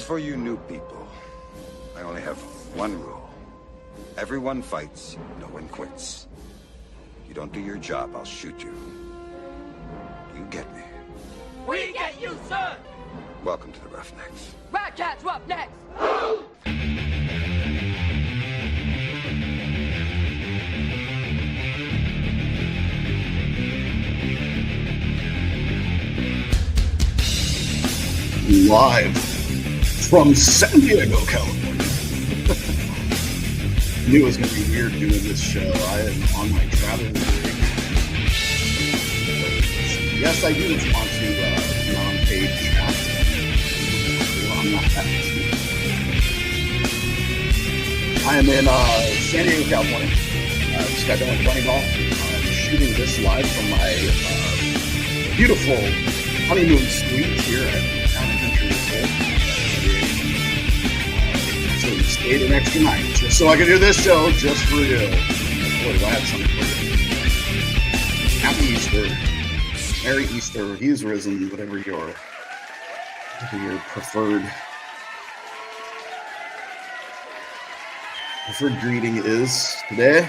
For you new people, I only have one rule. Everyone fights, no one quits. If you don't do your job, I'll shoot you. You get me? We get you, sir! Welcome to the Roughnecks. Ratcats Roughnecks! Live from San Diego, California. Knew it was going to be weird doing this show. I am on my travel break. Yes, I do respond to non-paid chat. I'm not happy. I am in San Diego, California. Just got done with running golf. I'm shooting this live from my beautiful honeymoon suite here at Town and Country Resort. So we stayed an extra night just so I could do this show just for you. Boy, do I have something for you. Happy Easter. Merry Easter. He's risen, whatever your preferred greeting is today.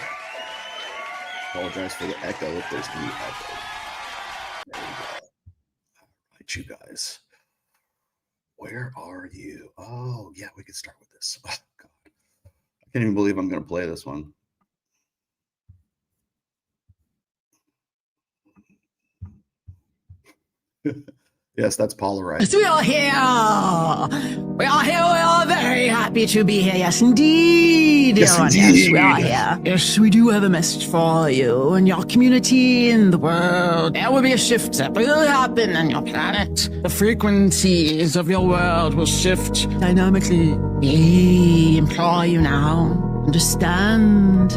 Apologize for the echo if there's any echo. There we go. All right, you guys. Where are you? Oh, yeah, we could start with this. Oh, God. I can't even believe I'm going to play this one. Yes, that's polarized. Yes, we are here. We are here. We are very happy to be here. Yes, indeed. Yes, indeed. Yes, we are here. Yes, we do have a message for you and your community in the world. There will be a shift that will happen on your planet. The frequencies of your world will shift dynamically. We implore you now. Understand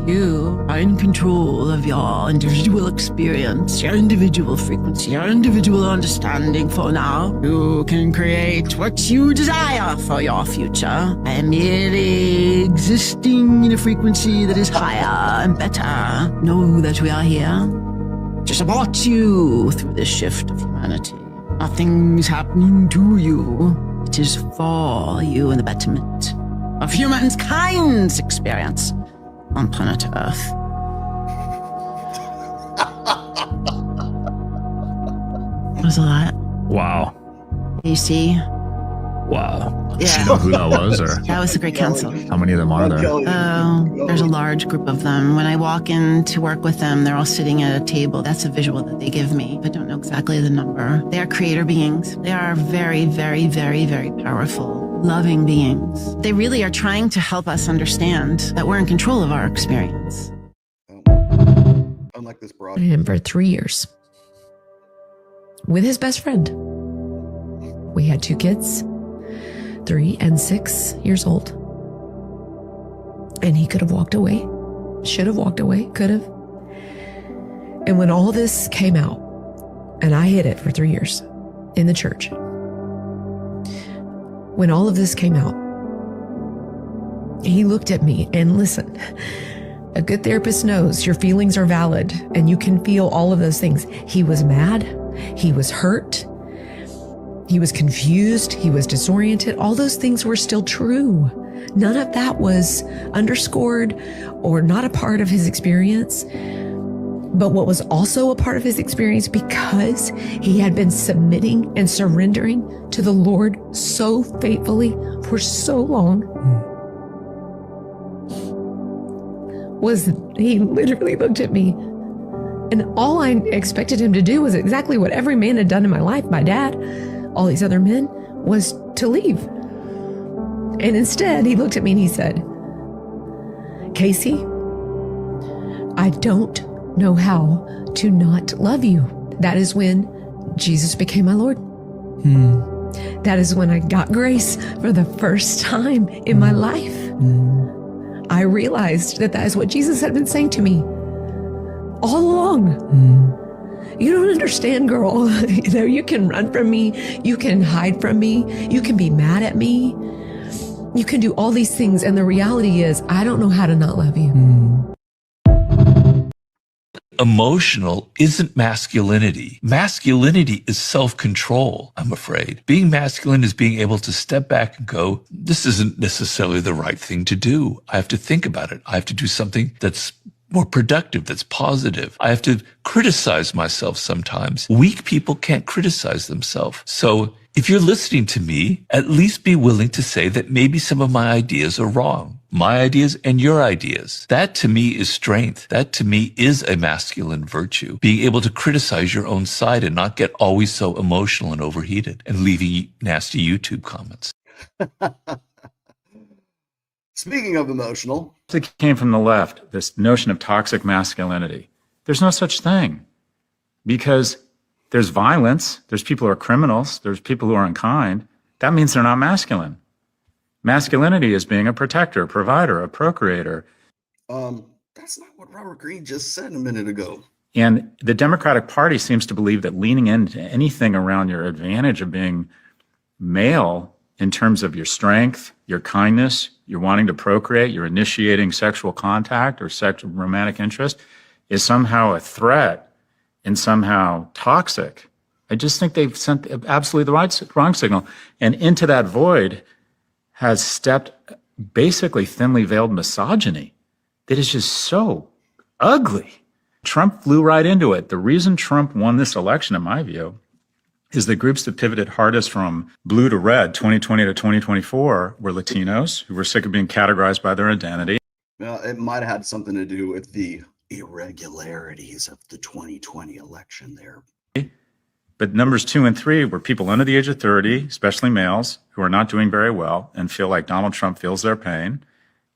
you are in control of your individual experience, your individual frequency, your individual understanding for now. You can create what you desire for your future by merely existing in a frequency that is higher and better. Know that we are here to support you through this shift of humanity. Nothing's happening to you. It is for you and the betterment of humankind's experience on planet Earth. What was that? Wow. You see? Wow. Yeah. Do you know who that was? Or That was the Great Council. how many of them are there? Oh, there's a large group of them. When I walk in to work with them, they're all sitting at a table. That's a visual that they give me. I don't know exactly the number. They are creator beings. They are very, very, very, very powerful, loving beings. They really are trying to help us understand that we're in control of our experience. Unlike this broad. him for 3 years with his best friend. We had 2 kids, 3 and 6 years old. And he could have walked away, should have walked away, could have. And when all this came out, and I hid it for 3 years in the church, when all of this came out, he looked at me and listened. A good therapist knows your feelings are valid and you can feel all of those things. He was mad. He was hurt. He was confused. He was disoriented. All those things were still true. None of that was underscored or not a part of his experience. But what was also a part of his experience, because he had been submitting and surrendering to the Lord so faithfully for so long, was he literally looked at me, and all I expected him to do was exactly what every man had done in my life, my dad, all these other men, was to leave. And instead, he looked at me and he said, Casey, I don't know how to not love you. That is when Jesus became my Lord. That is when I got grace for the first time in my life. I realized that that is what Jesus had been saying to me all along. You don't understand, girl. You can run from me. You can hide from me. You can be mad at me. You can do all these things. And the reality is, I don't know how to not love you. Emotional isn't masculinity. Masculinity is self-control, I'm afraid. Being masculine is being able to step back and go, this isn't necessarily the right thing to do. I have to think about it. I have to do something that's more productive, that's positive. I have to criticize myself sometimes. Weak people can't criticize themselves. So if you're listening to me, at least be willing to say that maybe some of my ideas are wrong. My ideas and your ideas. That to me is strength. That to me is a masculine virtue. Being able to criticize your own side and not get always so emotional and overheated and leaving nasty YouTube comments. Speaking of emotional. It came from the left, this notion of toxic masculinity. There's no such thing, because there's violence, there's people who are criminals, there's people who are unkind. That means they're not masculine. Masculinity is being a protector, a provider, a procreator. That's not what Robert Greene just said a minute ago. And the Democratic Party seems to believe that leaning into anything around your advantage of being male in terms of your strength, your kindness, you're wanting to procreate, you're initiating sexual contact or sexual romantic interest is somehow a threat and somehow toxic. I just think they've sent absolutely the wrong signal. And into that void has stepped basically thinly veiled misogyny that is just so ugly. Trump flew right into it. The reason Trump won this election, in my view, is the groups that pivoted hardest from blue to red, 2020 to 2024, were Latinos who were sick of being categorized by their identity. Well, it might have had something to do with the irregularities of the 2020 election there. But numbers 2 and 3 were people under the age of 30, especially males, who are not doing very well and feel like Donald Trump feels their pain,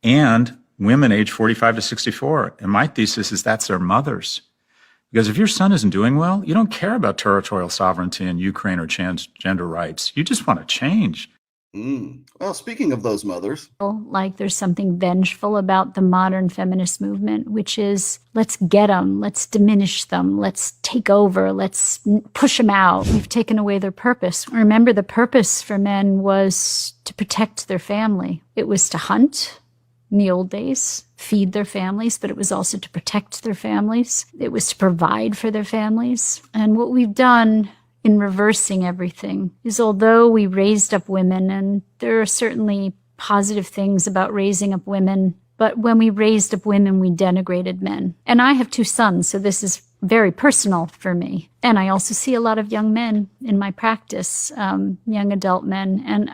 and women age 45 to 64. And my thesis is that's their mothers. Because if your son isn't doing well, you don't care about territorial sovereignty in Ukraine or transgender rights. You just want to change. Well, speaking of those mothers. Like there's something vengeful about the modern feminist movement, which is let's get them, let's diminish them, let's take over, let's push them out. We've taken away their purpose. Remember, the purpose for men was to protect their family. It was to hunt in the old days, feed their families, but it was also to protect their families. It was to provide for their families. And what we've done in reversing everything is, although we raised up women, and there are certainly positive things about raising up women, but when we raised up women, we denigrated men. And I have 2 sons, so this is very personal for me. And I also see a lot of young men in my practice, young adult men. And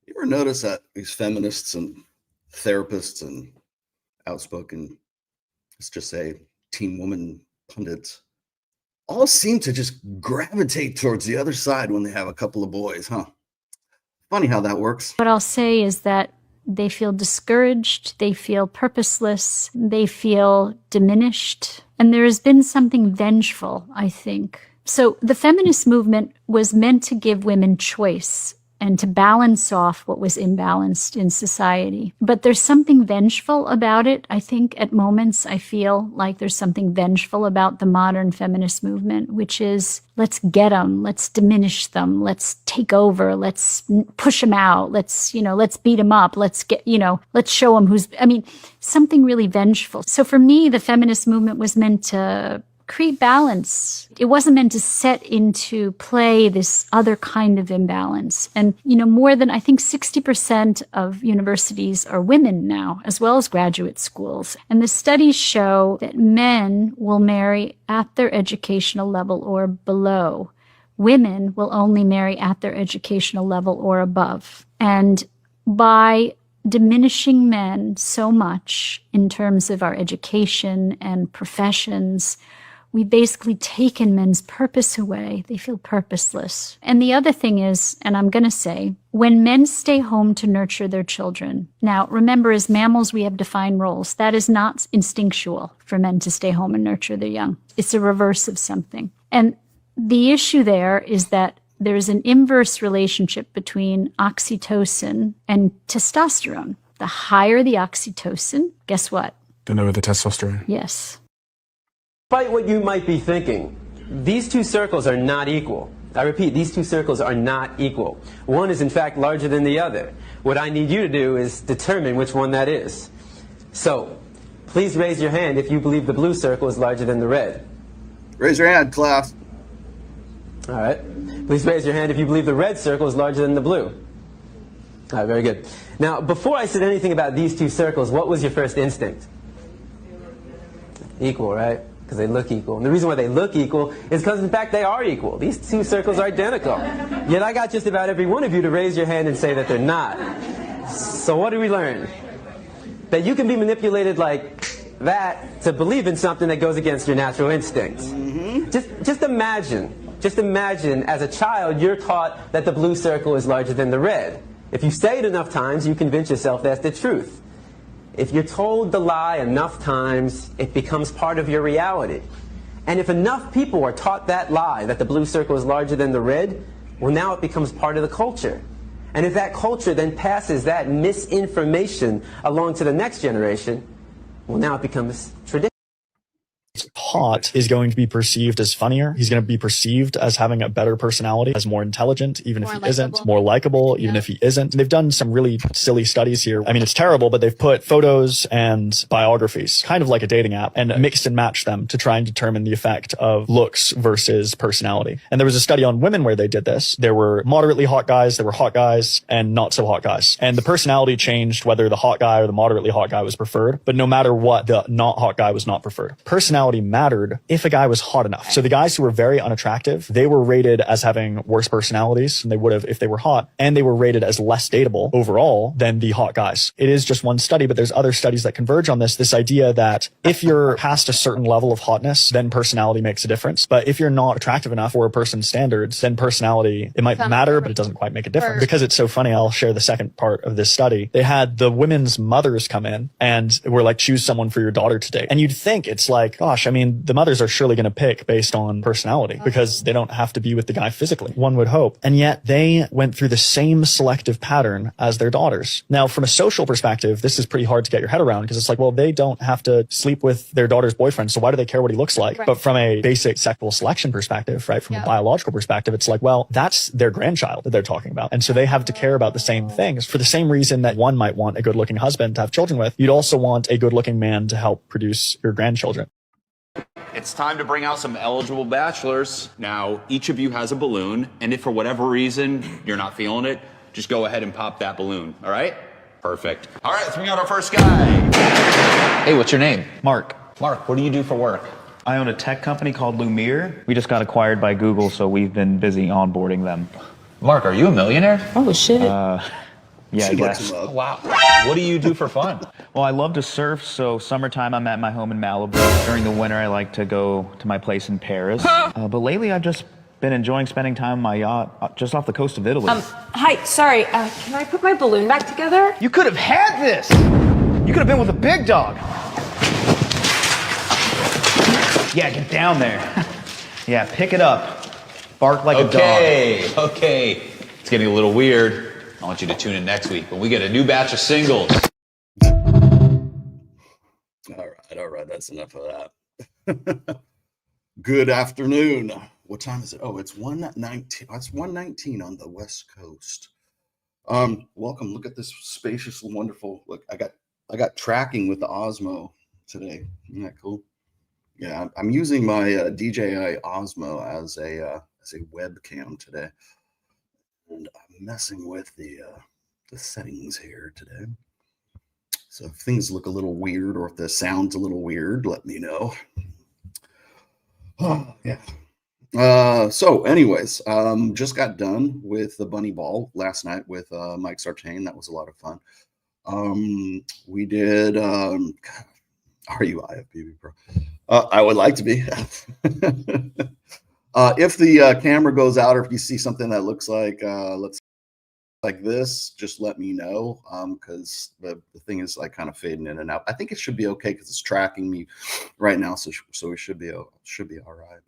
you ever notice that these feminists and therapists and outspoken, let's just say, teen woman pundits, all seem to just gravitate towards the other side when they have a couple of boys, huh? Funny how that works. What I'll say is that they feel discouraged, they feel purposeless, they feel diminished, and there has been something vengeful, I think. So the feminist movement was meant to give women choice and to balance off what was imbalanced in society. But there's something vengeful about it. I think at moments I feel like there's something vengeful about the modern feminist movement, which is let's get them, let's diminish them, let's take over, let's push them out, let's beat them up, let's show them something really vengeful. So for me, the feminist movement was meant to create balance. It wasn't meant to set into play this other kind of imbalance. And, more than, I think 60% of universities are women now, as well as graduate schools. And the studies show that men will marry at their educational level or below. Women will only marry at their educational level or above. And by diminishing men so much in terms of our education and professions, We've basically taken men's purpose away. They feel purposeless. And the other thing is, and I'm going to say, when men stay home to nurture their children. Now, remember, as mammals, we have defined roles. That is not instinctual for men to stay home and nurture their young. It's a reverse of something. And the issue there is that there's an inverse relationship between oxytocin and testosterone. The higher the oxytocin, guess what? The lower the testosterone. Yes. Despite what you might be thinking, these two circles are not equal. I repeat, these two circles are not equal. One is in fact larger than the other. What I need you to do is determine which one that is. So, please raise your hand if you believe the blue circle is larger than the red. Raise your hand, class. All right. Please raise your hand if you believe the red circle is larger than the blue. All right, very good. Now, before I said anything about these two circles, what was your first instinct? Equal, right? Because they look equal. And the reason why they look equal is because, in fact, they are equal. These two circles are identical. Yet I got just about every one of you to raise your hand and say that they're not. So what do we learn? That you can be manipulated like that to believe in something that goes against your natural instincts. Just imagine as a child you're taught that the blue circle is larger than the red. If you say it enough times, you convince yourself that's the truth. If you're told the lie enough times, it becomes part of your reality. And if enough people are taught that lie, that the blue circle is larger than the red, well, now it becomes part of the culture. And if that culture then passes that misinformation along to the next generation, well, now it becomes tradition. Hot is going to be perceived as funnier. He's going to be perceived as having a better personality, as more intelligent, even if he isn't, more likable, even if he isn't. They've done some really silly studies here. I mean, it's terrible, but they've put photos and biographies, kind of like a dating app, and mixed and matched them to try and determine the effect of looks versus personality. And there was a study on women where they did this. There were moderately hot guys, there were hot guys, and not so hot guys. And the personality changed whether the hot guy or the moderately hot guy was preferred. But no matter what, the not hot guy was not preferred. Personality mattered if a guy was hot enough. So the guys who were very unattractive, they were rated as having worse personalities than they would have if they were hot, and they were rated as less dateable overall than the hot guys. It is just one study, but there's other studies that converge on this idea that if you're past a certain level of hotness, then personality makes a difference. But if you're not attractive enough for a person's standards, then personality, it might matter, but it doesn't quite make a difference. Because it's so funny, I'll share the second part of this study. They had the women's mothers come in and were like, choose someone for your daughter to date. And you'd think it's like, gosh, I mean, the mothers are surely going to pick based on personality because they don't have to be with the guy physically, one would hope. And yet they went through the same selective pattern as their daughters. Now, from a social perspective, this is pretty hard to get your head around because it's like, well, they don't have to sleep with their daughter's boyfriend, so why do they care what he looks like? Right. But from a basic sexual selection perspective, right, from a biological perspective, it's like, well, that's their grandchild that they're talking about. And so they have to care about the same things. For the same reason that one might want a good-looking husband to have children with, you'd also want a good-looking man to help produce your grandchildren. It's time to bring out some eligible bachelors. Now, each of you has a balloon, and if for whatever reason you're not feeling it, just go ahead and pop that balloon, all right? Perfect. All right, let's bring out our first guy. Hey, what's your name? Mark. Mark, what do you do for work? I own a tech company called Lumiere. We just got acquired by Google, so we've been busy onboarding them. Mark, are you a millionaire? Oh, shit. Yeah, I guess. Oh, wow. What do you do for fun? Well, I love to surf, so summertime I'm at my home in Malibu. During the winter I like to go to my place in Paris. But lately I've just been enjoying spending time on my yacht just off the coast of Italy. Hi, sorry, can I put my balloon back together? You could have had this! You could have been with a big dog. Yeah, get down there. Yeah, pick it up. Bark like a dog. Okay. It's getting a little weird. I want you to tune in next week when we get a new batch of singles. All right, that's enough of that. Good afternoon. What time is it? Oh, it's 1:19. It's 1:19 on the West Coast. Welcome. Look at this spacious, wonderful. Look, I got tracking with the Osmo today. Isn't that cool? Yeah, I'm using my DJI Osmo as a webcam today. And I'm messing with the settings here today. So if things look a little weird or if the sound's a little weird, let me know. Oh, yeah. So anyways, just got done with the bunny ball last night with Mike Sartain. That was a lot of fun. We did RUIFBB Pro. I would like to be. If the camera goes out, or if you see something that looks like like this, just let me know, because the thing is like kind of fading in and out. I think it should be okay because it's tracking me right now, so we should be all right.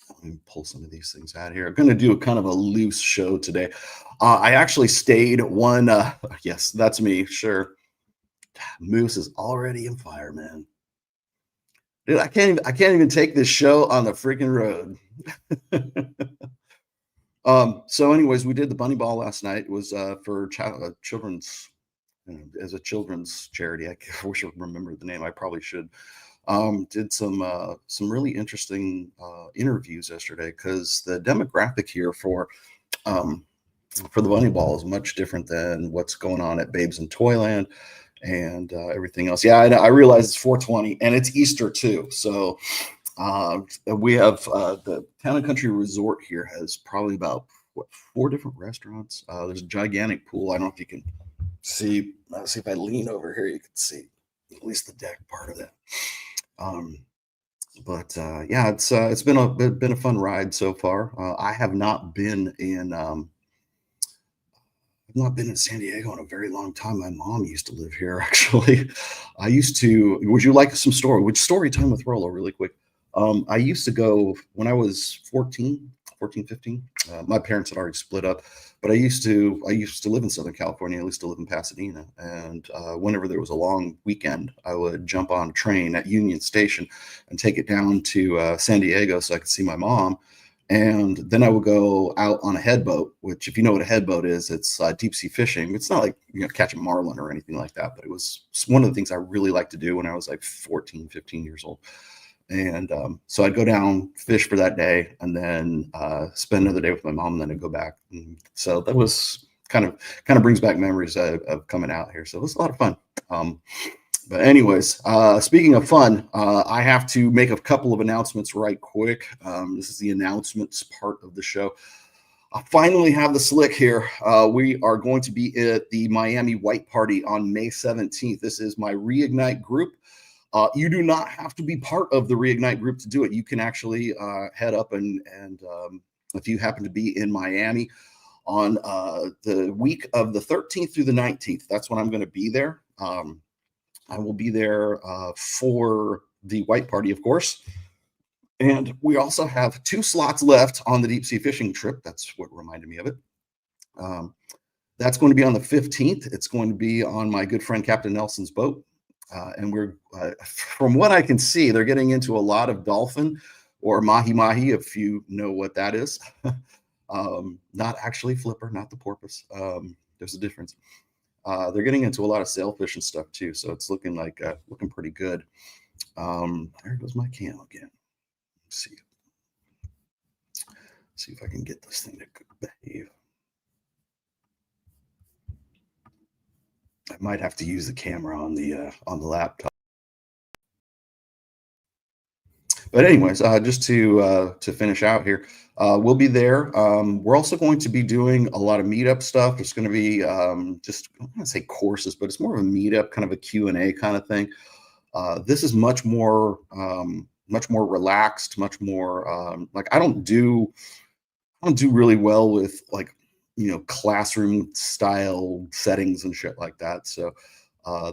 Let me pull some of these things out here. I'm going to do a kind of a loose show today. I actually stayed one. Yes, that's me. Sure. Moose is already in fire, man. Dude, I can't even take this show on the freaking road. So anyways, we did the bunny ball last night. It was for children's, as a children's charity. I wish I remembered the name. I probably should. Did some really interesting interviews yesterday, because the demographic here for the bunny ball is much different than what's going on at Babes in Toyland and everything else. Yeah, I realize it's 420 and it's Easter too. So we have the Town and Country Resort here has probably about 4 different restaurants. There's a gigantic pool. I don't know if you can see. Let's see if I lean over here, you can see at least the deck part of that. But yeah, it's been a fun ride so far. I have not been in San Diego in a very long time. My mom used to live here, actually. I used to. Would you like some story time with Rollo really quick? I used to go when I was 14, 15. My parents had already split up, but I used to live in Southern California. I used to live in Pasadena, and whenever there was a long weekend, I would jump on a train at Union Station and take it down to San Diego so I could see my mom. And then I would go out on a headboat, which, if you know what a headboat is, it's deep sea fishing. It's not like, catching marlin or anything like that, but it was one of the things I really liked to do when I was like 14, 15 years old. And so I'd go down, fish for that day, and then spend another day with my mom, and then I'd go back. And so that was kind of brings back memories of coming out here. So it was a lot of fun. But anyways, speaking of fun, I have to make a couple of announcements right quick. This is the announcements part of the show. I finally have the slick here. We are going to be at the Miami White Party on May 17th. This is my Reignite group. You do not have to be part of the Reignite group to do it. You can actually head up and if you happen to be in Miami on the week of the 13th through the 19th, that's when I'm going to be there. I will be there for the White Party, of course. And we also have 2 slots left on the deep sea fishing trip. That's what reminded me of it. That's going to be on the 15th. It's going to be on my good friend Captain Nelson's boat. And we're, from what I can see, they're getting into a lot of dolphin or mahi-mahi, if you know what that is. Not actually flipper, not the porpoise. There's a difference. They're getting into a lot of sailfish and stuff too, so it's looking pretty good. There goes my cam again. Let's see if I can get this thing to behave. I might have to use the camera on the laptop. But anyways, just to finish out here, we'll be there. We're also going to be doing a lot of meetup stuff. There's going to be just, I don't want to say courses, but it's more of a meetup, kind of a Q&A kind of thing. This is much more relaxed, much more like I don't do really well with like, classroom style settings and shit like that. So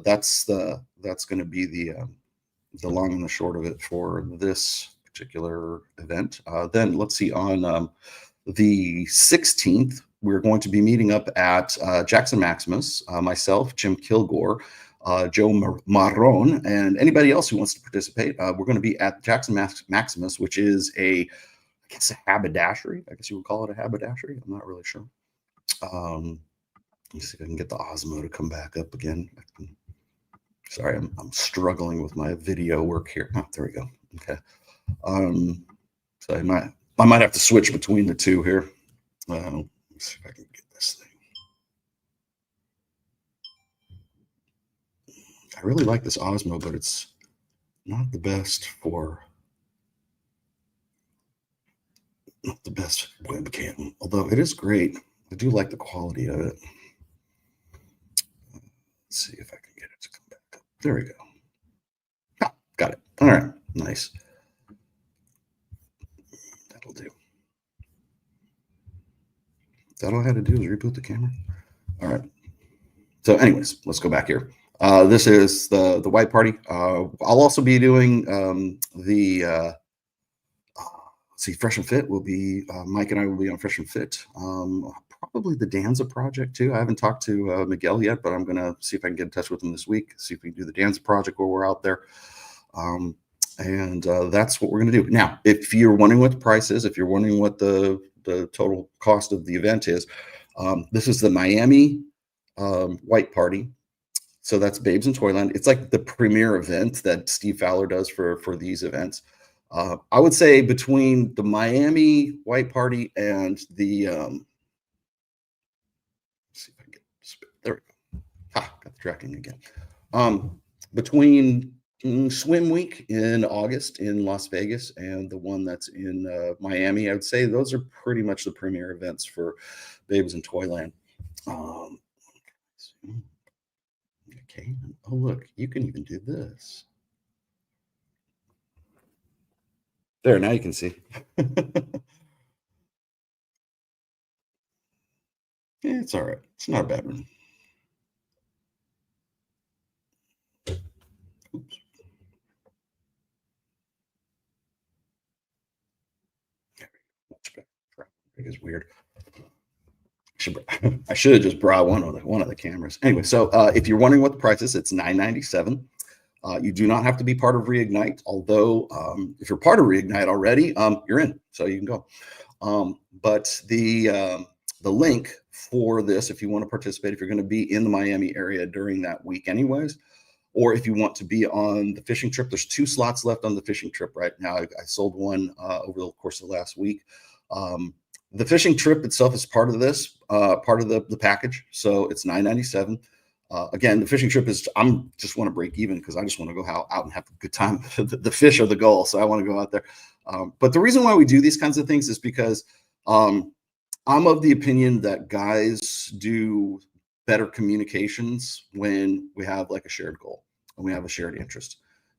that's going to be the long and the short of it for this particular event. Then let's see, on the 16th, we're going to be meeting up at Jackson Maximus, myself, Jim Kilgore, Joe Marron, and anybody else who wants to participate. We're going to be at Jackson Maximus, which is a haberdashery. I guess you would call it a haberdashery. I'm not really sure. Let me see if I can get the Osmo to come back up again. Sorry, I'm struggling with my video work here. Oh, there we go. Okay. So I might have to switch between the two here. Let's see if I can get this thing. I really like this Osmo, but it's not the best webcam, although it is great. I do like the quality of it. Let's see if I can get it to come back up. There we go. Ah, got it. All right. Nice. That'll do. Is that all I had to do is reboot the camera? All right. So anyways, let's go back here. This is the white party. I'll also be doing let's see, Fresh and Fit will be, Mike and I will be on Fresh and Fit. Probably the Danza project too. I haven't talked to Miguel yet, but I'm going to see if I can get in touch with him this week, see if we can do the Danza project while we're out there. And that's what we're going to do. Now, if you're wondering what the price is, if you're wondering what the total cost of the event is, this is the Miami White Party. So that's Babes in Toyland. It's like the premier event that Steve Fowler does for these events. I would say between the Miami White Party and the let's see if I can get there we go. Got the tracking again. Between Swim Week in August in Las Vegas and the one that's in Miami, I would say those are pretty much the premier events for Babes in Toyland. Okay. Oh, look, you can even do this. There, now you can see. Yeah, it's all right. It's not a bad one. Oops. It's weird. I should have just brought one of the cameras. Anyway, so if you're wondering what the price is, it's $9.97. You do not have to be part of Reignite, although if you're part of Reignite already, you're in, so you can go. But the link for this, if you want to participate, if you're going to be in the Miami area during that week anyways, or if you want to be on the fishing trip, there's 2 slots left on the fishing trip right now. I sold one over the course of the last week. The fishing trip itself is part of this, part of the package. So it's $9.97. Again, the fishing trip is, just want to break even because I just want to go out and have a good time. The fish are the goal. So I want to go out there. But the reason why we do these kinds of things is because I'm of the opinion that guys do better communications when we have like a shared goal and we have a shared interest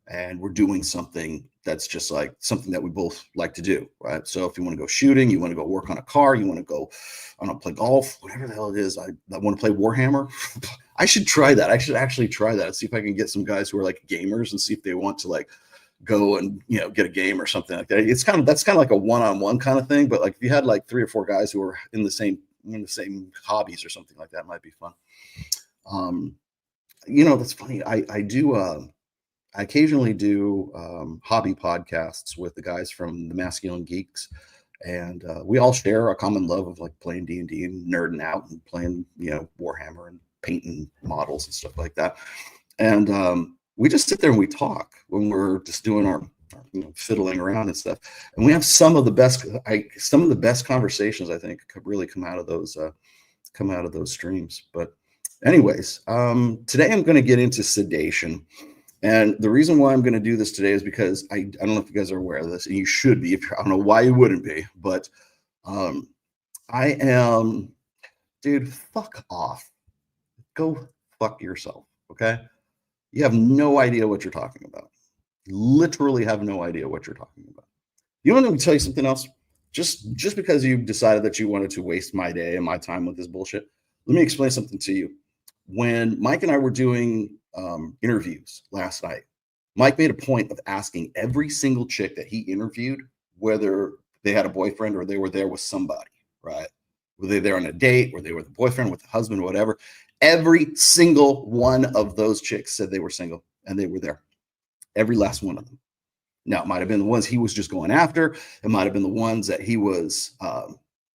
and we're doing something that's just like something that we both like to do, right? So if you want to go shooting, you want to go work on a car, you want to go, I don't know, play golf, whatever the hell it is. I want to play Warhammer. I should try that. I should actually try that and see if I can get some guys who are like gamers and see if they want to like go and, you know, get a game or something like that. That's kind of like a one-on-one kind of thing. But like if you had like 3 or 4 guys who are in the same hobbies or something like that, it might be fun. You know, that's funny. I occasionally do hobby podcasts with the guys from the Masculine Geeks, and we all share a common love of like playing D&D and nerding out and playing, you know, Warhammer and painting models and stuff like that. And we just sit there and we talk when we're just doing our you know, fiddling around and stuff. And we have some of the best conversations I think could really come out of those streams. But anyways, today I'm going to get into sedation. And the reason why I'm going to do this today is because I don't know if you guys are aware of this, and you should be. I don't know why you wouldn't be, but I am, dude, fuck off. Go fuck yourself, okay? You have no idea what you're talking about. Literally have no idea what you're talking about. You want me to tell you something else? Just because you decided that you wanted to waste my day and my time with this bullshit, let me explain something to you. When Mike and I were doing interviews last night, Mike made a point of asking every single chick that he interviewed whether they had a boyfriend or they were there with somebody, right? Were they there on a date? Were they with a boyfriend, with a husband, whatever? Every single one of those chicks said they were single and they were there. Every last one of them. Now, it might have been the ones he was just going after. It might have been the ones that he was,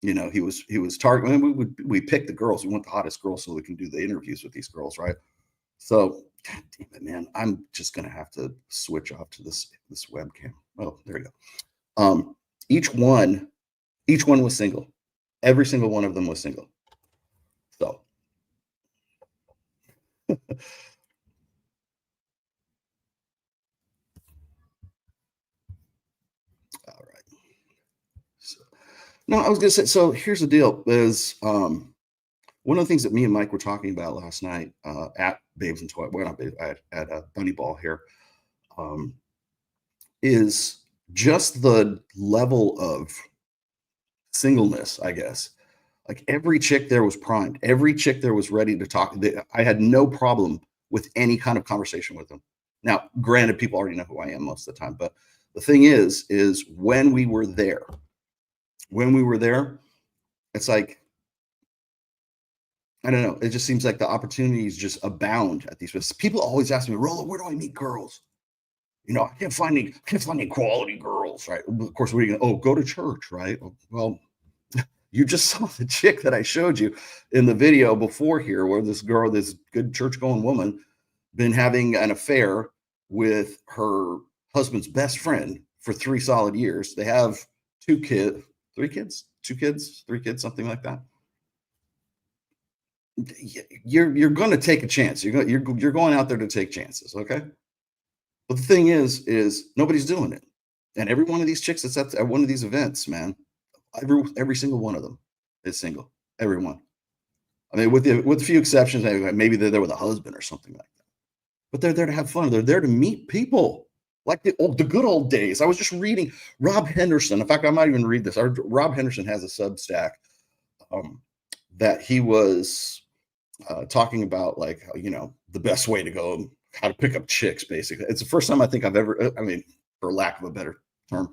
you know, he was targeting. We pick the girls. We want the hottest girls so we can do the interviews with these girls, right? So, God damn it, man, I'm just gonna have to switch off to this webcam. Oh, there we go. Each one was single. Every single one of them was single. So. All right. So, no, I was gonna say. So here's the deal: is one of the things that me and Mike were talking about last night at Babes and Toy, well, not Babes, at Bunny Ball here. is just the level of singleness, I guess. Like every chick there was primed. Every chick there was ready to talk. I had no problem with any kind of conversation with them. Now, granted, people already know who I am most of the time, but the thing is when we were there, it's like, I don't know. It just seems like the opportunities just abound at these places. People always ask me, Rollo, where do I meet girls? You know, I can't find any quality girls, right? Of course, what are you going to, go to church, right? Well, you just saw the chick that I showed you in the video before here, where this girl, this good church-going woman, been having an affair with her husband's best friend for 3 solid years. They have 3 kids, something like that. You're going to take a chance. You're going out there to take chances, okay? But the thing is nobody's doing it. And every one of these chicks that's at one of these events, man, every single one of them is single. Every one. I mean, with a few exceptions, maybe they're there with a husband or something like that. But they're there to have fun. They're there to meet people, like the good old days. I was just reading Rob Henderson. In fact, I might even read this. Rob Henderson has a Substack that he was talking about, like, you know, the best way to go, how to pick up chicks, basically. It's the first time I think I've ever, I mean, for lack of a better term,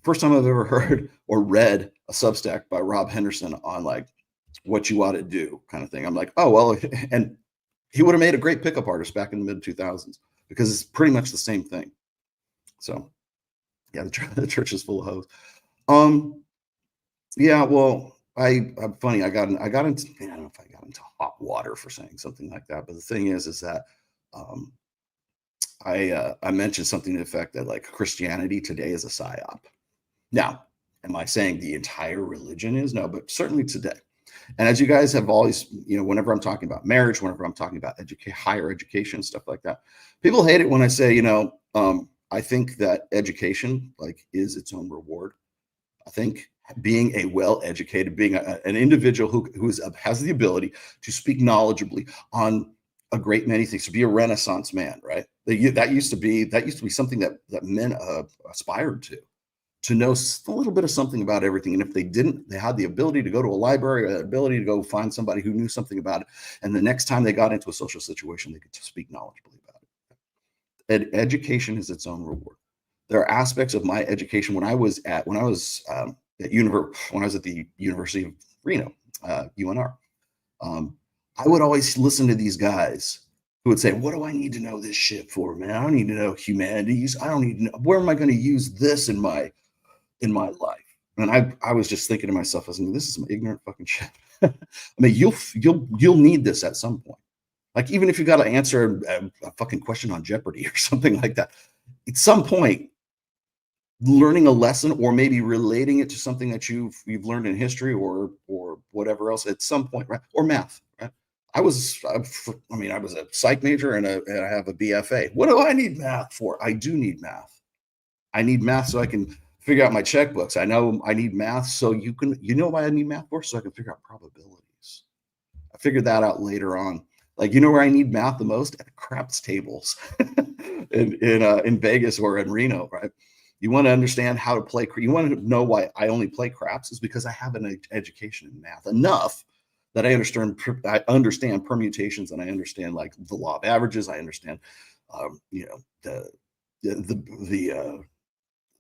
first time I've ever heard or read a Substack by Rob Henderson on like what you ought to do kind of thing. I'm like, oh, well, and he would have made a great pickup artist back in the mid 2000s because it's pretty much the same thing. So yeah, the church is full of hoes. Yeah, well, I'm funny. I got into, I don't know if I got into hot water for saying something like that, but the thing is that I mentioned something to the effect that like Christianity today is a psyop. Now, am I saying the entire religion is? No, but certainly today. And as you guys have always, you know, whenever I'm talking about marriage, whenever I'm talking about higher education, stuff like that, people hate it when I say, you know, I think that education like is its own reward. I think being a well-educated, being an individual who has the ability to speak knowledgeably on a great many things, to be a Renaissance man, right? That used to be something that men aspired to know a little bit of something about everything. And if they didn't, they had the ability to go to a library, or the ability to go find somebody who knew something about it. And the next time they got into a social situation, they could speak knowledgeably about it. And education is its own reward. There are aspects of my education when I was at the University of Reno, UNR. I would always listen to these guys who would say, what do I need to know this shit for, man? I don't need to know humanities. I don't need to know, where am I going to use this in my life? And I was just thinking to myself, I was like, this is some ignorant fucking shit. I mean, you'll need this at some point. Like, even if you got to answer a fucking question on Jeopardy or something like that, at some point, learning a lesson or maybe relating it to something that you've learned in history or whatever else at some point, right? Or math, right? I was a psych major and I have a BFA. What do I need math for? I do need math. I need math so I can figure out my checkbooks. I know I need math so you know why I need math for? So I can figure out probabilities. I figured that out later on. Like, you know where I need math the most? At craps tables in Vegas or in Reno, right? You want to understand how to play. You want to know why I only play craps is because I have an education in math enough that I understand permutations, and I understand like the law of averages. I understand, you know,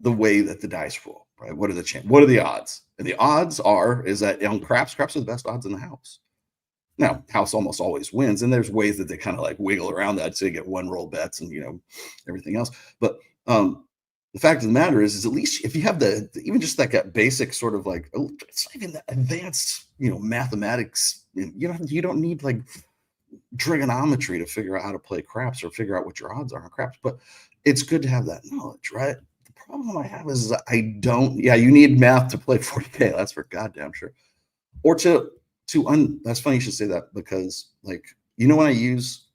the way that the dice roll. Right? What are the odds? And the odds is that on craps are the best odds in the house. Now, house almost always wins, and there's ways that they kind of like wiggle around that so you get one roll bets and, you know, everything else. But the fact of the matter is at least if you have even just like that basic sort of like, it's not even that advanced, you know, mathematics. You don't need like trigonometry to figure out how to play craps or figure out what your odds are on craps. But it's good to have that knowledge, right? The problem I have is I don't. Yeah, you need math to play 40K. That's for goddamn sure. Or that's funny you should say that, because like, you know, when I use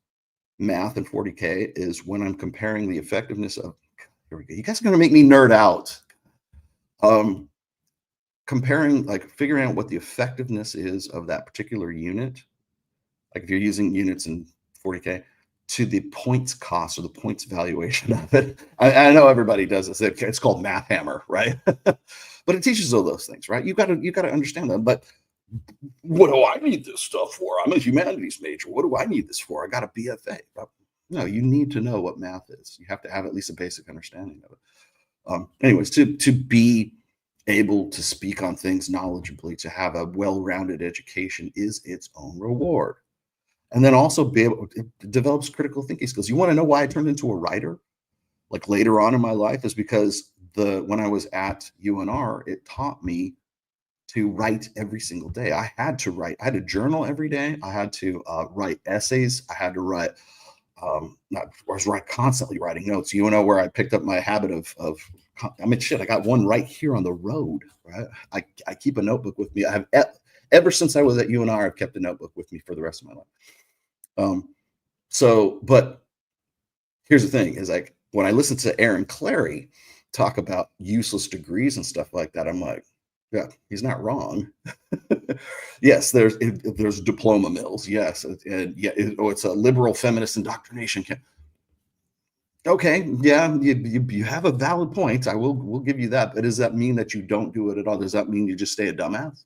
math and 40K is when I'm comparing the effectiveness of. Here we go. You guys are going to make me nerd out. Comparing, like figuring out what the effectiveness is of that particular unit. Like if you're using units in 40K, to the points cost or the points valuation of it. I know everybody does this. It's called Math Hammer, right? But it teaches all those things, right? You got to understand them. But what do I need this stuff for? I'm a humanities major. What do I need this for? I got a BFA. No, you need to know what math is. You have to have at least a basic understanding of it. Anyways, to be able to speak on things knowledgeably, to have a well-rounded education is its own reward. And then also be able, it develops critical thinking skills. You want to know why I turned into a writer? Like later on in my life is because when I was at UNR, it taught me to write every single day. I had to write. I had to journal every day. I had to write essays. I had to write. I was constantly writing notes. You know where I picked up my habit of. I mean, shit. I got one right here on the road. Right. I keep a notebook with me. I have ever since I was at UNR. I've kept a notebook with me for the rest of my life. But here's the thing: is like when I listen to Aaron Clary talk about useless degrees and stuff like that, I'm like, yeah, he's not wrong. Yes, there's diploma mills. Yes, and yeah, it's a liberal feminist indoctrination camp. Okay, yeah, you have a valid point. We'll give you that. But does that mean that you don't do it at all? Does that mean you just stay a dumbass?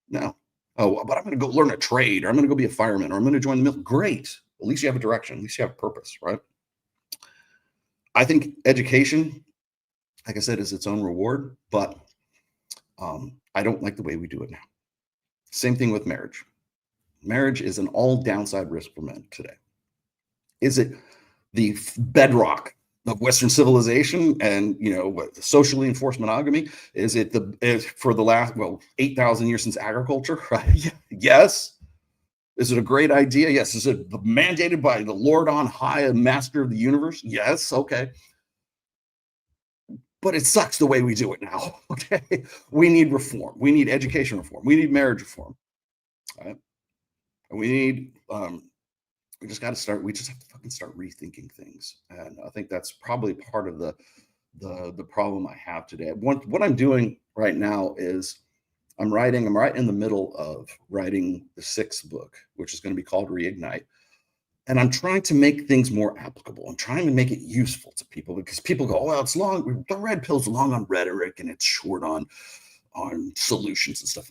No. Oh, but I'm going to go learn a trade, or I'm going to go be a fireman, or I'm going to join the mill. Great. At least you have a direction. At least you have a purpose, right? I think education, like I said, is its own reward, but I don't like the way we do it now. Same thing with marriage. Marriage is an all downside risk for men today. Is it the bedrock of Western civilization and, socially enforced monogamy? Is it for the last, 8,000 years since agriculture, right? Yes. Is it a great idea? Yes. Is it mandated by the Lord on high, a master of the universe? Yes. Okay. But it sucks the way we do it now. Okay. We need reform. We need education reform. We need marriage reform. Right? And we need, we just have to fucking start rethinking things. And I think that's probably part of the problem I have today. What I'm doing right now is I'm right in the middle of writing the 6th book, which is going to be called Reignite. And I'm trying to make things more applicable. I'm trying to make it useful to people, because people go, well, it's long. The red pill's long on rhetoric and it's short on solutions and stuff.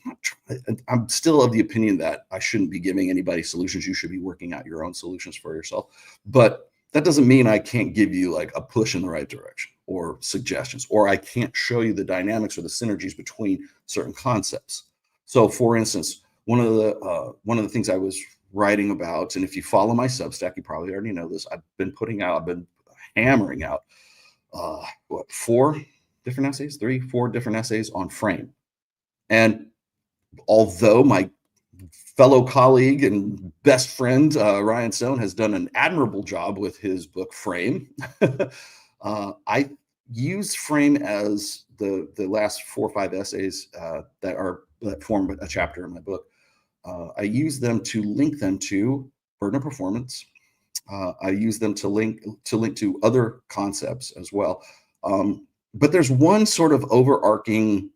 I'm still of the opinion that I shouldn't be giving anybody solutions. You should be working out your own solutions for yourself. But that doesn't mean I can't give you like a push in the right direction or suggestions, or I can't show you the dynamics or the synergies between certain concepts. So for instance, one of the things I was writing about, and if you follow my Substack, you probably already know this, I've been hammering out 4 different essays on frame. And although my fellow colleague and best friend Ryan Stone has done an admirable job with his book Frame, I use Frame as the last 4 or 5 essays that form a chapter in my book. I use them to link them to burden of performance. I use them to link to other concepts as well. But there's one sort of overarching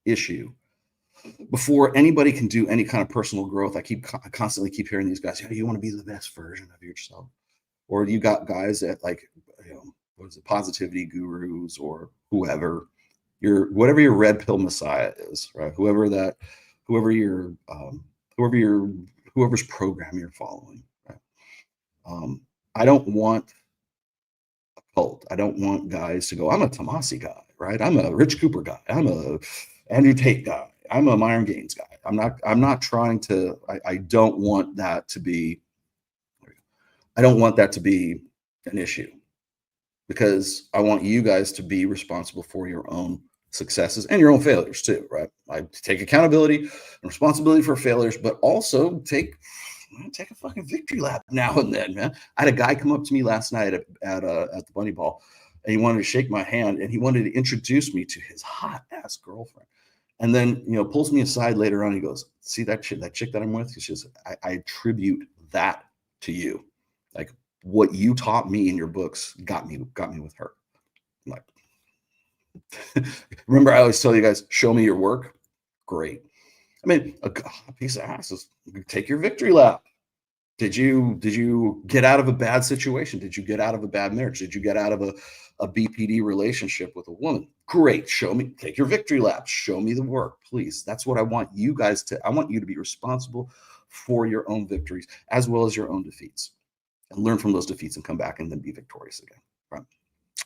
issue. Before anybody can do any kind of personal growth, I constantly keep hearing these guys, you want to be the best version of yourself. Or you got guys that what is it, positivity gurus or whoever, whatever your red pill messiah is, right? Whoever's program you're following, right? I don't want a cult. I don't want guys to go, I'm a Tomasi guy, right? I'm a Rich Cooper guy. I'm a Andrew Tate guy. I'm a Myron Gaines guy. I'm not trying to, I don't want that to be an issue, because I want you guys to be responsible for your own successes and your own failures too, right? I take accountability and responsibility for failures, but also take a fucking victory lap now and then, man. I had a guy come up to me last night at the Bunny Ball, and he wanted to shake my hand, and he wanted to introduce me to his hot ass girlfriend. And then, pulls me aside later on. He goes, see that chick that I'm with? He says, I attribute that to you. Like, what you taught me in your books got me with her. I'm like, remember, I always tell you guys, show me your work. Great. I mean, a piece of ass is take your victory lap. Did you get out of a bad situation? Did you get out of a bad marriage? Did you get out of a BPD relationship with a woman? Great. Show me, take your victory lap. Show me the work, please. That's what I want you guys to, I want you to be responsible for your own victories as well as your own defeats, and learn from those defeats and come back and then be victorious again. Right.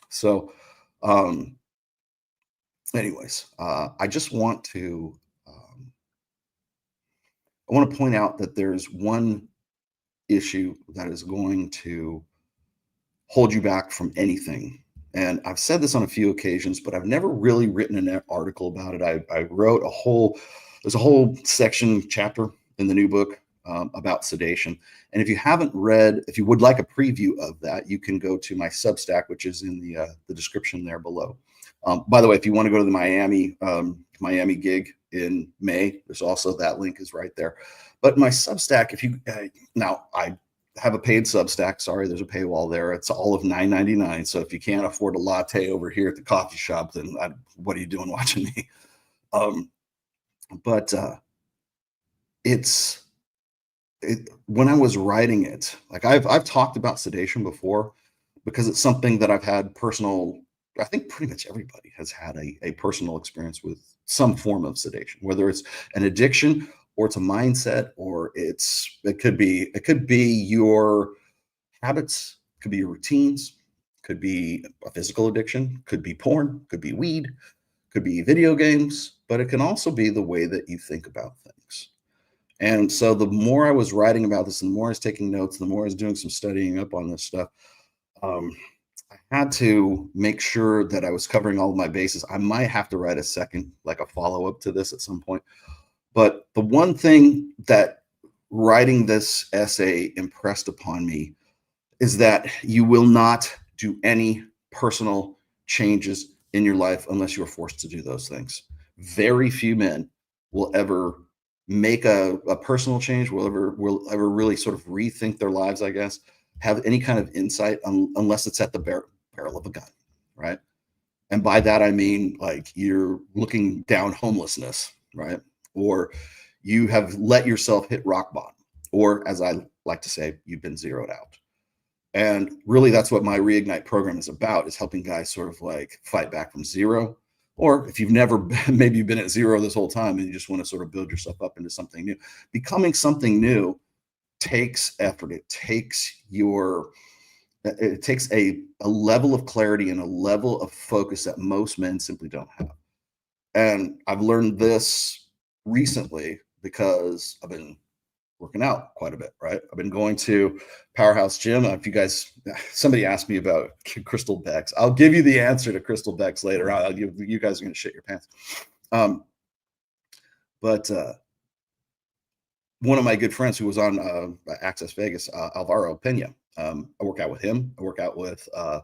So, anyways, I just want to, I want to point out that there's one issue that is going to hold you back from anything. And I've said this on a few occasions, but I've never really written an article about it. I wrote there's a whole section, chapter in the new book about sedation. And if you haven't read, if you would like a preview of that, you can go to my Substack, which is in the description there below. By the way, if you want to go to the Miami gig in May, there's also that link is right there. But my Substack, if you now I have a paid Substack. Sorry, there's a paywall there. It's all of $9.99. So if you can't afford a latte over here at the coffee shop, then what are you doing watching me? When I was writing it, like I've talked about sedation before because it's something that I've had personal. I think pretty much everybody has had a personal experience with some form of sedation, whether it's an addiction or it's a mindset, or it could be your habits, could be your routines, could be a physical addiction, could be porn, could be weed, could be video games, but it can also be the way that you think about things. And so the more I was writing about this, and the more I was taking notes, the more I was doing some studying up on this stuff, I had to make sure that I was covering all of my bases. I might have to write a second, like a follow-up to this at some point. But the one thing that writing this essay impressed upon me is that you will not do any personal changes in your life unless you are forced to do those things. Very few men will ever make a personal change, will ever really sort of rethink their lives, I guess, have any kind of insight unless it's at the barrel of a gun, right? And by that, I mean, like, you're looking down homelessness, right? Or you have let yourself hit rock bottom, or as I like to say, you've been zeroed out. And really, that's what my Reignite program is about, is helping guys sort of like fight back from zero. Or if you've never, maybe you've been at zero this whole time and you just want to sort of build yourself up into something new. Becoming something new takes effort. It takes a level of clarity and a level of focus that most men simply don't have. And I've learned this recently because I've been working out quite a bit, right? I've been going to Powerhouse Gym. If you guys, somebody asked me about Crystal Becks. I'll give you the answer to Crystal Becks later on. You guys are going to shit your pants. But one of my good friends who was on Access Vegas, Alvaro Pena, I work out with him. I work out with Hide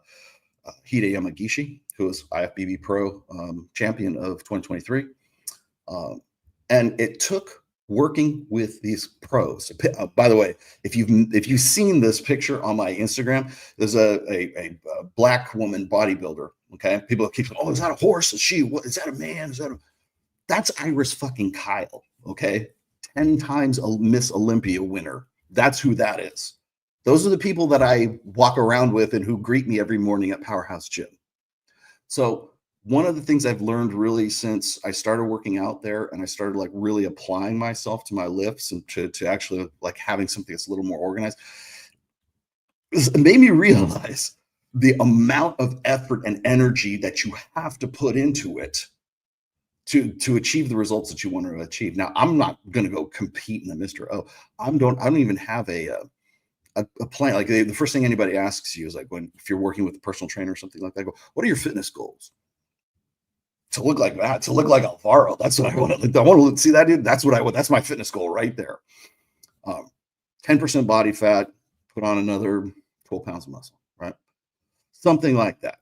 Yamagishi, who is IFBB Pro champion of 2023. And it took working with these pros. By the way, if you've seen this picture on my Instagram, there's a black woman bodybuilder. Okay, people keep saying, "Oh, is that a horse? Is she? What is that? A man? Is that a?" That's Iris fucking Kyle. Okay, 10 times a Miss Olympia winner. That's who that is. Those are the people that I walk around with and who greet me every morning at Powerhouse Gym. So one of the things I've learned really since I started working out there and I started like really applying myself to my lifts and to actually like having something that's a little more organized, it made me realize the amount of effort and energy that you have to put into it to achieve the results that you want to achieve. Now, I'm not going to go compete in the Mr. O. I don't even have a plan. Like the first thing anybody asks you is like, if you're working with a personal trainer or something like that, go, what are your fitness goals? To look like that, to look like Alvaro. That's what I want to. I want to see that. Dude, that's what I want. That's my fitness goal right there. 10% body fat, put on another 12 pounds of muscle, right? Something like that.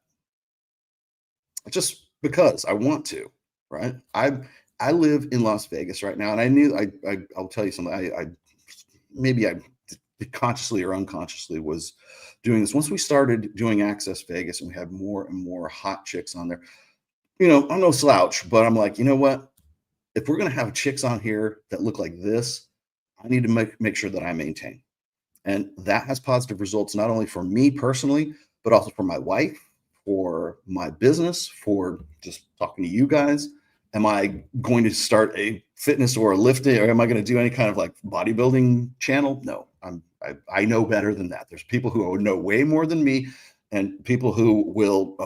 Just because I want to, right? I live in Las Vegas right now, and I knew I'll tell you something. I consciously or unconsciously was doing this. Once we started doing Access Vegas and we had more and more hot chicks on there, you know, I'm no slouch, but I'm like, you know what? if we're going to have chicks on here that look like this, I need to make sure that I maintain. And that has positive results, not only for me personally, but also for my wife, for my business, for just talking to you guys. Am I going to start a fitness or a lifting, or am I going to do any kind of like bodybuilding channel? No, I know better than that. There's people who know way more than me, and people who will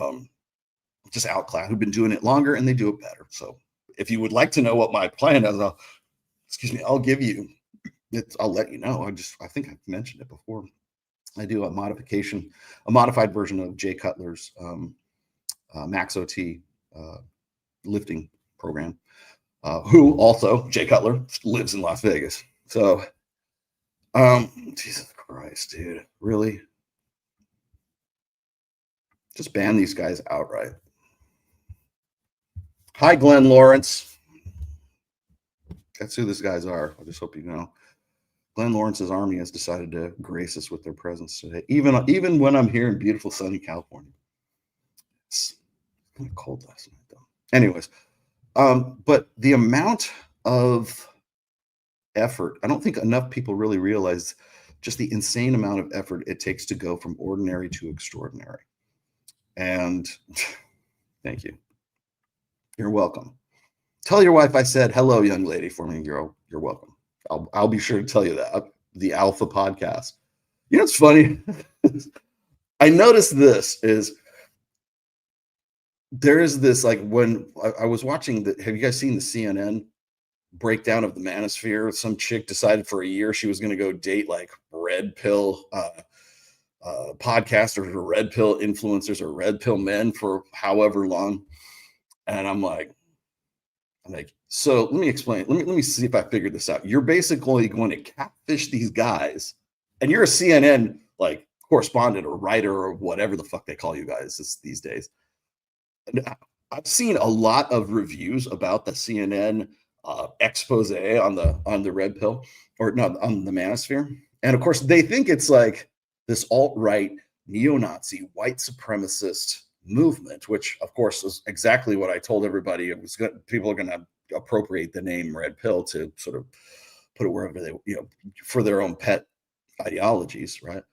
just outclass, who've been doing it longer and they do it better. So if you would like to know what my plan is, I'll give you. I'll let you know. I think I've mentioned it before. I do a modified version of Jay Cutler's Max OT lifting program. Who also, Jay Cutler, lives in Las Vegas. So, Jesus Christ, dude, really? Just ban these guys outright. Hi, Glenn Lawrence. That's who these guys are. I just hope you know. Glenn Lawrence's army has decided to grace us with their presence today, even when I'm here in beautiful sunny California. It's kind of cold last night, though. Anyways, but the amount of effort, I don't think enough people really realize just the insane amount of effort it takes to go from ordinary to extraordinary. And thank you. You're welcome. Tell your wife I said hello, young lady, for me. You're welcome. I'll be sure to tell you that. The Alpha Podcast. You know what's funny? I noticed there is this, like, when I was watching have you guys seen the CNN breakdown of the manosphere? Some chick decided for a year she was going to go date like red pill podcasters or red pill influencers or red pill men for however long. And I'm like, so let me explain. Let me see if I figured this out. You're basically going to catfish these guys, and you're a CNN like correspondent or writer or whatever the fuck they call you guys these days. And I've seen a lot of reviews about the CNN expose on the red pill, or no, on the manosphere, and of course they think it's like this alt-right neo-Nazi white supremacist movement, which of course is exactly what I told everybody. People are going to appropriate the name red pill to sort of put it wherever they, for their own pet ideologies, right?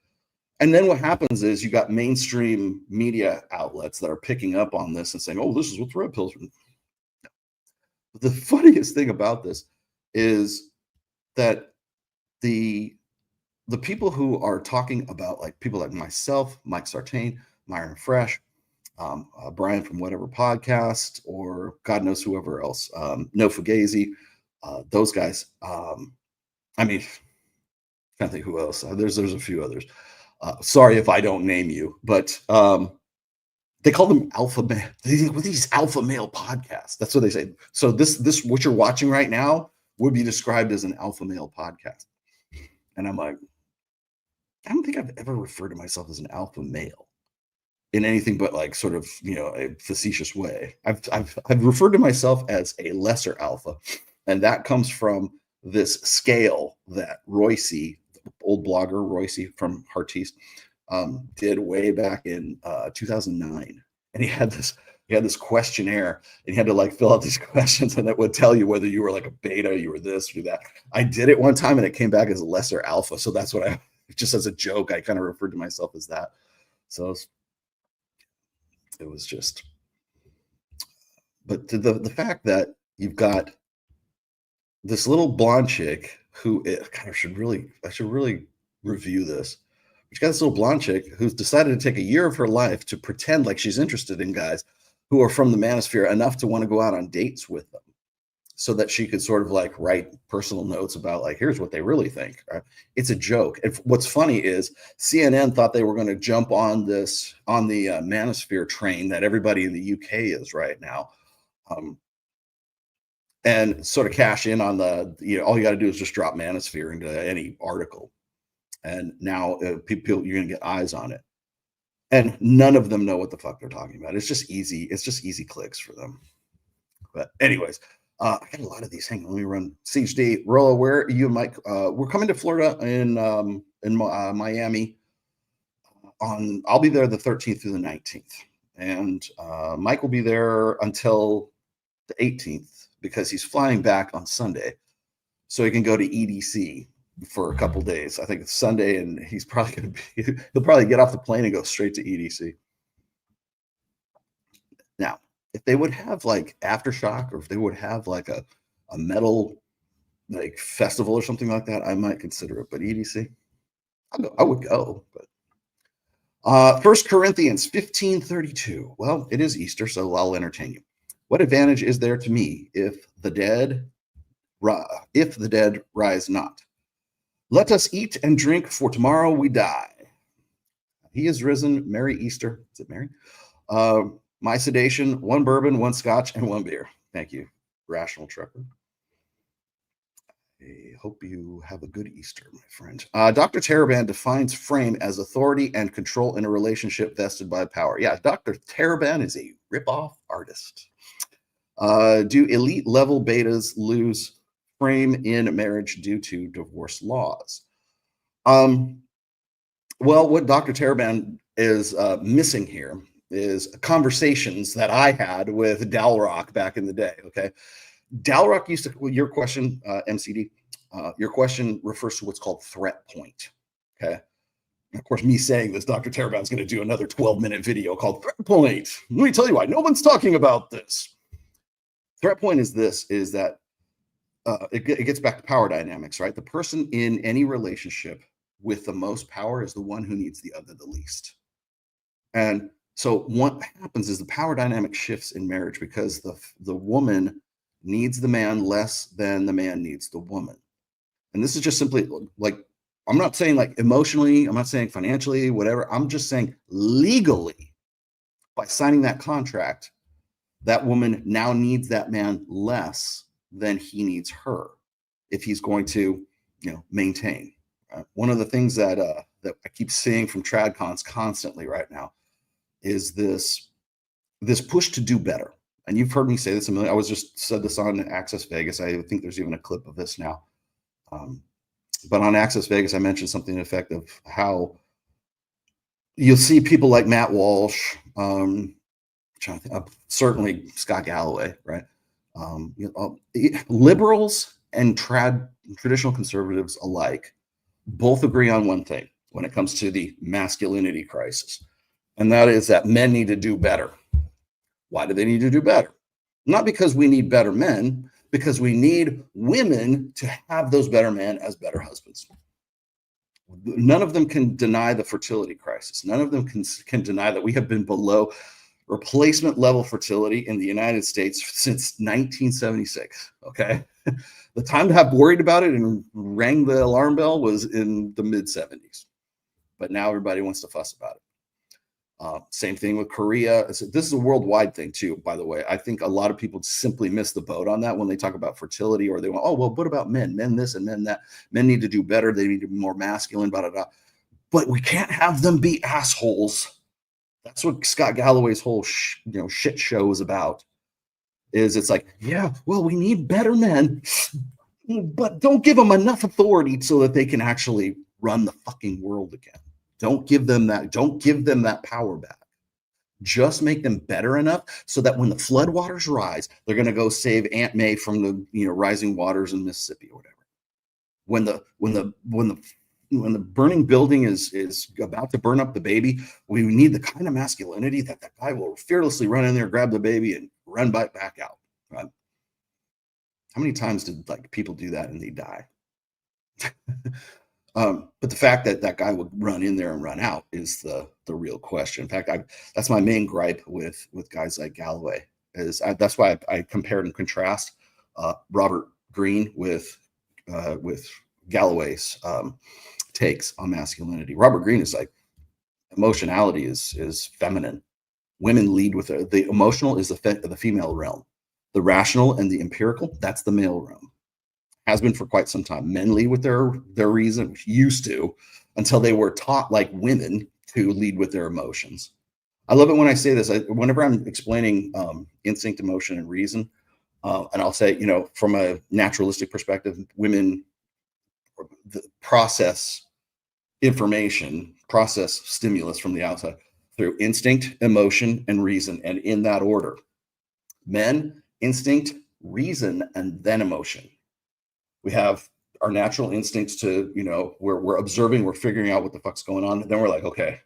And then what happens is you got mainstream media outlets that are picking up on this and saying, oh, this is what the red pills are. The funniest thing about this is that the people who are talking about, like people like myself, Mike Sartain, Myron Fresh, Brian from whatever podcast, or God knows whoever else, No Fugazi, those guys. I mean, can't think who else. There's a few others. Sorry if I don't name you, but they call them alpha male. These alpha male podcasts. That's what they say. So this what you're watching right now would be described as an alpha male podcast. And I'm like, I don't think I've ever referred to myself as an alpha male in anything but like sort of, a facetious way. I've referred to myself as a lesser alpha, and that comes from this scale that Royce, old blogger Royce from Heartiste, did way back in 2009, and he had this questionnaire, and he had to like fill out these questions, and it would tell you whether you were like a beta, you were this or that. I did it one time, and it came back as a lesser alpha, so that's what just as a joke, I kind of referred to myself as that. So it was just, but the fact that you've got this little blonde chick who I should really review this. She's got this little blonde chick who's decided to take a year of her life to pretend like she's interested in guys who are from the manosphere enough to want to go out on dates with them, so that she could sort of like write personal notes about like, here's what they really think. Right? It's a joke. And what's funny is CNN thought they were going to jump on the manosphere train that everybody in the UK is right now, and sort of cash in on all you got to do is just drop manosphere into any article, and now people, you're going to get eyes on it, and none of them know what the fuck they're talking about. It's just easy clicks for them. But anyways, I got a lot of these. Hang on, let me run. Siege D, Rolla, where are you and Mike? We're coming to Florida in Miami. I'll be there the 13th through the 19th, and Mike will be there until the 18th. because he's flying back on Sunday so he can go to EDC for a couple days. I think it's Sunday, and he's probably going to be, he'll probably get off the plane and go straight to EDC. Now, if they would have like Aftershock, or if they would have like a metal like festival or something like that, I might consider it. But EDC, I would go. But 1 Corinthians 15:32. Well, it is Easter, so I'll entertain you. What advantage is there to me if the dead rise not? Let us eat and drink, for tomorrow we die. He is risen. Merry Easter. Is it Merry? My sedation, 1 bourbon, 1 scotch, and 1 beer. Thank you, Rational Trucker. I hope you have a good Easter, my friend. Dr. Taraban defines frame as authority and control in a relationship vested by power. Yeah, Dr. Taraban is a ripoff artist. Do elite level betas lose frame in marriage due to divorce laws? Well, what Dr. Taraban is missing here is conversations that I had with Dalrock back in the day. Okay. Dalrock used to, your question, MCD, your question refers to what's called threat point. Okay. And of course, me saying this, Dr. Taraban is going to do another 12-minute video called Threat Point. Let me tell you why no one's talking about this. Threat point is this, is that it gets back to power dynamics, right? The person in any relationship with the most power is the one who needs the other the least. And so what happens is the power dynamic shifts in marriage because the woman needs the man less than the man needs the woman. And this is just simply like, I'm not saying like emotionally, I'm not saying financially, whatever. I'm just saying legally, by signing that contract, that woman now needs that man less than he needs her if he's going to, maintain. One of the things that I keep seeing from TradCons constantly right now is this push to do better. And you've heard me say this a million. I was just said this on Access Vegas. I think there's even a clip of this now. But on Access Vegas, I mentioned something to the effect of how you'll see people like Matt Walsh, certainly Scott Galloway, right? Liberals and traditional conservatives alike both agree on one thing when it comes to the masculinity crisis, and that is that men need to do better. Why do they need to do better? Not because we need better men, because we need women to have those better men as better husbands. None of them can deny the fertility crisis. None of them can deny that we have been below replacement level fertility in the United States since 1976. Okay. The time to have worried about it and rang the alarm bell was in the mid 70s. But now everybody wants to fuss about it. Same thing with Korea. This is a worldwide thing too, by the way. I think a lot of people simply miss the boat on that when they talk about fertility, or they want, oh, well, what about men? Men this and men that. Men need to do better. They need to be more masculine, blah, blah, blah. But we can't have them be assholes. That's what Scott Galloway's whole shit show is about. It's like, yeah, well, we need better men, but don't give them enough authority so that they can actually run the fucking world again. Don't give them that power back. Just make them better enough so that when the floodwaters rise, they're going to go save Aunt May from the rising waters in Mississippi or whatever. When the burning building is about to burn up the baby, we need the kind of masculinity that guy will fearlessly run in there, grab the baby, and run back out. Right? How many times did people do that and they die? But the fact that guy would run in there and run out is the real question. In fact, that's my main gripe with guys like Galloway. That's why I compared and contrast Robert Greene with Galloway's takes on masculinity. Robert Greene is like, emotionality is feminine. Women lead with the emotional is the female realm. The rational and the empirical, that's the male realm. Has been for quite some time. Men lead with their reason, used to, until they were taught like women to lead with their emotions. I love it when I say this. Whenever I'm explaining instinct, emotion, and reason, and I'll say, from a naturalistic perspective, women process information, process stimulus from the outside through instinct, emotion, and reason, and in that order. Men, instinct, reason and then emotion. We have our natural instincts to, we're observing, we're figuring out what the fuck's going on. And then we're like, okay,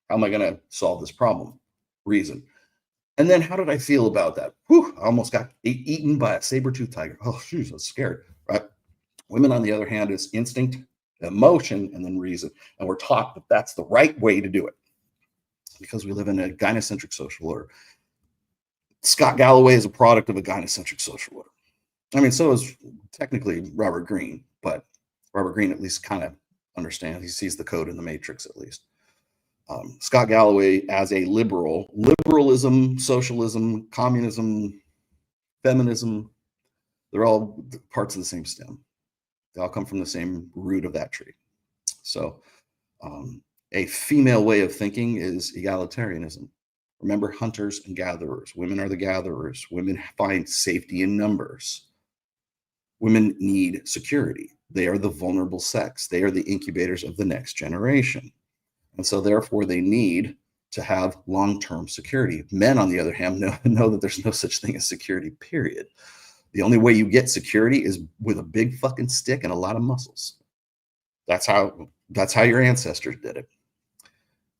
how am I going to solve this problem? Reason. And then how did I feel about that? Whew, I almost got eaten by a saber-toothed tiger. Oh, jeez, I was scared, right? Women, on the other hand, is instinct, emotion, and then reason. And we're taught that that's the right way to do it because we live in a gynocentric social order. Scott Galloway is a product of a gynocentric social order. I mean, so is technically Robert Greene, but Robert Greene at least kind of understands. He sees the code in the matrix, at least. Scott Galloway, as a liberalism, socialism, communism, feminism, they're all parts of the same stem. They all come from the same root of that tree. So a female way of thinking is egalitarianism. Remember, hunters and gatherers. Women are the gatherers. Women find safety in numbers. Women need security. They are the vulnerable sex. They are the incubators of the next generation. And so therefore they need to have long-term security. Men, on the other hand, know that there's no such thing as security, period. The only way you get security is with a big fucking stick and a lot of muscles. That's how your ancestors did it.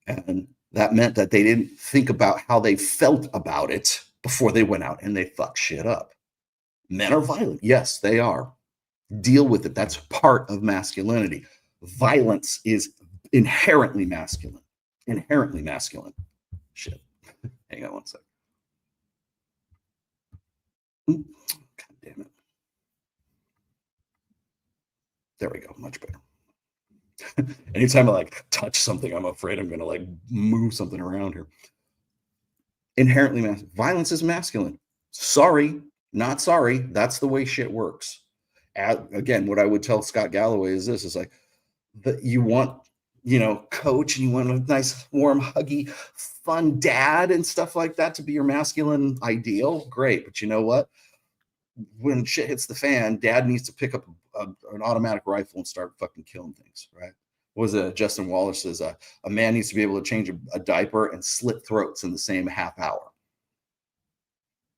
And that meant that they didn't think about how they felt about it before they went out and they fucked shit up. Men are violent. Yes, they are. Deal with it. That's part of masculinity. Violence is inherently masculine. Inherently masculine. Shit. Hang on one sec. God damn it. There we go. Much better. Anytime I touch something, I'm afraid I'm going to move something around here. Inherently masculine. Violence is masculine. Sorry, not sorry. That's the way shit works. Again, what I would tell Scott Galloway is this: is that you want, coach, and you want a nice, warm, huggy, fun dad and stuff like that to be your masculine ideal. Great, but you know what? When shit hits the fan, dad needs to pick up an automatic rifle and start fucking killing things, right? What was it? Justin Wallace says a man needs to be able to change a diaper and slit throats in the same half hour.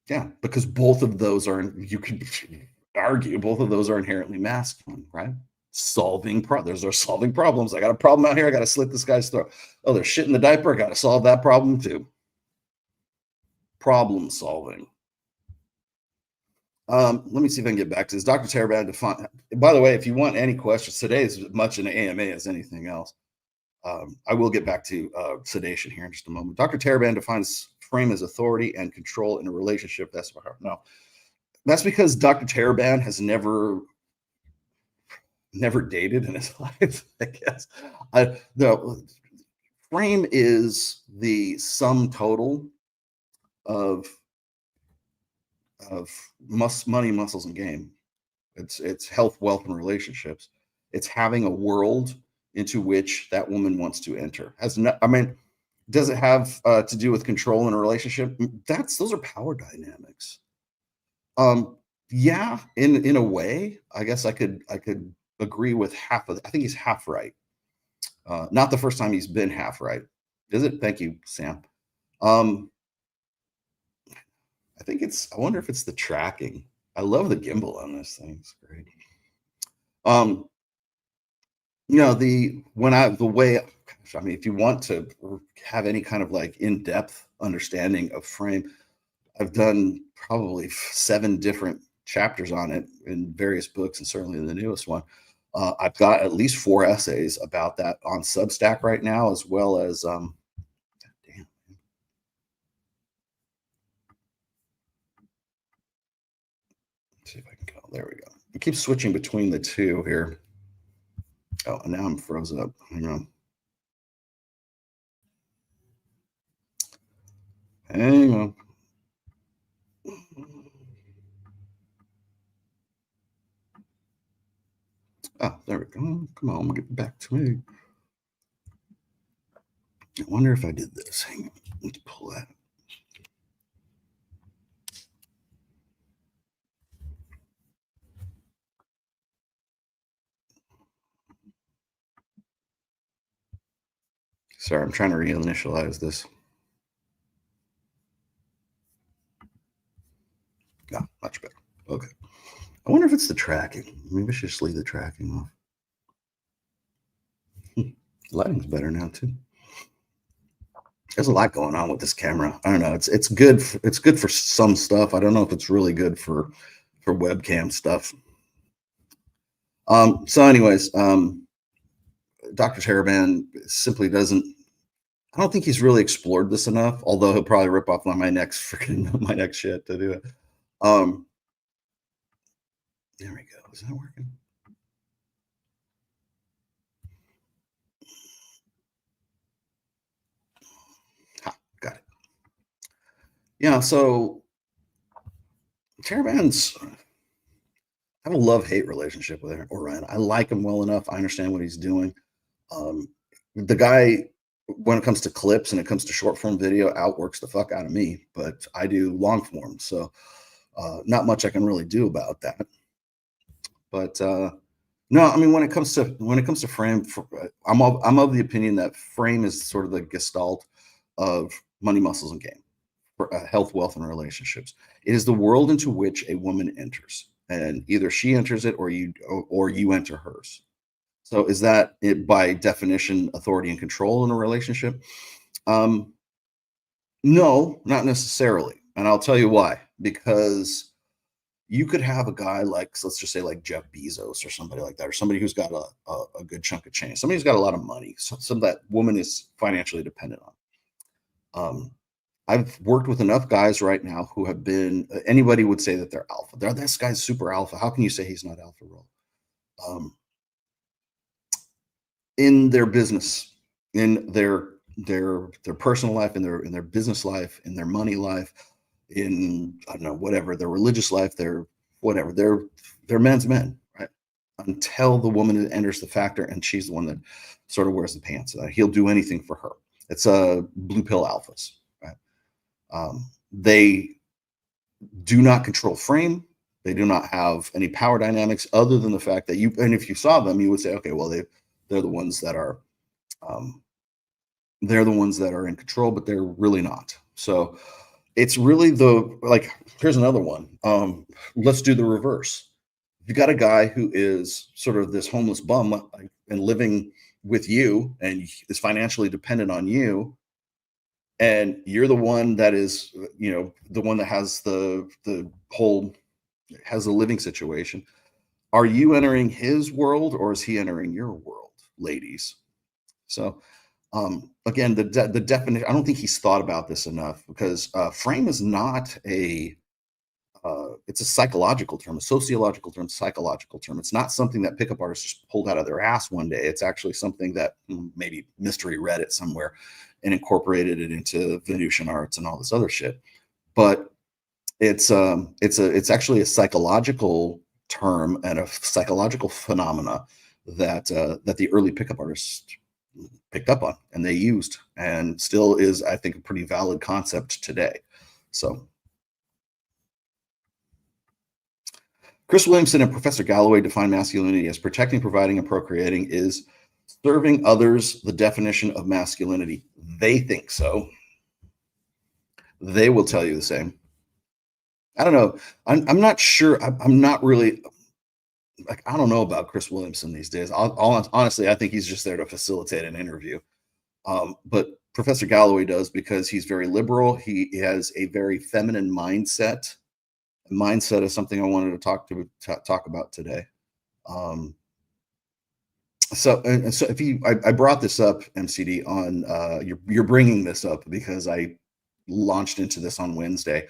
Yeah, because both of those are, you could argue, both of those are inherently masculine, right? Solving problems. There's solving problems. I got a problem out here. I got to slit this guy's throat. Oh, there's shit in the diaper. I got to solve that problem too. Problem solving. Let me see if I can get back to this. Dr. Taraban by the way, if you want any questions, today is as much an AMA as anything else. I will get back to sedation here in just a moment. Dr. Taraban defines frame as authority and control in a relationship. That's no. That's because Dr. Taraban has never dated in his life, I guess. The frame is the sum total of money, muscles, and game. It's health, wealth, and relationships. It's having a world into which that woman wants to enter. Does it have to do with control in a relationship? Those are power dynamics. Yeah, in a way, I guess I could agree with half of. I think he's half right. Not the first time he's been half right, is it? Thank you, Sam. I think I wonder if it's the tracking. I love the gimbal on this thing. It's great. If you want to have any kind of in-depth understanding of frame, I've done probably 7 different chapters on it in various books, and certainly in the newest one. I've got at least 4 essays about that on Substack right now, as well as see if I can go. There we go. It keeps switching between the two here. Oh, and now I'm frozen up. Hang on. Hang on. Oh, there we go. Come on, get back to me. I wonder if I did this. Hang on. Let's pull that. Sorry, I'm trying to reinitialize this. Yeah, much better. Okay. I wonder if it's the tracking. Maybe I should just leave the tracking off. Lighting's better now too. There's a lot going on with this camera. I don't know. It's good. It's good for some stuff. I don't know if it's really good for webcam stuff. So anyways, Dr. Taraban simply doesn't. I don't think he's really explored this enough. Although he'll probably rip off my next shit to do it. There we go. Is that working? Got it. Yeah, so Taraban's, I have a love-hate relationship with Orion. I like him well enough. I understand what he's doing. The guy, when it comes to clips and it comes to short-form video, outworks the fuck out of me, but I do long-form, so not much I can really do about that. But no, I mean, when it comes to frame, I'm of the opinion that frame is sort of the gestalt of money, muscles, and game, for health, wealth, and relationships. It is the world into which a woman enters, and either she enters it or you enter hers. So is that it by definition authority and control in a relationship? No, not necessarily, and I'll tell you why. Because you could have a guy like, let's just say like Jeff Bezos or somebody like that, or somebody who's got a good chunk of change, somebody who's got a lot of money, some that woman is financially dependent on. I've worked with enough guys right now who have been, anybody would say that they're alpha. This guy's super alpha. How can you say he's not alpha role? In their business, in their personal life, in their business life, in their money life, in, I don't know, whatever, their religious life, their whatever, they're men's men, right? Until the woman enters the factor and she's the one that sort of wears the pants. He'll do anything for her. It's blue pill alphas, right? They do not control frame. They do not have any power dynamics other than the fact that and if you saw them, you would say, okay, well, they're the ones that are, in control, but they're really not. So it's really here's another one. Let's do the reverse. You got a guy who is sort of this homeless bum and living with you and is financially dependent on you. And you're the one that is, the one that has the living situation. Are you entering his world or is he entering your world, ladies? So again, the definition, I don't think he's thought about this enough, because frame is not it's a psychological term, a sociological term, psychological term. It's not something that pickup artists just pulled out of their ass one day. It's actually something that maybe Mystery read it somewhere and incorporated it into Venusian arts and all this other shit. But it's actually a psychological term and a psychological phenomena that the early pickup artists picked up on and they used, and still is, I think, a pretty valid concept today. So Chris Williamson and Professor Galloway define masculinity as protecting, providing, and procreating is serving others the definition of masculinity. They think so. They will tell you the same. I don't know. I'm not sure. I'm not really, I don't know about Chris Williamson these days. Honestly, I think he's just there to facilitate an interview. But Professor Galloway does, because he's very liberal. He has a very feminine mindset. Mindset is something I wanted to talk about today. So if I brought this up, MCD, on you're bringing this up because I launched into this on Wednesday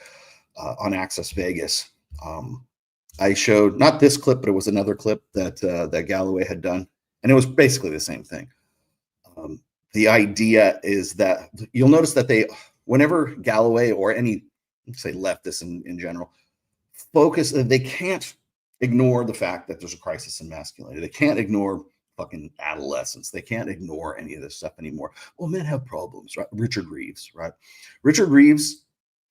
on Access Vegas. I showed not this clip, but it was another clip that Galloway had done, and it was basically the same thing. The idea is that you'll notice that whenever Galloway or any, say, leftists in general, focus, they can't ignore the fact that there's a crisis in masculinity. They can't ignore fucking adolescence. They can't ignore any of this stuff anymore. Well, men have problems, right? Richard Reeves, right? Richard Reeves,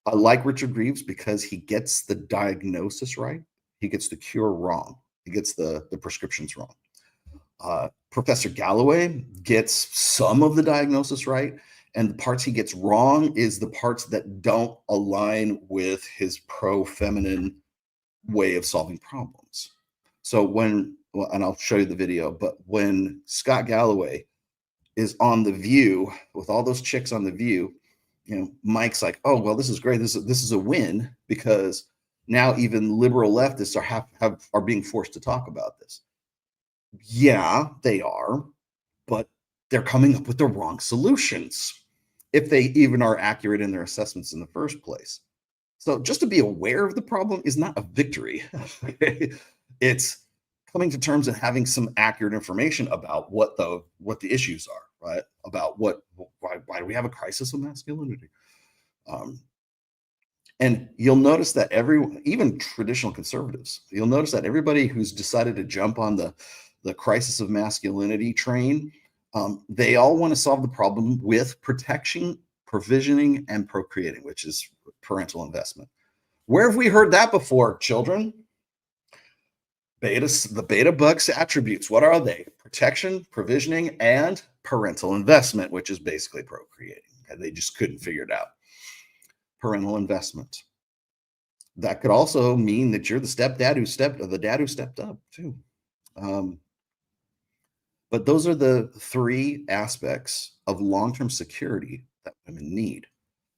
I like Richard Reeves because he gets the diagnosis right. He gets the cure wrong. He gets the prescriptions wrong. Professor Galloway gets some of the diagnosis right And the parts he gets wrong is the parts that don't align with his pro-feminine way of solving problems. So when, well, and I'll show you the video, but when Scott Galloway is on The View with all those chicks on The View, you know, Mike's like, oh, well, this is great. This is a win because now even liberal leftists are being forced to talk about this. Yeah, they are, but they're coming up with the wrong solutions if they even are accurate in their assessments in the first place. So just to be aware of the problem is not a victory. It's coming to terms and having some accurate information about what the issues are, right? About why do we have a crisis of masculinity? And you'll notice that even traditional conservatives, you'll notice that everybody who's decided to jump on the crisis of masculinity train, they all want to solve the problem with protection, provisioning, and procreating, which is parental investment. Where have we heard that before, children? The beta bugs attributes, what are they? Protection, provisioning, and parental investment, which is basically procreating. Okay? They just couldn't figure it out. Parental investment. That could also mean that you're the dad who stepped up too. But those are the three aspects of long-term security that women need.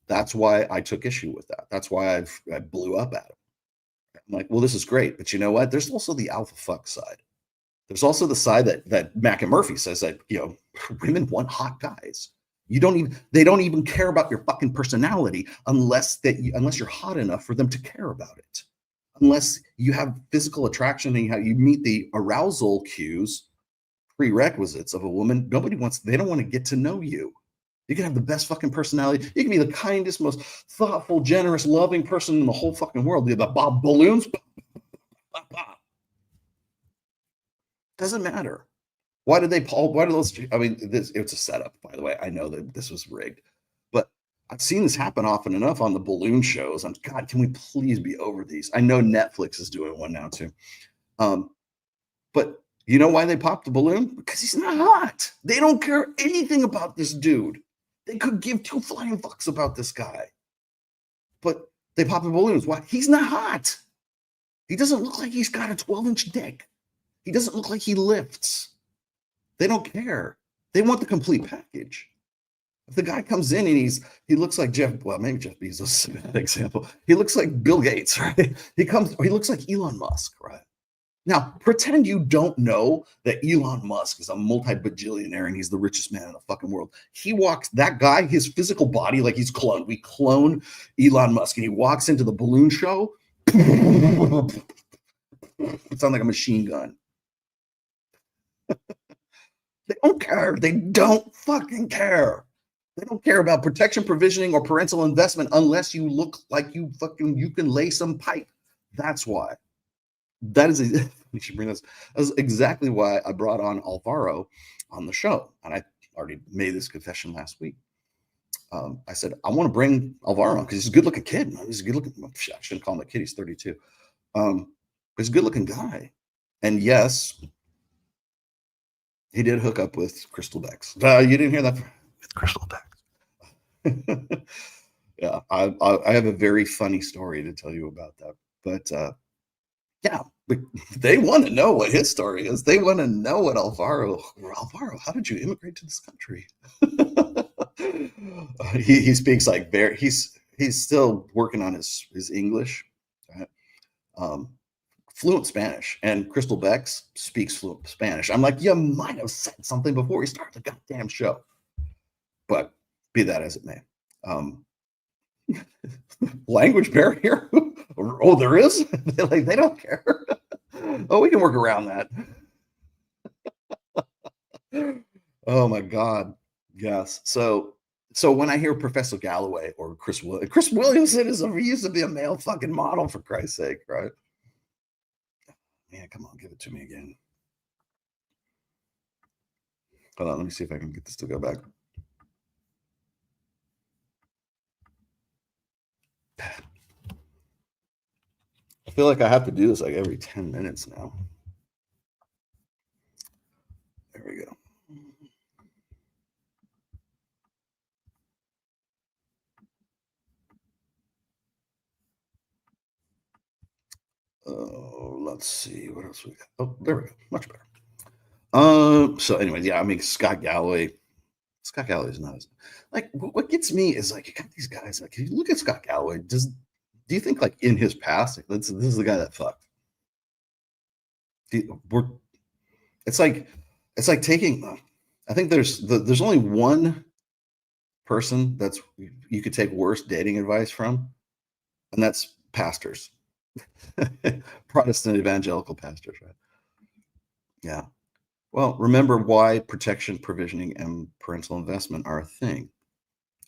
That's why I took issue with that. That's why I blew up at it. I'm like, well, this is great, but you know what? There's also the alpha fuck side. There's also the side that Mac and Murphy says that, you know, women want hot guys. They don't even care about your fucking personality unless you're hot enough for them to care about it. Unless you have physical attraction and you meet the arousal cues, prerequisites of a woman, they don't want to get to know you. You can have the best fucking personality. You can be the kindest, most thoughtful, generous, loving person in the whole fucking world. You have Bob balloons. Doesn't matter. Why do those? I mean, it's a setup, by the way. I know that this was rigged, but I've seen this happen often enough on the balloon shows. God, can we please be over these? I know Netflix is doing one now too. But you know why they popped the balloon? Because he's not hot. They don't care anything about this dude. They could give two flying fucks about this guy. But they pop the balloons. Why? He's not hot. He doesn't look like he's got a 12-inch dick. He doesn't look like he lifts. They don't care. They want the complete package. If the guy comes in and he looks like maybe Jeff Bezos is a bad example. He looks like Bill Gates, right? He looks like Elon Musk, right? Now, pretend you don't know that Elon Musk is a multi-bajillionaire and he's the richest man in the fucking world. That guy, his physical body, like he's cloned. We clone Elon Musk and he walks into the balloon show. It sounds like a machine gun. They don't care. They don't fucking care. They don't care about protection, provisioning, or parental investment unless you look like you can lay some pipe. That's why. We should bring this. That's exactly why I brought on Alvaro on the show. And I already made this confession last week. I said, I want to bring Alvaro on because he's a good looking kid. He's a good looking, I shouldn't call him a kid. He's 32. But he's a good looking guy. And yes, he did hook up with Crystal Becks. You didn't hear that? With Crystal Becks. Yeah, I have a very funny story to tell you about that. But yeah, but they want to know what his story is. They want to know what Alvaro, how did you immigrate to this country? He speaks like he's still working on his English, right? Fluent Spanish, and Crystal Becks speaks fluent Spanish. I'm like, you might have said something before we started the goddamn show. But be that as it may. Language barrier? Oh, there is? They don't care. Oh, we can work around that. Oh my God. Yes. So when I hear Professor Galloway or Chris Williamson he used to be a male fucking model, for Christ's sake, right? Man, come on, give it to me again. Hold on, let me see if I can get this to go back. I feel like I have to do this like every 10 minutes now. There we go. let's see what else we got. Oh, there we go. Much better. So anyways, yeah, I mean Scott Galloway. Scott Galloway is not as like what gets me is like you got these guys like if you look at Scott Galloway, do you think like in his past, like, this is the guy that fucked? It's like taking I think there's only one person that's you could take worse dating advice from, and that's pastors. Protestant evangelical pastors, right? Yeah. Well, remember why protection, provisioning, and parental investment are a thing.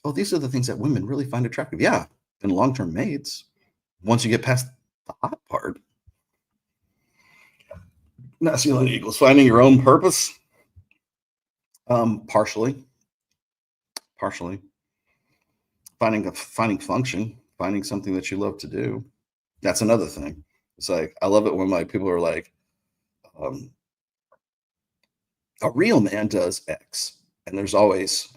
Oh, these are the things that women really find attractive. Yeah, and long-term mates. Once you get past the hot part, masculinity equals finding your own purpose. Partially finding function, finding something that you love to do. That's another thing. It's like I love it when my people are like, a real man does X, and they're always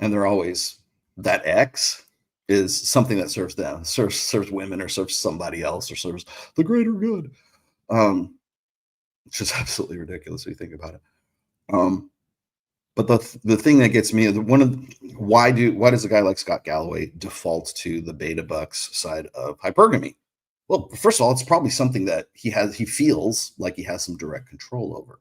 that X is something that serves them, serves women, or serves somebody else, or serves the greater good. Which is absolutely ridiculous if you think about it. But the thing that gets me, why does a guy like Scott Galloway default to the beta bucks side of hypergamy? Well, first of all, it's probably something that he feels like he has some direct control over.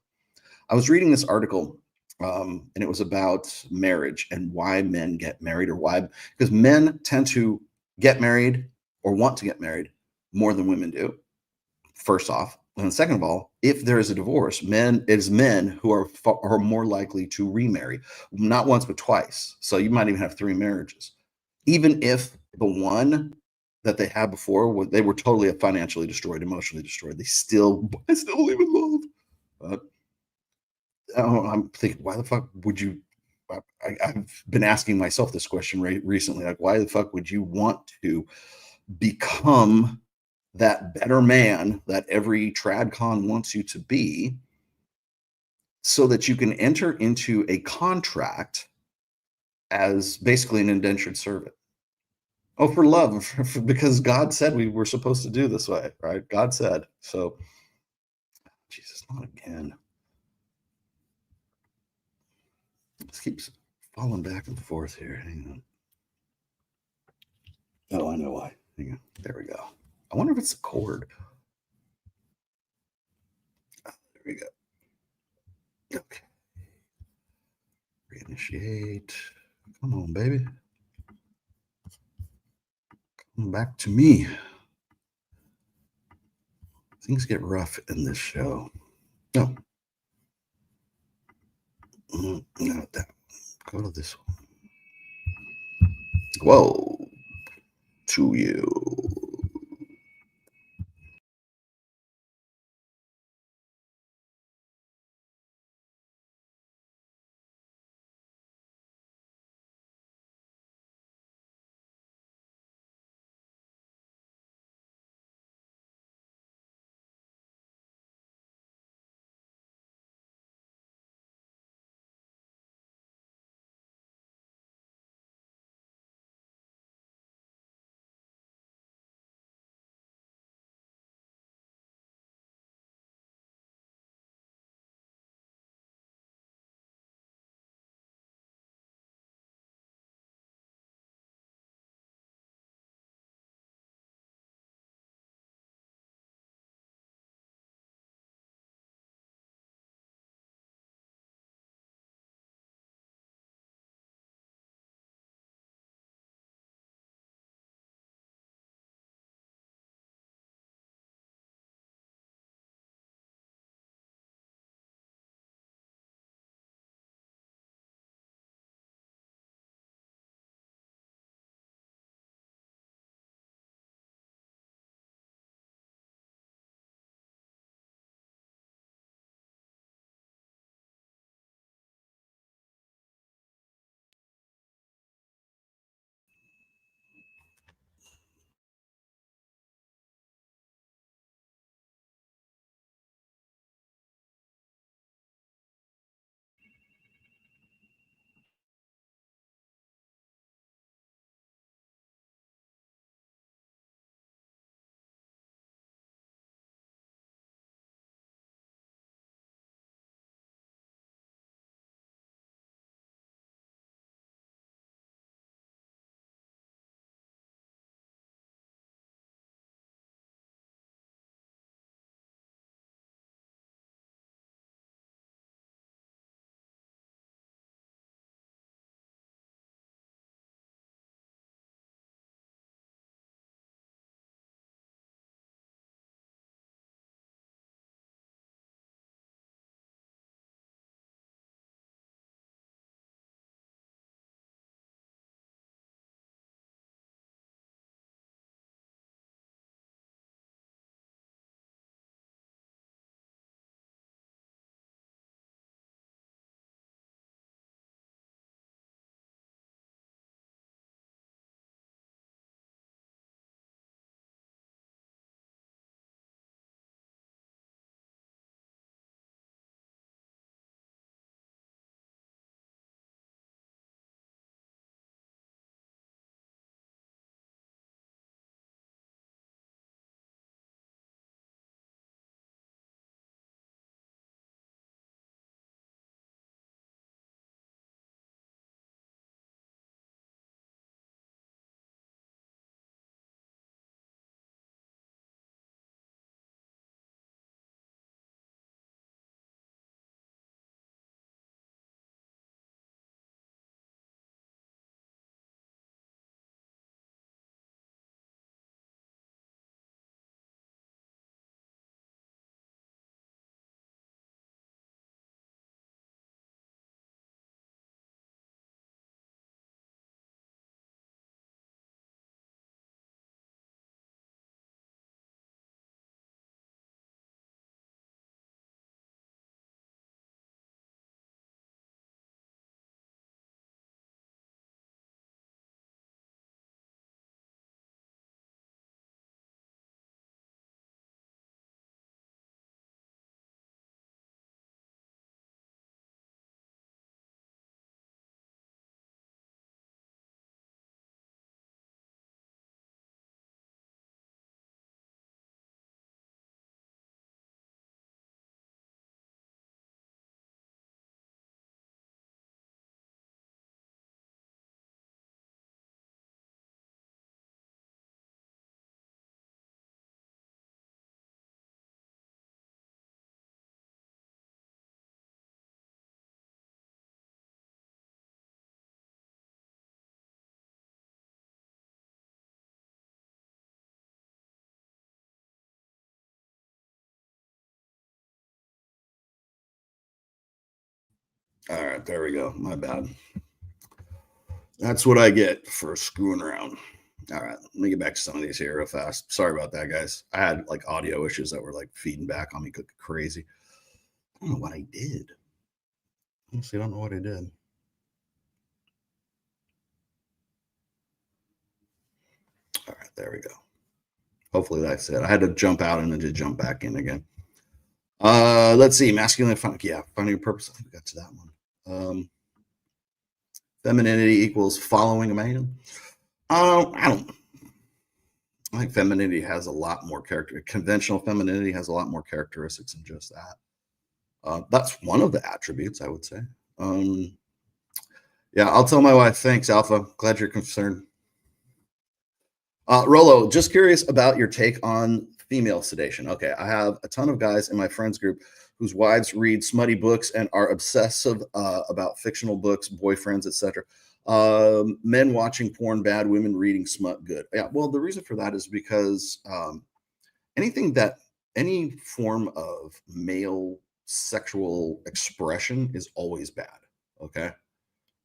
I was reading this article, and it was about marriage and why men get married, because men tend to get married or want to get married more than women do. First off, and second of all, if there is a divorce, it is men who are more likely to remarry, not once but twice. So you might even have 3 marriages, even if the one that they had before they were totally financially destroyed, emotionally destroyed. I still believe in love. I'm thinking, why the fuck would you? I've been asking myself this question recently, like, why the fuck would you want to become that better man that every tradcon wants you to be, so that you can enter into a contract as basically an indentured servant? Oh, for love, because God said we were supposed to do this way, right? God said. So, Jesus, not again. This keeps falling back and forth here. Hang on. Oh, I know why. Hang on. There we go. I wonder if it's a cord. Oh, there we go. Okay. Reinitiate. Come on, baby. Come back to me. Things get rough in this show. No. Not that one. Go to this one. Whoa. To you. All right, there we go. My bad. That's what I get for screwing around. All right, let me get back to some of these here real fast. Sorry about that, guys. I had like audio issues that were like feeding back on me crazy. I don't know what I did. Honestly, I don't know what I did. All right, there we go. Hopefully that's it. I had to jump out and then just jump back in again. Let's see. Masculine, yeah, finding your purpose. I think we got to that one. Femininity equals following a man. I think femininity has a lot more character. Conventional femininity has a lot more characteristics than just that. That's one of the attributes, I would say. Yeah, I'll tell my wife, thanks, Alpha. Glad you're concerned. Rolo, just curious about your take on female sedation. Okay, I have a ton of guys in my friends group whose wives read smutty books and are obsessive about fictional books, boyfriends, etc. Men watching porn bad, women reading smut good. Yeah, well, the reason for that is because any form of male sexual expression is always bad. Okay,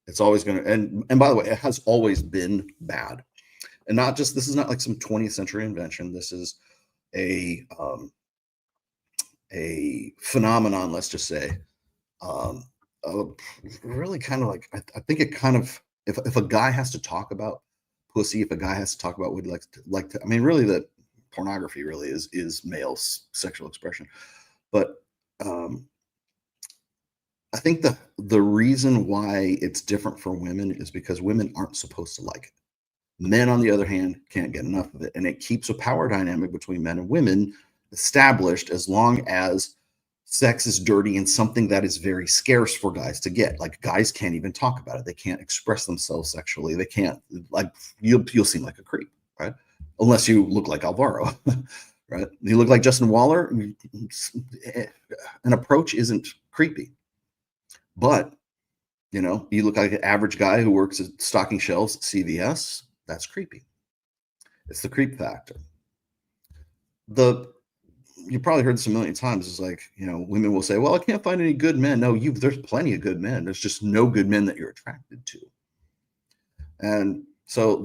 it's always going to, and by the way, it has always been bad. And not just, this is not like some 20th century invention. This is a phenomenon, let's just say, really kind of like, I think it kind of, if a guy has to talk about pussy, if a guy has to talk about what he like to, I mean, really the pornography really is male sexual expression. But I think the reason why it's different for women is because women aren't supposed to like it. Men, on the other hand, can't get enough of it. And it keeps a power dynamic between men and women established as long as sex is dirty and something that is very scarce for guys to get. Like, guys can't even talk about it. They can't express themselves sexually. They can't, like, you'll seem like a creep, right? Unless you look like Alvaro, right? You look like Justin Waller. An approach isn't creepy. But, you know, you look like an average guy who works at stocking shelves at CVS. That's creepy. It's the creep factor. You probably heard this a million times. It's like, you know, women will say, well, I can't find any good men. No, there's plenty of good men. There's just no good men that you're attracted to. And so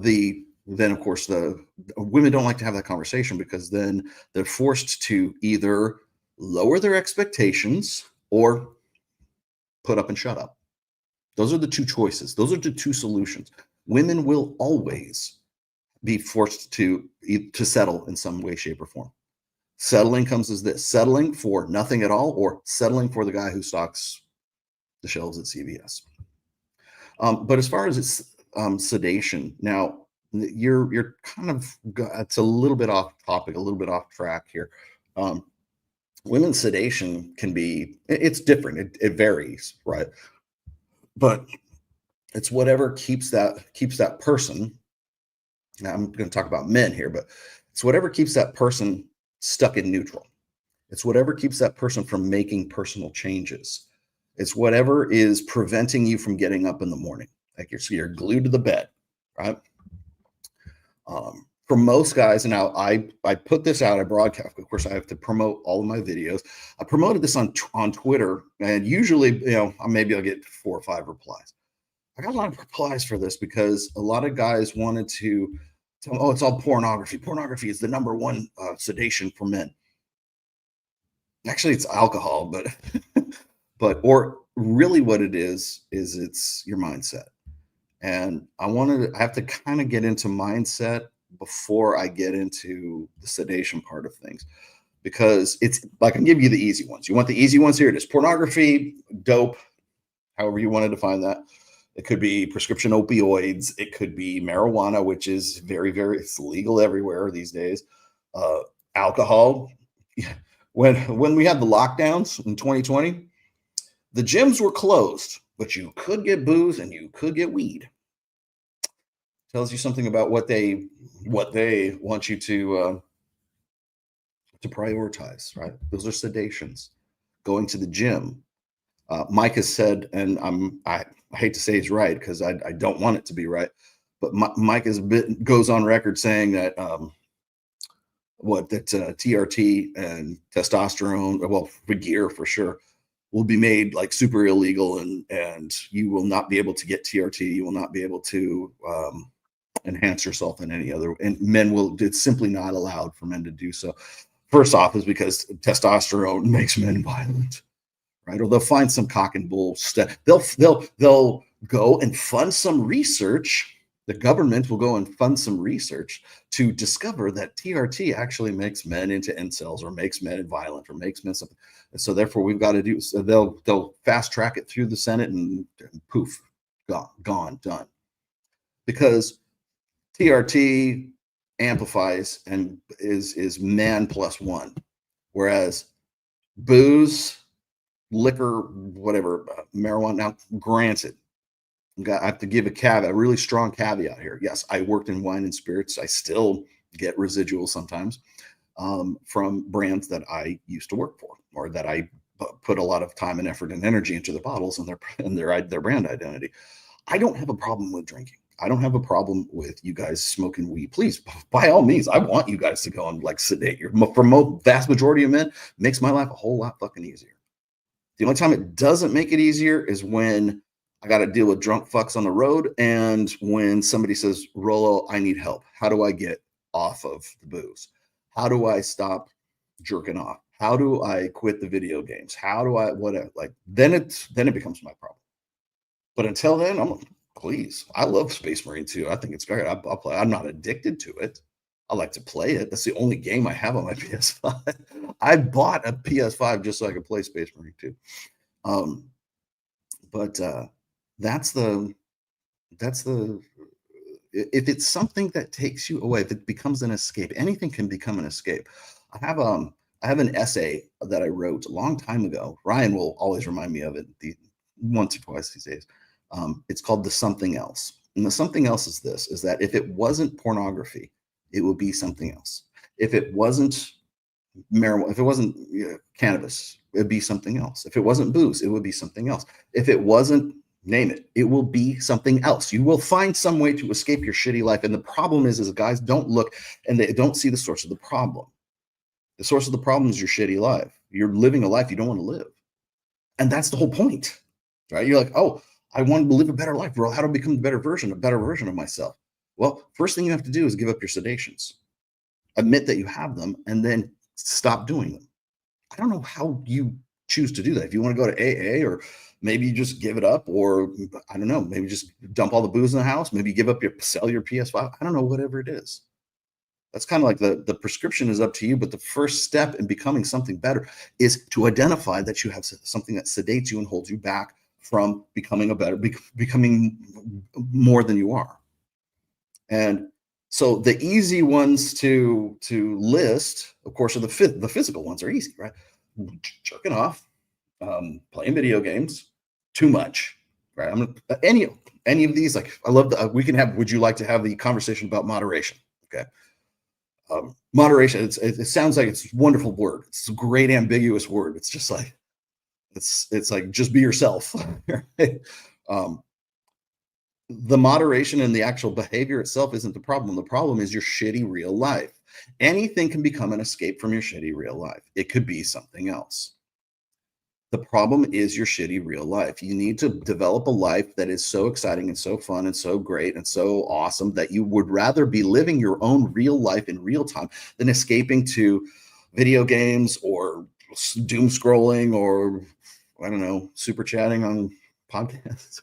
then of course the women don't like to have that conversation, because then they're forced to either lower their expectations or put up and shut up. Those are the two choices. Those are the two solutions. Women will always be forced to settle in some way, shape, or form. Settling comes as this: settling for nothing at all, or settling for the guy who stocks the shelves at CVS. But as far as it's sedation, now you're kind of, it's a little bit off topic, a little bit off track here. Women's sedation can be, it's different. It varies, right? But it's whatever keeps that person. Now I'm going to talk about men here, but it's whatever keeps that person stuck in neutral. It's whatever keeps that person from making personal changes. It's whatever is preventing you from getting up in the morning. Like you're glued to the bed, right? For most guys, and now I put this out, I broadcast. Of course, I have to promote all of my videos. I promoted this on Twitter, and usually, you know, maybe I'll get 4 or 5 replies. I got a lot of replies for this because a lot of guys wanted to tell me, oh, it's all pornography. Pornography is the #1 sedation for men. Actually, it's alcohol, or really what it is it's your mindset. And I have to kind of get into mindset before I get into the sedation part of things, because it's, I can give you the easy ones. You want the easy ones? Here it is: pornography, dope, however you want to define that. It could be prescription opioids. It could be marijuana, which is very, very, it's legal everywhere these days. Alcohol. When we had the lockdowns in 2020, the gyms were closed, but you could get booze and you could get weed. Tells you something about what they want you to prioritize, right? Those are sedations. Going to the gym. Mike has said, and I hate to say he's right, because I don't want it to be right, but Mike goes on record saying that TRT and testosterone, well, for gear for sure, will be made like super illegal, and you will not be able to get TRT. You will not be able to enhance yourself in any other, and men will, it's simply not allowed for men to do so. First off is because testosterone makes men violent, right? Or they'll find some cock and bull stuff. They'll go and fund some research. The government will go and fund some research to discover that TRT actually makes men into incels, or makes men violent, or makes men something. And so therefore we've got to do, so they'll fast track it through the Senate, and poof, gone, done. Because TRT amplifies and is man plus one, whereas booze, liquor, whatever, marijuana. Now, granted, I have to give a caveat, a really strong caveat here. Yes, I worked in wine and spirits. I still get residuals sometimes from brands that I used to work for, or that I put a lot of time and effort and energy into the bottles and their brand identity. I don't have a problem with drinking. I don't have a problem with you guys smoking weed. Please, by all means, I want you guys to go and like sedate your, for most vast majority of men, makes my life a whole lot fucking easier. The only time it doesn't make it easier is when I got to deal with drunk fucks on the road, and when somebody says, Rolo, I need help. How do I get off of the booze? How do I stop jerking off? How do I quit the video games? How do I, whatever, like, then it becomes my problem. But until then, please, I love Space Marine 2. I think it's great. I'll play. I'm not addicted to it. I like to play it. That's the only game I have on my PS5. I bought a PS5 just so I could play Space Marine 2. But that's the if it's something that takes you away, if it becomes an escape, anything can become an escape. I have an essay that I wrote a long time ago. Ryan will always remind me of it once or twice these days. It's called The Something Else. And the something else is this, is that if it wasn't pornography, it would be something else. If it wasn't marijuana, if it wasn't cannabis, it would be something else. If it wasn't booze, it would be something else. If it wasn't, name it, it will be something else. You will find some way to escape your shitty life. And the problem is guys don't look and they don't see the source of the problem. The source of the problem is your shitty life. You're living a life you don't want to live. And that's the whole point, right? You're like, oh, I want to live a better life, bro. How to become a better version of myself? Well, first thing you have to do is give up your sedations. Admit that you have them, and then stop doing them. I don't know how you choose to do that. If you want to go to AA, or maybe you just give it up, or I don't know, maybe just dump all the booze in the house, maybe sell your PS5. I don't know, whatever it is. That's kind of like the prescription is up to you, but the first step in becoming something better is to identify that you have something that sedates you and holds you back from becoming becoming more than you are. And so the easy ones to list, of course, are the physical ones are easy, right? Jerking off, playing video games, too much, right? Any of these, like, I love we can have, would you like to have the conversation about moderation? Okay. Moderation, it sounds like it's a wonderful word. It's a great ambiguous word. It's just like, it's like, just be yourself. Right? The moderation and the actual behavior itself isn't the problem. The problem is your shitty real life. Anything can become an escape from your shitty real life. It could be something else. The problem is your shitty real life. You need to develop a life that is so exciting and so fun and so great and so awesome that you would rather be living your own real life in real time than escaping to video games or doom scrolling or, I don't know, super chatting on podcasts.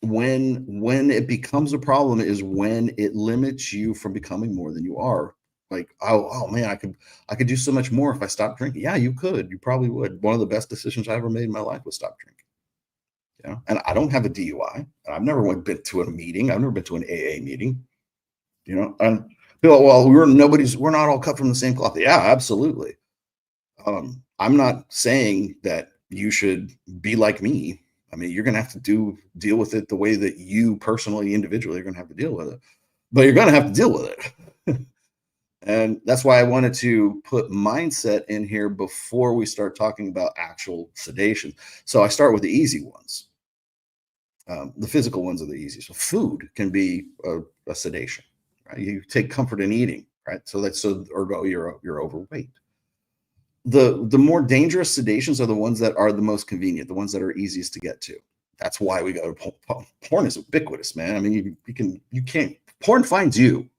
When it becomes a problem is when it limits you from becoming more than you are. Like, oh man, I could do so much more if I stopped drinking. Yeah, you could. You probably would. One of the best decisions I ever made in my life was stop drinking. You know, and I don't have a DUI. I've never been to a meeting. I've never been to an AA meeting. You know, and people, well, we're not all cut from the same cloth. Yeah, absolutely. I'm not saying that you should be like me. I mean, you're going to have to deal with it the way that you personally, individually, are going to have to deal with it. But you're going to have to deal with it. And that's why I wanted to put mindset in here before we start talking about actual sedation. So I start with the easy ones. The physical ones are the easiest. So food can be a sedation, right? You take comfort in eating, right? Ergo, you're overweight. the more dangerous sedations are the ones that are the most convenient, the ones that are easiest to get to. That's why we go to porn. Porn is ubiquitous, man. I mean, you can't, porn finds you.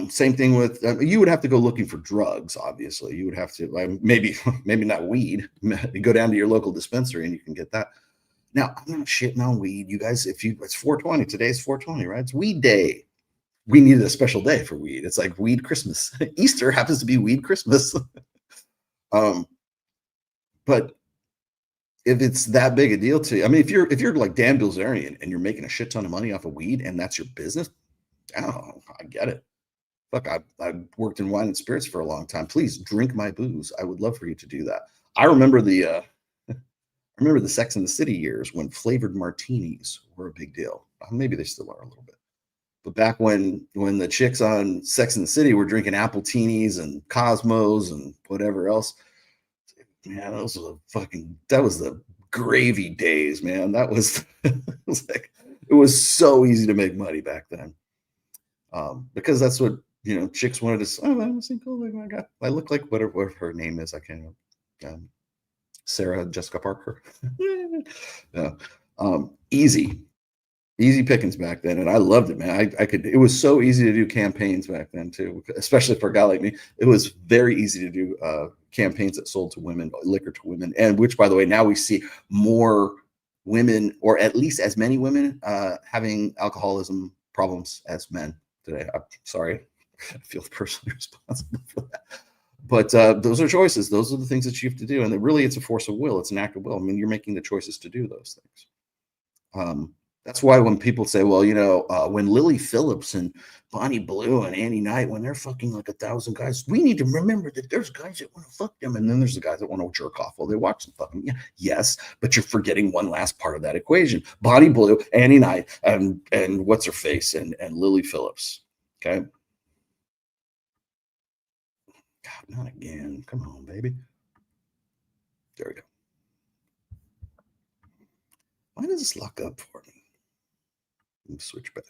Same thing with, you would have to go looking for drugs. Obviously you would have to, maybe not weed. You go down to your local dispensary and you can get that. Now, I'm not shitting on weed, you guys. It's 420, today's 420, right? It's weed day. We needed a special day for weed. It's like weed Christmas. Easter happens to be weed Christmas. But if it's that big a deal to you, I mean, if you're like Dan Bilzerian and you're making a shit ton of money off of weed and that's your business, I get it. Look, I've worked in wine and spirits for a long time. Please drink my booze. I would love for you to do that. I remember the Sex and the City years when flavored martinis were a big deal. Maybe they still are a little bit. But back when the chicks on Sex and the City were drinking Appletinis and Cosmos and whatever else, man, that was the gravy days, man. That was it was so easy to make money back then. Because that's what, chicks wanted to say, oh, man, this is cool. I look like whatever her name is. I can't know. Sarah Jessica Parker. Yeah. Easy pickings back then. And I loved it, man. It was so easy to do campaigns back then too, especially for a guy like me. It was very easy to do campaigns that sold to women, liquor to women. And which, by the way, now we see more women, or at least as many women, having alcoholism problems as men today. I'm sorry. I feel personally responsible for that. But those are choices. Those are the things that you have to do. And really, it's a force of will. It's an act of will. I mean, you're making the choices to do those things. That's why when people say, well, when Lily Phillips and Bonnie Blue and Annie Knight, when they're fucking like 1,000 guys, we need to remember that there's guys that want to fuck them. And then there's the guys that want to jerk off while they watch them fucking. Yeah, yes, but you're forgetting one last part of that equation. Bonnie Blue, Annie Knight, and what's her face, and Lily Phillips. Okay. God, not again. Come on, baby. There we go. Why does this lock up for me? Let me switch back.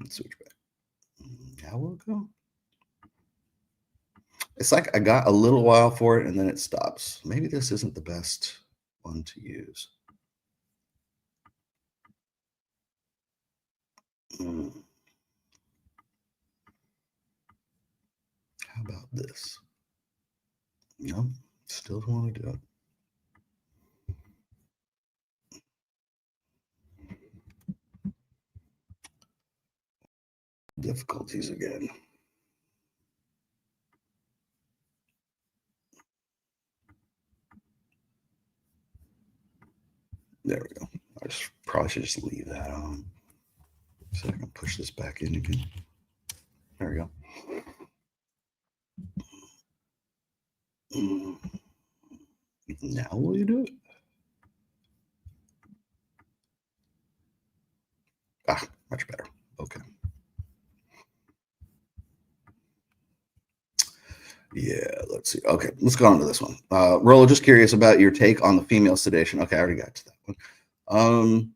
Switch back. How will it go? It's like I got a little while for it and then it stops. Maybe this isn't the best one to use. How about this? No, still don't want to do it. Difficulties again. There we go. I probably should just leave that on so I can push this back in again. There we go. Now will you do it? Much better. Okay. Yeah, let's see. Okay, let's go on to this one. Rollo, just curious about your take on the female sedation. Okay, I already got to that one.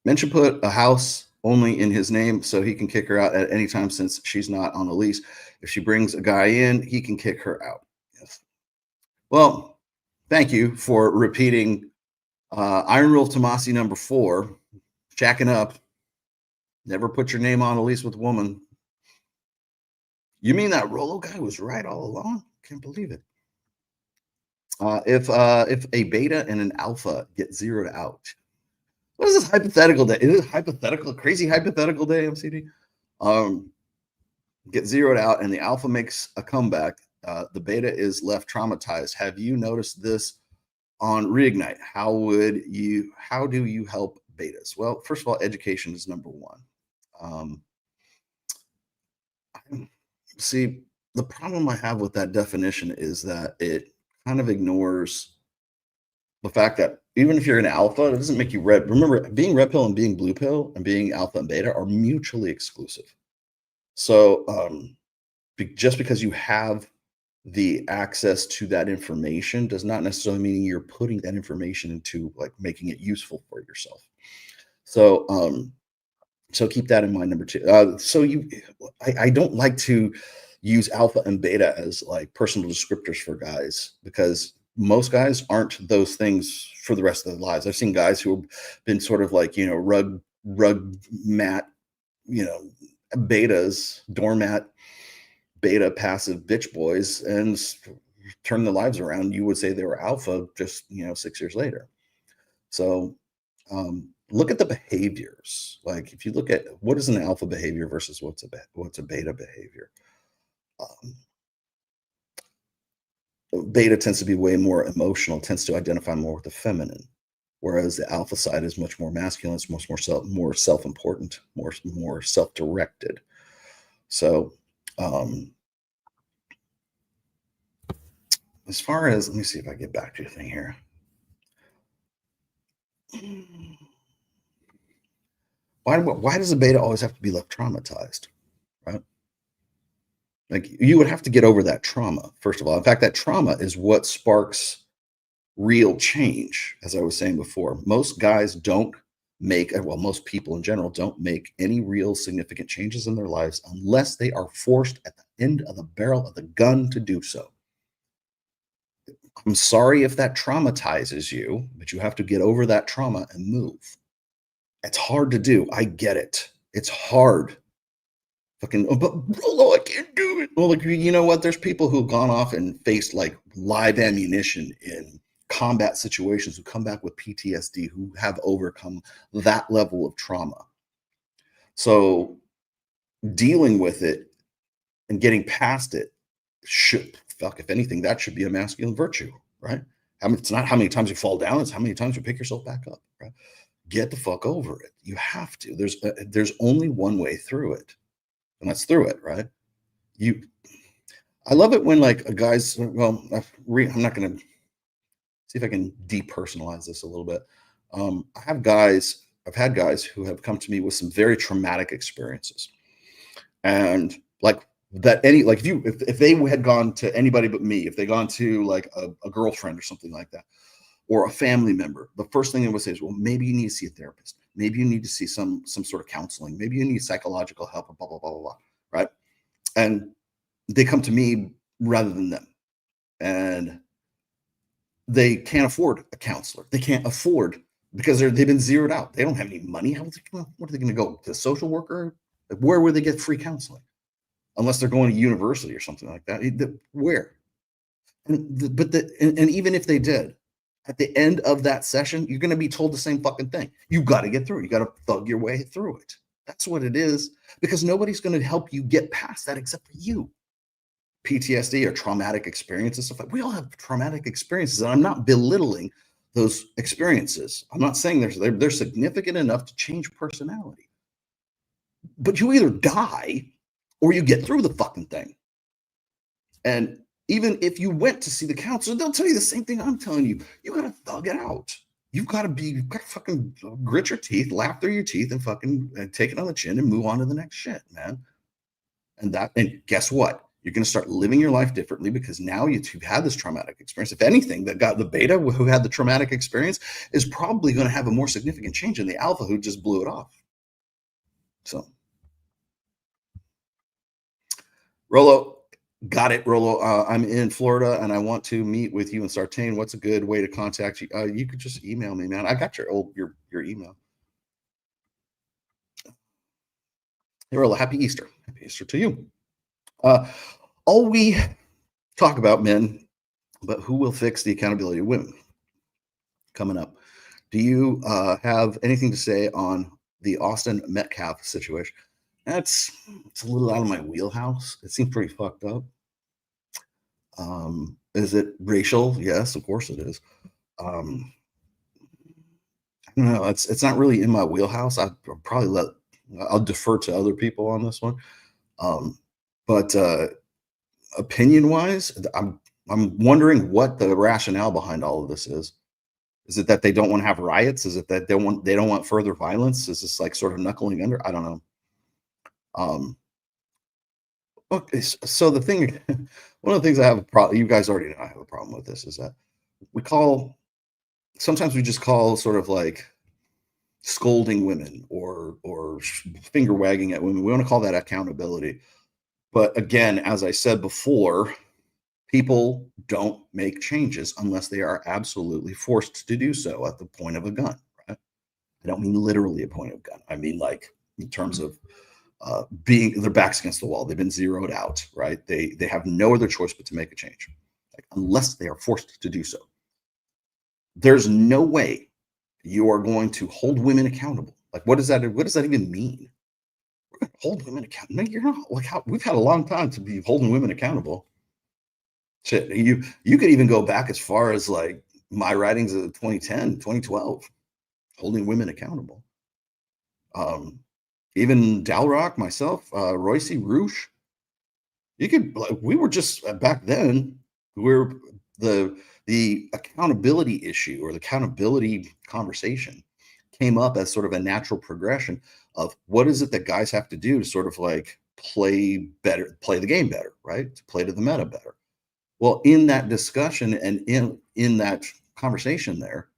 Men should put a house only in his name so he can kick her out at any time since she's not on the lease. If she brings a guy in, he can kick her out. Yes. Well, thank you for repeating Iron Wolf Tomasi number 4, shacking up. Never put your name on a lease with a woman. You mean that Rollo guy was right all along? Can't believe it. If a beta and an alpha get zeroed out, what is this hypothetical day? Is it hypothetical, crazy hypothetical day, MCD? Get zeroed out and the alpha makes a comeback. The beta is left traumatized. Have you noticed this on Reignite? How do you help betas? Well, first of all, education is number one. See, the problem I have with that definition is that it kind of ignores the fact that even if you're an alpha, it doesn't make you red. Remember, being red pill and being blue pill and being alpha and beta are mutually exclusive. So just because you have the access to that information does not necessarily mean you're putting that information into like making it useful for yourself. So So keep that in mind, number two. I don't like to use alpha and beta as like personal descriptors for guys, because most guys aren't those things for the rest of their lives. I've seen guys who have been sort of like, rug mat, betas, doormat, beta passive bitch boys, and turn their lives around. You would say they were alpha just, 6 years later. So look at the behaviors. Like if you look at what is an alpha behavior versus what's a beta behavior. Beta tends to be way more emotional, tends to identify more with the feminine, whereas the alpha side is much more masculine. It's much more self-important, more self-directed. So as far as, let me see if I get back to your thing here. Why does a beta always have to be left traumatized, right? Like you would have to get over that trauma, first of all. In fact, that trauma is what sparks real change. As I was saying before, most guys don't make, well, most people in general don't make any real significant changes in their lives unless they are forced at the end of the barrel of the gun to do so. I'm sorry if that traumatizes you, but you have to get over that trauma and move. It's hard to do. I get it. It's hard. Fucking, but Rolo, I can't do it. Well, like, you know what? There's people who've gone off and faced like live ammunition in combat situations who come back with PTSD, who have overcome that level of trauma. So dealing with it and getting past it should, if anything, that should be a masculine virtue, right? It's not how many times you fall down, it's how many times you pick yourself back up, right? Get the fuck over it. You have to. There's only one way through it, and that's through it, right? I love it when like a guy's, well, I'm not going to see if I can depersonalize this a little bit. I've had guys who have come to me with some very traumatic experiences, and like that if they had gone to anybody but me, if they gone to like a girlfriend or something like that, or a family member, the first thing they would say is, well, maybe you need to see a therapist. Maybe you need to see some sort of counseling. Maybe you need psychological help, blah, blah, blah, blah, blah, right? And they come to me rather than them. And they can't afford a counselor. They can't afford, because they've been zeroed out. They don't have any money. What are they going to go to a social worker? Where would they get free counseling? Unless they're going to university or something like that. Where? And even if they did, at the end of that session, you're going to be told the same fucking thing. You got to get through it. You got to thug your way through it. That's what it is, because nobody's going to help you get past that except for you. PTSD or traumatic experiences, stuff like, we all have traumatic experiences, and I'm not belittling those experiences. I'm not saying they're significant enough to change personality. But you either die or you get through the fucking thing. And even if you went to see the counselor, they'll tell you the same thing I'm telling you. You got to thug it out. You've got to fucking grit your teeth, laugh through your teeth, and fucking take it on the chin and move on to the next shit, man. And guess what? You're going to start living your life differently, because now you've had this traumatic experience. If anything, the beta who had the traumatic experience is probably going to have a more significant change than the alpha who just blew it off. So, Rolo, got it, Rolo. I'm in Florida and I want to meet with you in Sartain. What's a good way to contact you? You could just email me, man. I got your email. Hey, Rolo, happy Easter. Happy Easter to you. All we talk about men, but who will fix the accountability of women? Coming up. Do you have anything to say on the Austin Metcalf situation? It's a little out of my wheelhouse. It seems pretty fucked up. Is it racial? Yes, of course it is. I don't know. It's not really in my wheelhouse. I'll defer to other people on this one. But opinion wise, I'm wondering what the rationale behind all of this is. Is it that they don't want to have riots? Is it that they don't want further violence? Is this like sort of knuckling under? I don't know. Okay, so the thing, one of the things I have a problem, you guys already know I have a problem with this, is that sometimes we just call sort of like scolding women or finger wagging at women. We want to call that accountability. But again, as I said before, people don't make changes unless they are absolutely forced to do so at the point of a gun, right? I don't mean literally a point of gun. I mean like in terms of being their backs against the wall. They've been zeroed out, right? They have no other choice but to make a change, like, unless they are forced to do so. There's no way you are going to hold women accountable. Like, what does that even mean? We're going to hold women accountable. No, you're not. Like, we've had a long time to be holding women accountable. Shit, you could even go back as far as like my writings of 2010, 2012, holding women accountable. Even Dalrock, myself, Royce, Roosh. You could, like, we were just back then, we're the accountability issue or the accountability conversation came up as sort of a natural progression of what is it that guys have to do to sort of like play the game better, right? To play to the meta better. Well, in that discussion and in that conversation there,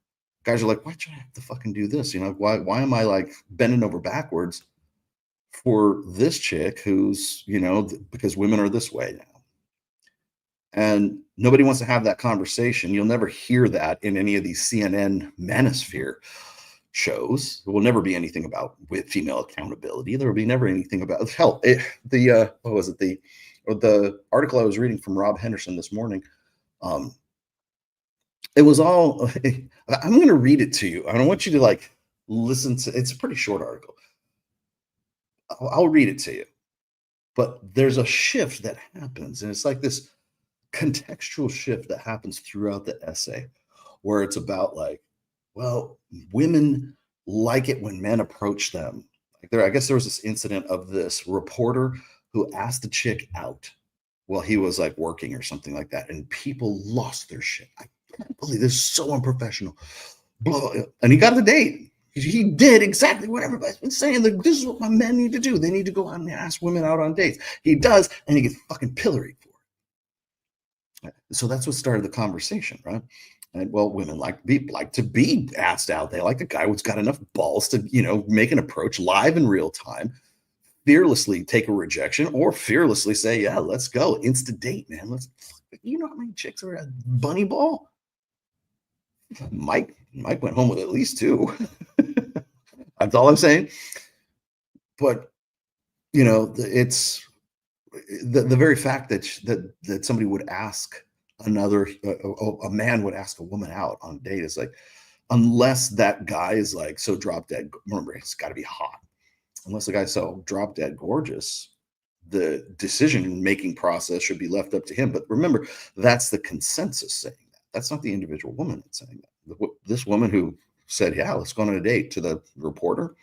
guys are like, why should I have to fucking do this? You know, why am I like bending over backwards for this chick who's, you know, because women are this way now. And nobody wants to have that conversation. You'll never hear that in any of these CNN manosphere shows. There will never be anything about with female accountability. There will be never anything about hell. What was it? The article I was reading from Rob Henderson this morning. It was all. I'm going to read it to you. I don't want you to like listen to. It's a pretty short article. I'll read it to you. But there's a shift that happens, and it's like this contextual shift that happens throughout the essay, where it's about like, well, women like it when men approach them. Like I guess there was this incident of this reporter who asked the chick out while he was like working or something like that, and people lost their shit. I can't believe this is so unprofessional. Blah, blah. And he got the date. He did exactly what everybody's been saying. That this is what my men need to do. They need to go out and ask women out on dates. He does, and he gets fucking pilloried for it. So that's what started the conversation, right? And well, women like to be asked out. They like a guy who's got enough balls to, you know, make an approach live in real time, fearlessly take a rejection, or fearlessly say, yeah, let's go. Insta date, man. You know how many chicks are at Bunny Ball? Mike went home with at least 2. That's all I'm saying. But you know, it's the very fact that somebody would ask a man would ask a woman out on a date is like, unless that guy is like so drop dead. Remember, it's got to be hot. Unless the guy's so drop dead gorgeous, the decision making process should be left up to him. But remember, that's the consensus saying that. That's not the individual woman that's saying that. This woman who said, yeah, let's go on a date, to the reporter,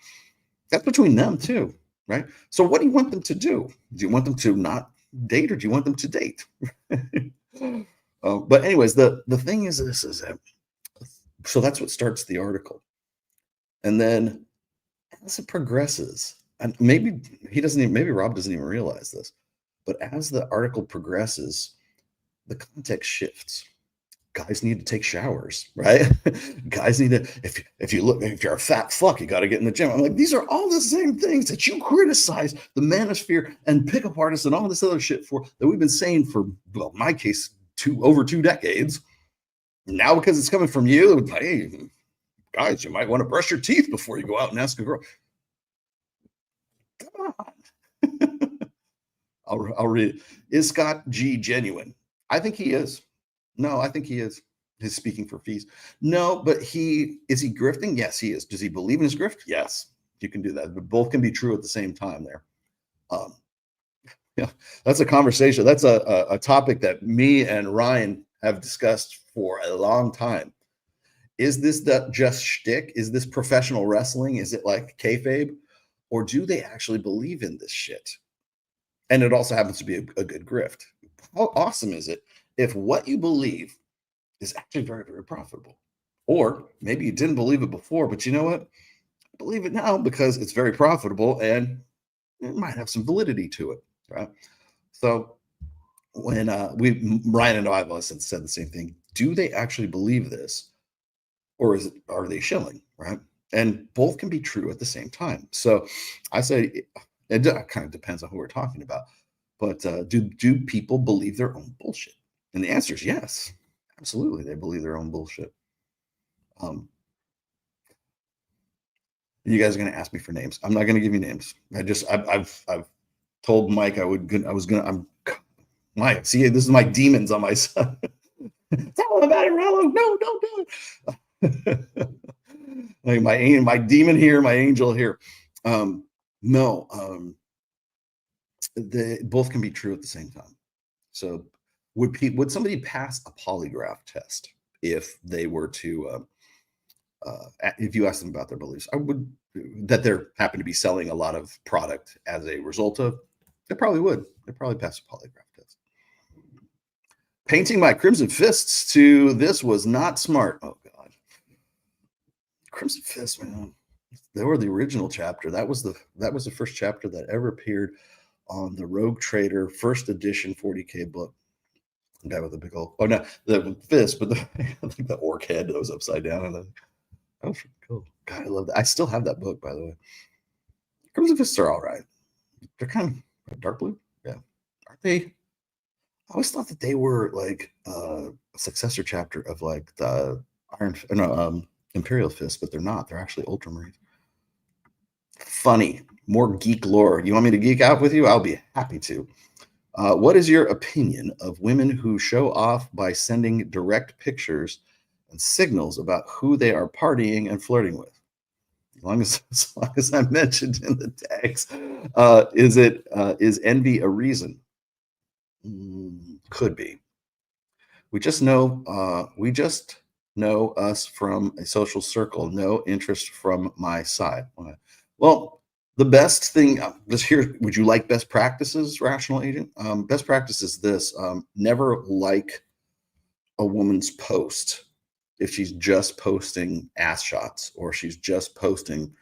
that's between them too, right? So what do you want them to do? Do you want them to not date, or do you want them to date? But anyways, the thing is this, is that, so that's what starts the article. And then as it progresses, and maybe Rob doesn't even realize this, but as the article progresses, the context shifts. Guys need to take showers, right? Guys need to, if you're a fat fuck, you got to get in the gym. I'm like, these are all the same things that you criticize the manosphere and pickup artists and all this other shit for, that we've been saying for, well, in my case, over 2 decades. Now, because it's coming from you, hey, guys, you might want to brush your teeth before you go out and ask a girl. Come on. I'll read it. Is Scott G genuine? I think he is. No, I think he is. He's speaking for fees. No, but is he grifting? Yes, he is. Does he believe in his grift? Yes, you can do that. But both can be true at the same time there. Yeah, that's a conversation. That's a topic that me and Ryan have discussed for a long time. Is this just shtick? Is this professional wrestling? Is it like kayfabe? Or do they actually believe in this shit? And it also happens to be a good grift. How awesome is it if what you believe is actually very, very profitable? Or maybe you didn't believe it before, but you know what? I believe it now because it's very profitable and it might have some validity to it, right? So when Ryan and I have said the same thing. Do they actually believe this? Or are they shilling, right? And both can be true at the same time. So I say it kind of depends on who we're talking about. But do people believe their own bullshit? And the answer is yes. Absolutely. They believe their own bullshit. You guys are going to ask me for names. I'm not going to give you names. I've told Mike Mike, see, this is my demons on my side. Tell him about it, Rollo. No, don't do it. Like my demon here, my angel here. They both can be true at the same time. So would somebody pass a polygraph test if they were to if you ask them about their beliefs? That they're happen to be selling a lot of product as a result of, they probably would. They probably pass a polygraph test. Painting my crimson fists to this was not smart. Oh God. Crimson Fists, man. They were the original chapter. That was the first chapter that ever appeared on the Rogue Trader first edition 40K book. The guy with the big old, the fist, but like the orc head that was upside down. And that was cool. God, I love that. I still have that book, by the way. Crimson Fists are all right. They're kind of dark blue. Yeah. Aren't they? I always thought that they were like a successor chapter of like the Imperial Fist, but they're not. They're actually Ultramarines. Funny. More geek lore. You want me to geek out with you? I'll be happy to. What is your opinion of women who show off by sending direct pictures and signals about who they are partying and flirting with? As long as I mentioned in the tags, is envy a reason? Could be. We just know us from a social circle. No interest from my side. Well, the best thing just here. Would you like best practices, Rational Agent? Best practice is this: never like a woman's post if she's just posting ass shots, or she's just posting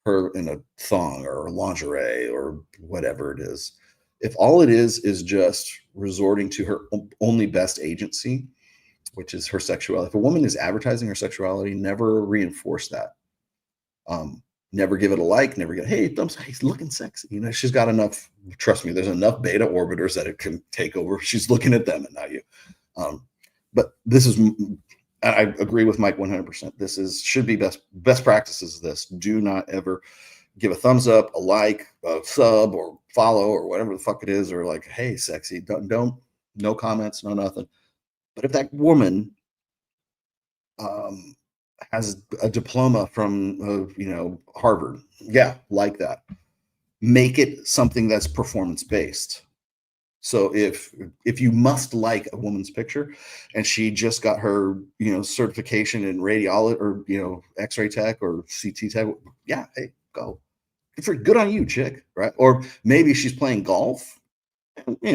her in a thong or lingerie or whatever it is. If all it is just resorting to her only best agency, which is her sexuality. If a woman is advertising her sexuality, never reinforce that. Never give it a like, never get, hey, thumbs, he's looking sexy. You know, she's got enough, trust me, there's enough beta orbiters that it can take over. She's looking at them and not you. But this is, I agree with Mike 100%. This should be best practices. This do not ever give a thumbs up, a like, a sub, or follow, or whatever the fuck it is, or like, hey, sexy. Don't no comments, no nothing. But if that woman has a diploma from Harvard, yeah, like that, make it something that's performance based. So if you must like a woman's picture and she just got her certification in radiology or X-ray tech or CT tech, yeah, hey, go. Good on you, chick, right? Or maybe she's playing golf.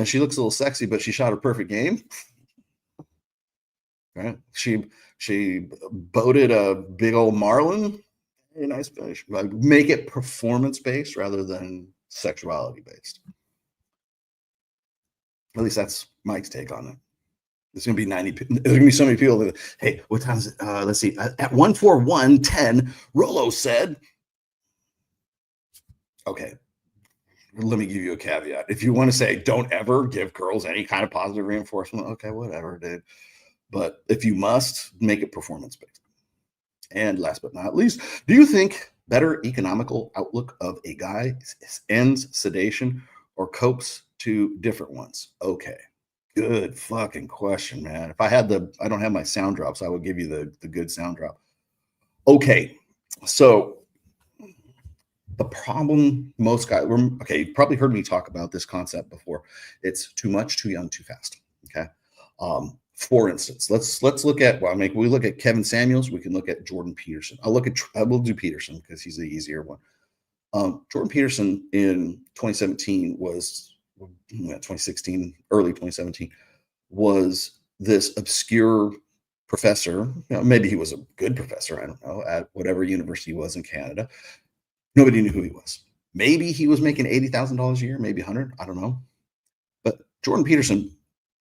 She looks a little sexy, but she shot a perfect game. Right? She boated a big old marlin. Very nice fish. Like, make it performance based rather than sexuality based. At least that's Mike's take on it. There's gonna be there's gonna be so many people that, hey, what time is it? Let's see. At 1:41:10, Rollo said. Okay. Let me give you a caveat. If you want to say don't ever give girls any kind of positive reinforcement, okay, whatever, dude. But if you must, make it performance-based. And last but not least, do you think better economical outlook of a guy ends sedation or copes to different ones? Okay. Good fucking question, man. If I don't have my sound drops, I would give you the good sound drop. Okay. So the problem most guys, you probably heard me talk about this concept before. It's too much, too young, too fast. Okay. For instance, let's look at, we look at Kevin Samuels, we can look at Jordan Peterson. I will do Peterson because he's the easier one. Jordan Peterson in 2017 2016, early 2017, was this obscure professor. Maybe he was a good professor, I don't know, at whatever university he was in Canada. Nobody knew who he was. Maybe he was making $80,000 a year, maybe 100, I don't know. But Jordan Peterson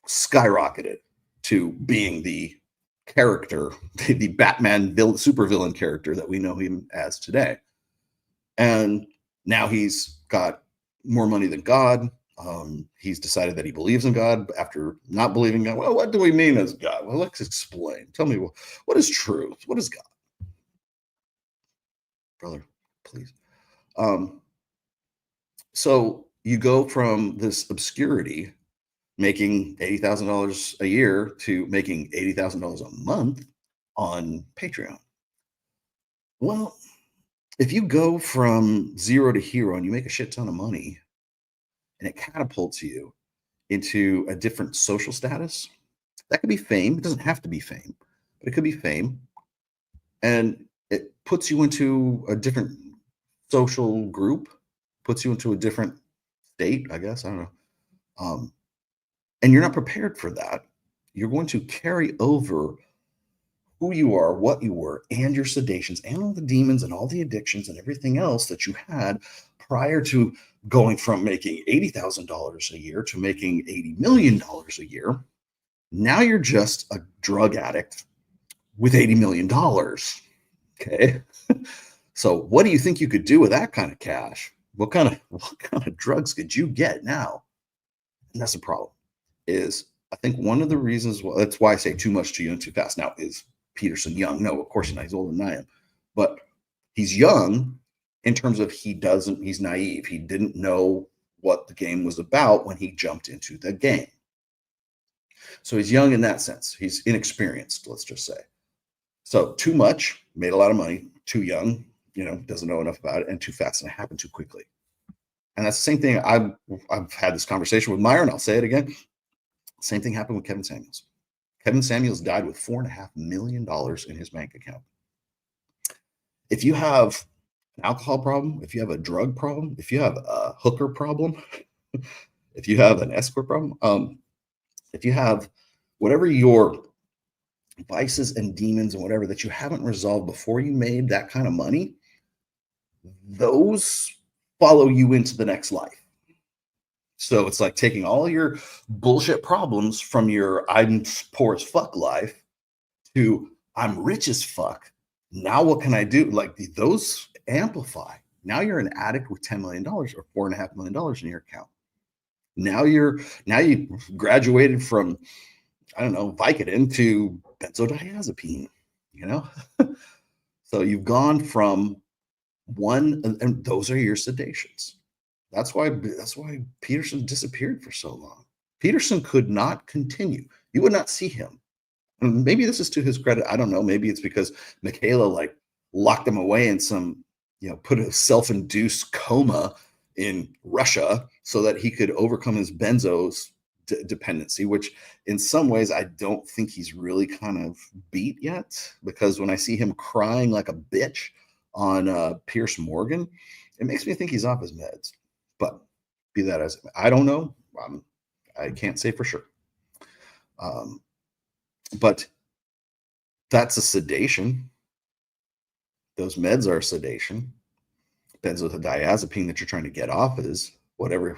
skyrocketed to being the character, the Batman supervillain character that we know him as today. And now he's got more money than God. He's decided that he believes in God after not believing God. Well, what do we mean as God? Well, let's explain. Tell me, what is truth? What is God? Brother, please. So you go from this obscurity, making $80,000 a year, to making $80,000 a month on Patreon. Well, if you go from zero to hero and you make a shit ton of money, and it catapults you into a different social status, that could be fame. It doesn't have to be fame, but it could be fame. And it puts you into a different social group, puts you into a different state, I guess. I don't know. And you're not prepared for that. You're going to carry over who you are, what you were, and your sedations, and all the demons and all the addictions and everything else that you had prior to going from making $80,000 a year to making $80 million a year. Now you're just a drug addict with $80 million. Okay. So what do you think you could do with that kind of cash? What kind of drugs could you get now? And that's the problem. Is I think one of the reasons, well, that's why I say too much too young, too fast. Now, is Peterson young? No, of course not. He's older than I am. But he's young in terms of he's naive. He didn't know what the game was about when he jumped into the game. So he's young in that sense. He's inexperienced, let's just say. So too much, made a lot of money. Too young, doesn't know enough about it. And too fast, and it happened too quickly. And that's the same thing. I've had this conversation with Myron. I'll say it again. Same thing happened with Kevin Samuels. Kevin Samuels died with $4.5 million in his bank account. If you have an alcohol problem, if you have a drug problem, if you have a hooker problem, if you have an escort problem, if you have whatever your vices and demons and whatever that you haven't resolved before you made that kind of money, those follow you into the next life. So it's like taking all your bullshit problems from your I'm poor as fuck life to I'm rich as fuck. Now what can I do? Like those amplify. Now you're an addict with $10 million or $4.5 million in your account. Now you graduated from, I don't know, Vicodin to benzodiazepine, So you've gone from one, and those are your sedations. That's why Peterson disappeared for so long. Peterson could not continue. You would not see him. And maybe this is to his credit. I don't know. Maybe it's because Michaela locked him away in some, put a self-induced coma in Russia so that he could overcome his benzos dependency, which in some ways I don't think he's really kind of beat yet, because when I see him crying like a bitch on Pierce Morgan, it makes me think he's off his meds. But be that as I don't know. I can't say for sure. But that's a sedation. Those meds are a sedation. Benzodiazepine that you're trying to get off is what the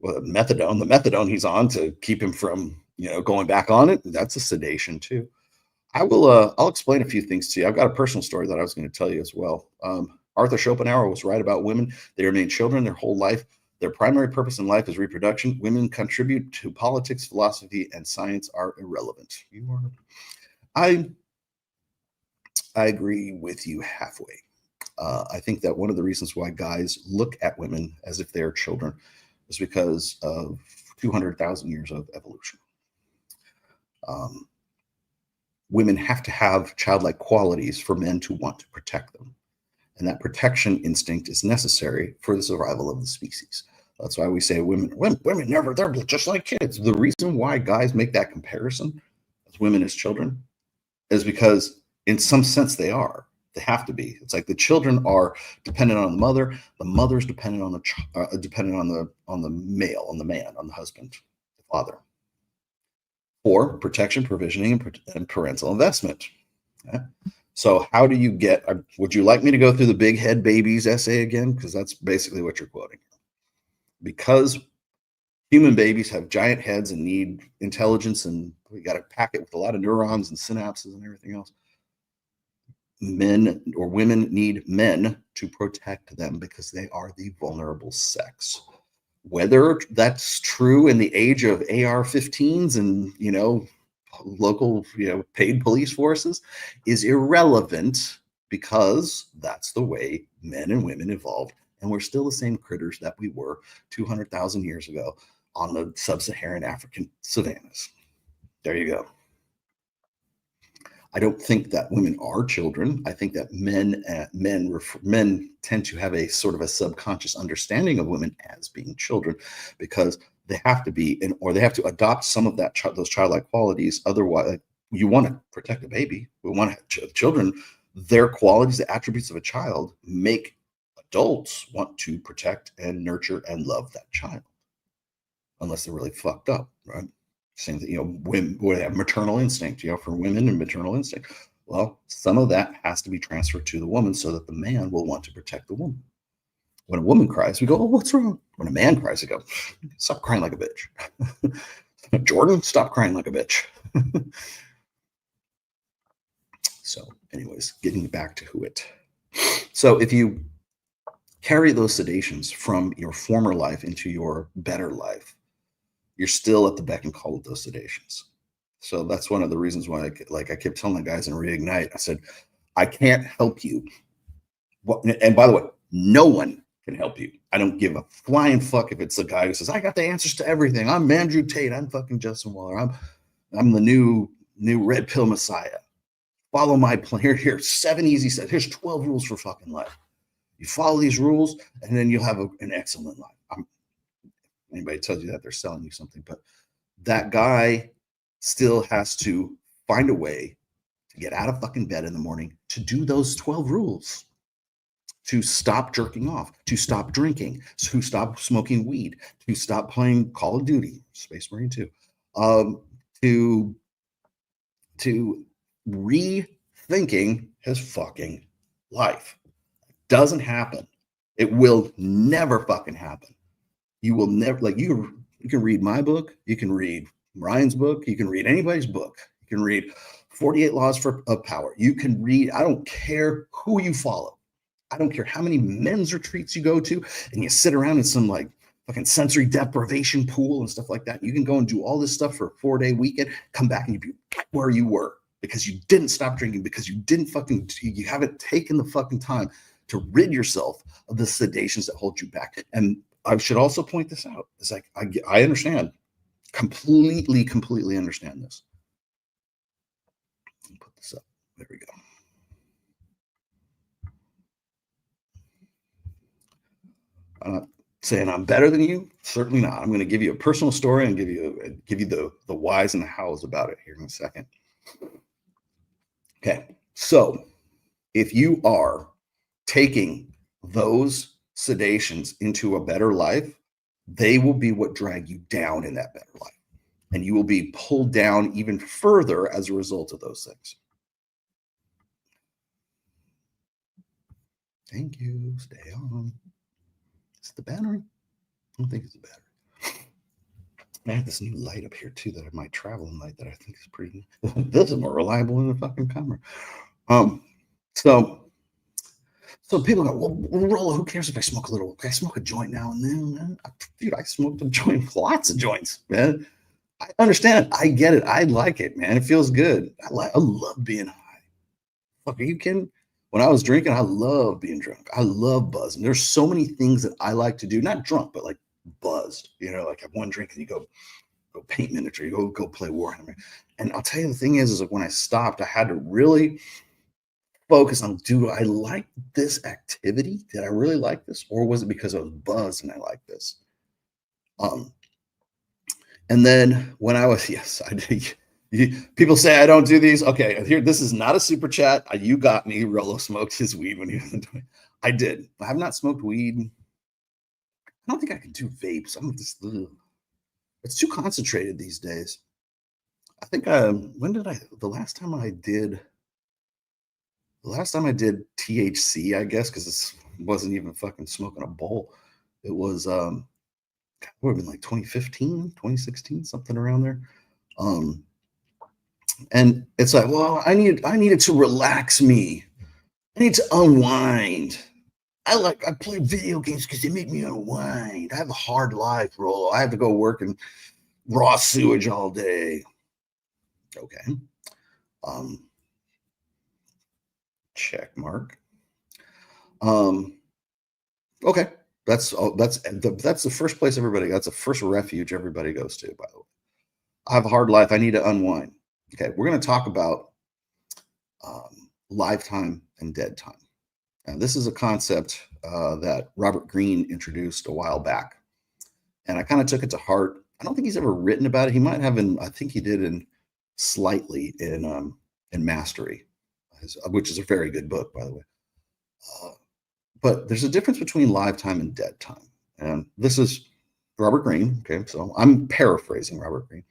methadone. The methadone he's on to keep him from going back on it. That's a sedation too. I'll explain a few things to you. I've got a personal story that I was going to tell you as well. Arthur Schopenhauer was right about women. They remain children their whole life. Their primary purpose in life is reproduction. Women contribute to politics, philosophy, and science are irrelevant. I agree with you halfway. I think that one of the reasons why guys look at women as if they're children is because of 200,000 years of evolution. Women have to have childlike qualities for men to want to protect them. And that protection instinct is necessary for the survival of the species. That's why we say women never, they're just like kids. The reason why guys make that comparison as women as children is because in some sense they are. They have to be. It's like the children are dependent on the mother's dependent on the male, on the man, on the husband, the father, for protection, provisioning, and parental investment. Okay? So how do you get, would you like me to go through the Big Head Babies essay again? Because that's basically what you're quoting. Because Human babies have giant heads and need intelligence, and we got to pack it with a lot of neurons and synapses and everything else. Men or women need men to protect them because they are the vulnerable sex. Whether that's true in the age of AR-15s and, local, paid police forces is irrelevant, because that's the way men and women evolved. And we're still the same critters that we were 200,000 years ago on the sub-Saharan African savannas. There you go. I don't think that women are children. I think that men tend to have a sort of a subconscious understanding of women as being children, because they have to be, or they have to adopt some of that those childlike qualities. Otherwise, you want to protect a baby. We want to have children. Their qualities, the attributes of a child, make adults want to protect and nurture and love that child, unless they're really fucked up, right? Same thing, women, they have maternal instinct, for women and maternal instinct. Well, some of that has to be transferred to the woman so that the man will want to protect the woman. When a woman cries, we go, oh, what's wrong? When a man cries, we go, stop crying like a bitch. Jordan, stop crying like a bitch. So anyways, getting back to it. So if you carry those sedations from your former life into your better life, you're still at the beck and call of those sedations. So that's one of the reasons why I kept telling the guys in Reignite, I said, I can't help you. And by the way, no one can help you. I don't give a flying fuck if it's a guy who says, I got the answers to everything. I'm Andrew Tate. I'm fucking Justin Waller. I'm the new red pill messiah. Follow my plan. Here's 7 easy steps. Here's 12 rules for fucking life. You follow these rules, and then you'll have an excellent life. Anybody tells you that, they're selling you something, but that guy still has to find a way to get out of fucking bed in the morning, to do those 12 rules, to stop jerking off, to stop drinking, to stop smoking weed, to stop playing Call of Duty, Space Marine 2, to rethinking his fucking life. Doesn't happen. It will never fucking happen. You will never, you can read my book, you can read Ryan's book, you can read anybody's book, you can read 48 Laws of Power. You can read, I don't care who you follow. I don't care how many men's retreats you go to and you sit around in some fucking sensory deprivation pool and stuff like that. You can go and do all this stuff for a 4-day weekend, come back and you be where you were because you didn't stop drinking, because you haven't taken the fucking time to rid yourself of the sedations that hold you back. And I should also point this out. It's I understand, completely understand this. Put this up. There we go. I'm not saying I'm better than you. Certainly not. I'm going to give you a personal story and give you the whys and the hows about it here in a second. Okay. So if you are taking those sedations into a better life, they will be what drag you down in that better life. And you will be pulled down even further as a result of those things. Thank you. Stay on. Is it the battery? I don't think it's the battery. I have this new light up here too, that my traveling light that I think is pretty. This is more reliable than the fucking camera. So people go, well, Rollo, who cares if I smoke a little? I smoke a joint now and then, man. Dude, I smoked a joint, lots of joints, man. I understand it. I get it. I like it, man. It feels good. I love being high. Fuck, are you kidding? When I was drinking, I love being drunk. I love buzzing. There's so many things that I like to do, not drunk, but buzzed. Have one drink and you go paint miniature, you go play Warhammer. And I'll tell you, the thing is when I stopped, I had to really focus on, do I like this activity? Did I really like this? Or was it because I was buzzed and I like this? And then when I was, yes, I did. People say I don't do these. Okay, here, this is not a super chat. You got me. Rollo smoked his weed when he was doing. I did. I have not smoked weed. I don't think I can do vapes. It's too concentrated these days. I think the last time I did THC, I guess, because it wasn't even fucking smoking a bowl. It was would have been like 2015, 2016, something around there. And it's like, well, I needed to relax me. I need to unwind. I play video games because they make me unwind. I have a hard life, bro. I have to go work in raw sewage all day. Okay. Check mark. Okay. That's the first place that's the first refuge everybody goes to, by the way. I have a hard life. I need to unwind. Okay. We're going to talk about live time and dead time. Now, this is a concept that Robert Greene introduced a while back, and I kind of took it to heart. I don't think he's ever written about it. He might have I think he did slightly in Mastery, which is a very good book, by the way. But there's a difference between live time and dead time. And this is Robert Greene. Okay, so I'm paraphrasing Robert Greene.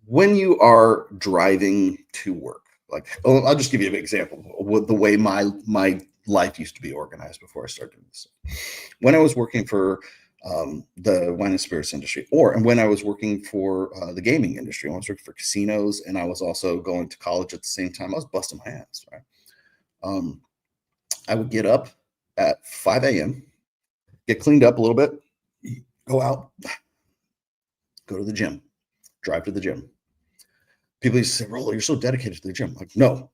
When you are driving to work, I'll just give you an example of the way my life used to be organized before I started doing this. When I was working for the wine and spirits industry, and when I was working for the gaming industry, I was working for casinos, and I was also going to college at the same time. I was busting my ass, right? I would get up at 5 a.m., get cleaned up a little bit, go out, go to the gym, drive to the gym. People used to say, Rollo, you're so dedicated to the gym. I'm like, no,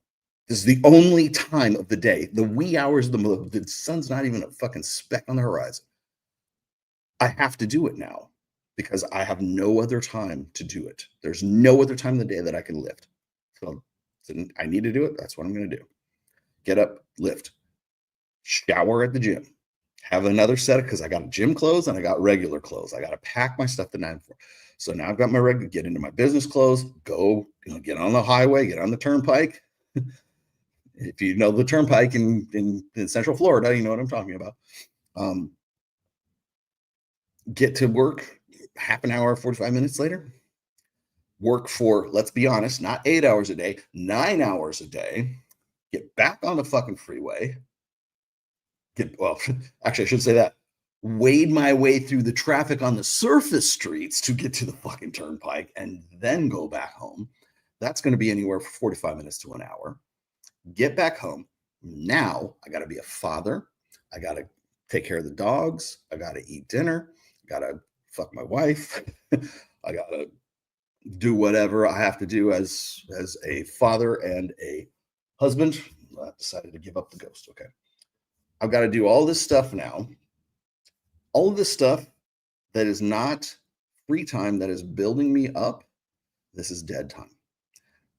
this is the only time of the day, the wee hours of the sun's not even a fucking speck on the horizon. I have to do it now because I have no other time to do it. There's no other time of the day that I can lift. So I need to do it. That's what I'm going to do. Get up, lift, shower at the gym, have another set because I got gym clothes and I got regular clothes. I got to pack my stuff the night before. So now I've got my regular, get into my business clothes, go, get on the highway, get on the turnpike. If you know the turnpike in Central Florida, you know what I'm talking about. Get to work half an hour, 45 minutes later. Work for, let's be honest, not 8 hours a day, 9 hours a day. Get back on the fucking freeway. Actually, I should say that. Wade my way through the traffic on the surface streets to get to the fucking turnpike and then go back home. That's going to be anywhere from 45 minutes to an hour. Get back home. Now I got to be a father. I got to take care of the dogs. I got to eat dinner. I got to fuck my wife. I got to do whatever I have to do as a father and a husband. I decided to give up the ghost. Okay. I've got to do all this stuff now. All of this stuff that is not free time, that is building me up, this is dead time.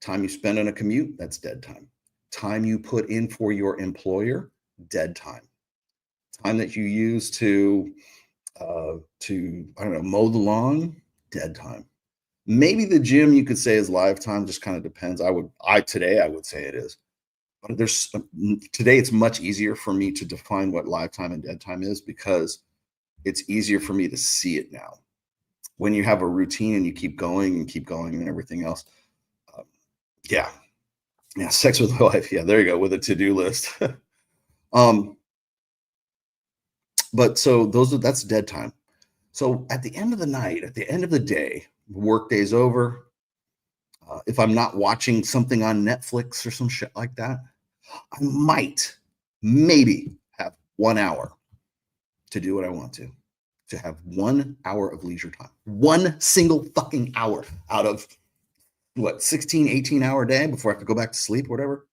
Time you spend on a commute, that's dead time. Time you put in for your employer, dead time. Time that you use to I don't know, mow the lawn, dead time. Maybe the gym you could say is live time, just kind of depends. Today I would say it is. But today it's much easier for me to define what live time and dead time is because it's easier for me to see it now. When you have a routine and you keep going and everything else. Yeah, sex with my wife. Yeah, there you go, with a to-do list. But so that's dead time. So at the end of the night, at the end of the day, work day's over. If I'm not watching something on Netflix or some shit like that, I might maybe have 1 hour to do what I want to have 1 hour of leisure time. One single fucking hour out of what, 16, 18 hour day before I have to go back to sleep or whatever.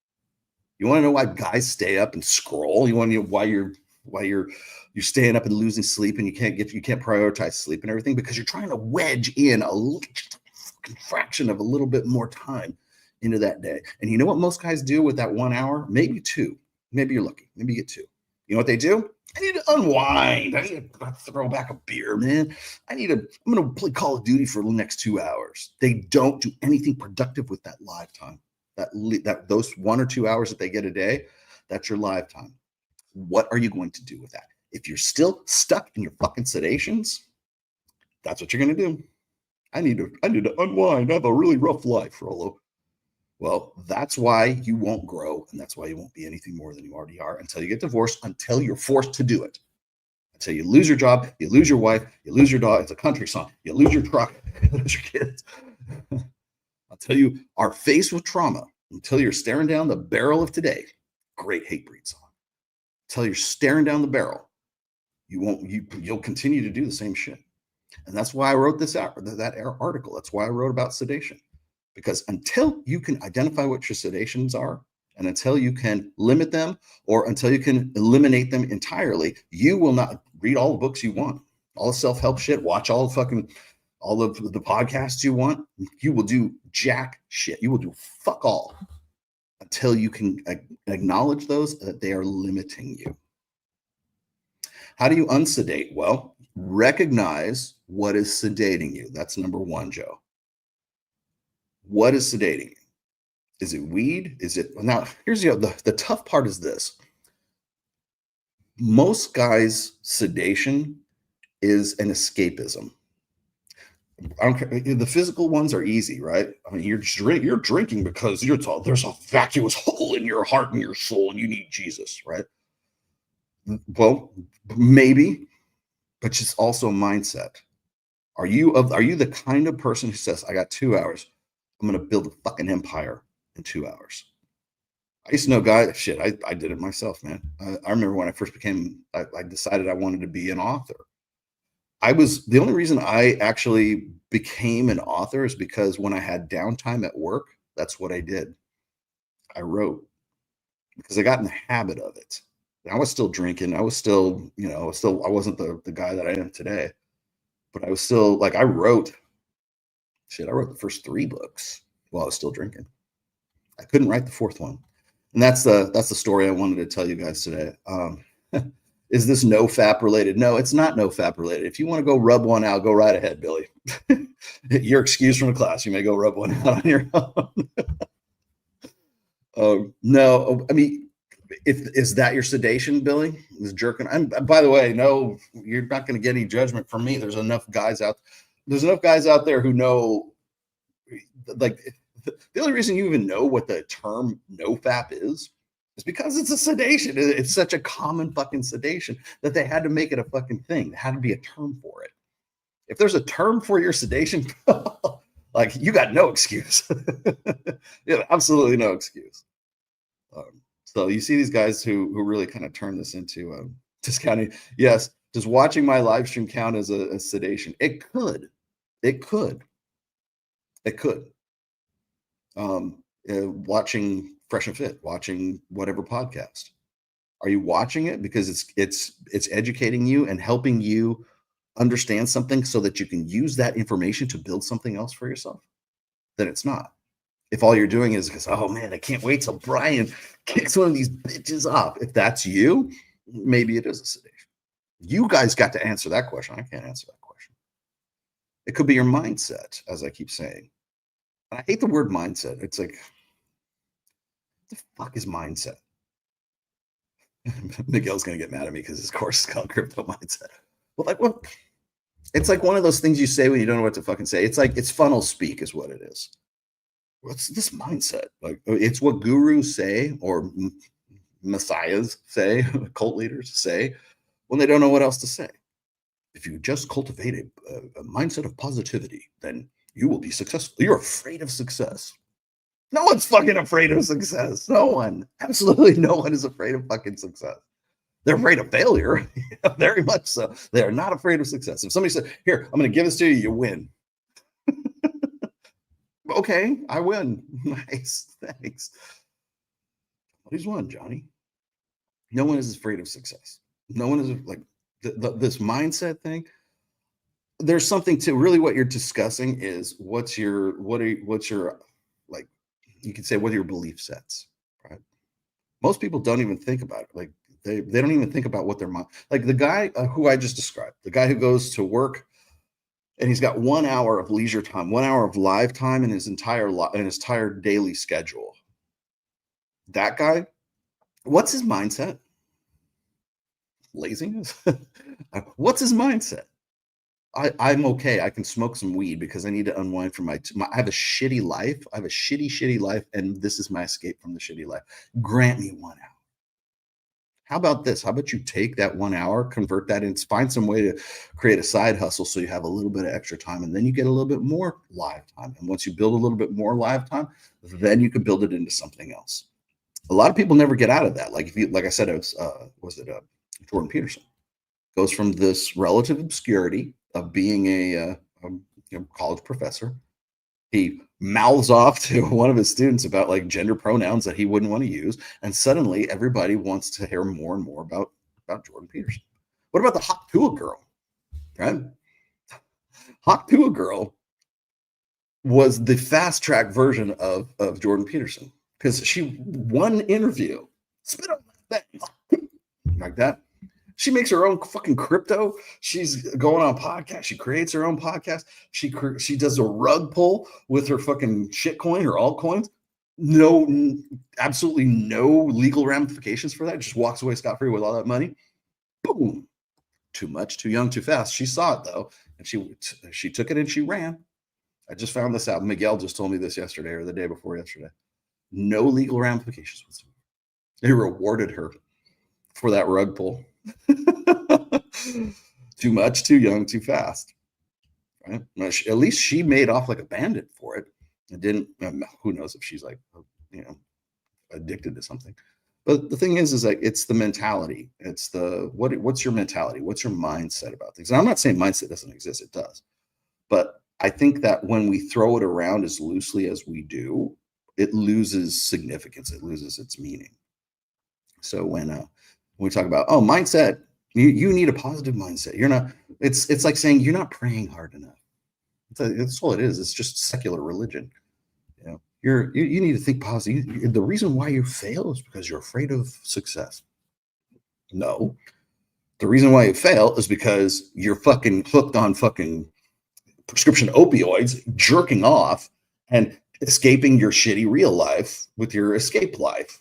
You want to know why guys stay up and scroll? You want to know why you're staying up and losing sleep and you can't prioritize sleep and everything? Because you're trying to wedge in a fraction of a little bit more time into that day. And you know what most guys do with that 1 hour? Maybe two. Maybe you're lucky. Maybe you get two. You know what they do? I need to unwind. I need to throw back a beer, man. I'm going to play Call of Duty for the next 2 hours. They don't do anything productive with that live time. Those 1 or 2 hours that they get a day, that's your live time. What are you going to do with that? If you're still stuck in your fucking sedations, that's what you're going to do. I need to unwind. I have a really rough life, Rollo. Well, that's why you won't grow, and that's why you won't be anything more than you already are until you get divorced, until you're forced to do it. Until you lose your job, you lose your wife, you lose your dog. It's a country song. You lose your truck, you lose your kids. Until you are faced with trauma, until you're staring down the barrel of today. Great Hatebreed song. Until you're staring down the barrel, you'll continue to do the same shit. And that's why I wrote that article. That's why I wrote about sedation. Because until you can identify what your sedations are, and until you can limit them, or until you can eliminate them entirely, you will not read all the books you want, all the self-help shit, watch all the podcasts you want. You will do jack shit. You will do fuck all until you can acknowledge those, that they are limiting you. How do you unsedate? Well, recognize what is sedating you. That's number one, Joe. What is sedating you? Is it weed? Is it, now here's the tough part is this. Most guys' sedation is an escapism. I don't care. The physical ones are easy, right? I mean, you're drinking because there's a vacuous hole in your heart and your soul and you need Jesus, right? Well, maybe, but it's also a mindset. Are you the kind of person who says, I got 2 hours, I'm going to build a fucking empire in 2 hours? I used to know guys, shit, I did it myself, man. I remember when I first I decided I wanted to be an author. The only reason I actually became an author is because when I had downtime at work, that's what I did. I wrote because I got in the habit of it. I was still drinking. I was still, I wasn't the guy that I am today, but I was still like, I wrote the first 3 books while I was still drinking. I couldn't write the 4th one. And that's the story I wanted to tell you guys today. Is this no-fap related? No, it's not no-fap related. If you want to go rub one out, go right ahead, Billy. You're excused from the class. You may go rub one out on your own. No, I mean, is that your sedation, Billy? Is jerking? By the way, no, you're not going to get any judgment from me. There's enough guys out there who know, like, the only reason you even know what the term no-fap is because it's a sedation. It's such a common fucking sedation that they had to make it a fucking thing. There had to be a term for it. If there's a term for your sedation, like, you got no excuse. You have absolutely no excuse. So you see these guys who really kind of turn this into discounting. Yes, does watching my live stream count as a sedation? It could. Watching Fresh and Fit, watching whatever podcast. Are you watching it because it's educating you and helping you understand something so that you can use that information to build something else for yourself? Then it's not. If all you're doing is because, oh man, I can't wait till Brian kicks one of these bitches off. If that's you, maybe it is a sedation. You guys got to answer that question. I can't answer that question. It could be your mindset, as I keep saying. And I hate the word mindset. It's like, what the fuck is mindset? Miguel's going to get mad at me because his course is called Crypto Mindset. Well, it's like one of those things you say when you don't know what to fucking say. It's like, it's funnel speak is what it is. What's this mindset? Like, it's what gurus say or messiahs say, cult leaders say, when they don't know what else to say. If you just cultivate a mindset of positivity, then you will be successful. You're afraid of success. No one's fucking afraid of success. No one. Absolutely no one is afraid of fucking success. They're afraid of failure. Very much so. They are not afraid of success. If somebody said, here, I'm going to give this to you, you win. Okay, I win. Nice. Thanks. Who's won, Johnny? No one is afraid of success. No one is like this mindset thing. There's something to really what you're discussing is what's your like, you could say, what are your belief sets, right? Most people don't even think about it. Like they don't even think about what their mind, like the guy who I just described, the guy who goes to work and he's got 1 hour of leisure time, 1 hour of live time in his entire daily schedule. That guy, what's his mindset? Laziness. What's his mindset? I'm okay. I can smoke some weed because I need to unwind from I have a shitty life. I have a shitty life, and this is my escape from the shitty life. Grant me 1 hour. How about this? How about you take that 1 hour, convert that into, find some way to create a side hustle so you have a little bit of extra time, and then you get a little bit more live time. And once you build a little bit more live time, then you can build it into something else. A lot of people never get out of that. Like like I said, it was Jordan Peterson goes from this relative obscurity of being a college professor. He mouths off to one of his students about like gender pronouns that he wouldn't want to use, and suddenly everybody wants to hear more and more about Jordan Peterson. What about the Hot Tua girl? Right? Hot Tua girl was the fast track version of Jordan Peterson because she one interview, spit on that thing like that. She makes her own fucking crypto. She's going on podcast. She creates her own podcast. She does a rug pull with her fucking shitcoin or altcoins. No, absolutely no legal ramifications for that. Just walks away scot-free with all that money. Boom. Too much, too young, too fast. She saw it though, and she took it and she ran. I just found this out. Miguel just told me this yesterday or the day before yesterday. No legal ramifications whatsoever. They rewarded her for that rug pull. Too much, too young, too fast. Right? At least she made off like a bandit for it. It didn't. Who knows if she's like, addicted to something. But the thing is like it's the mentality. It's the what's your mentality? What's your mindset about things? And I'm not saying mindset doesn't exist. It does. But I think that when we throw it around as loosely as we do, it loses significance. It loses its meaning. So when we talk about mindset, you need a positive mindset. You're not. It's like saying you're not praying hard enough. That's all it is. It's just secular religion. You need to think positive. The reason why you fail is because you're afraid of success. No, the reason why you fail is because you're fucking hooked on fucking prescription opioids, jerking off, and escaping your shitty real life with your escape life.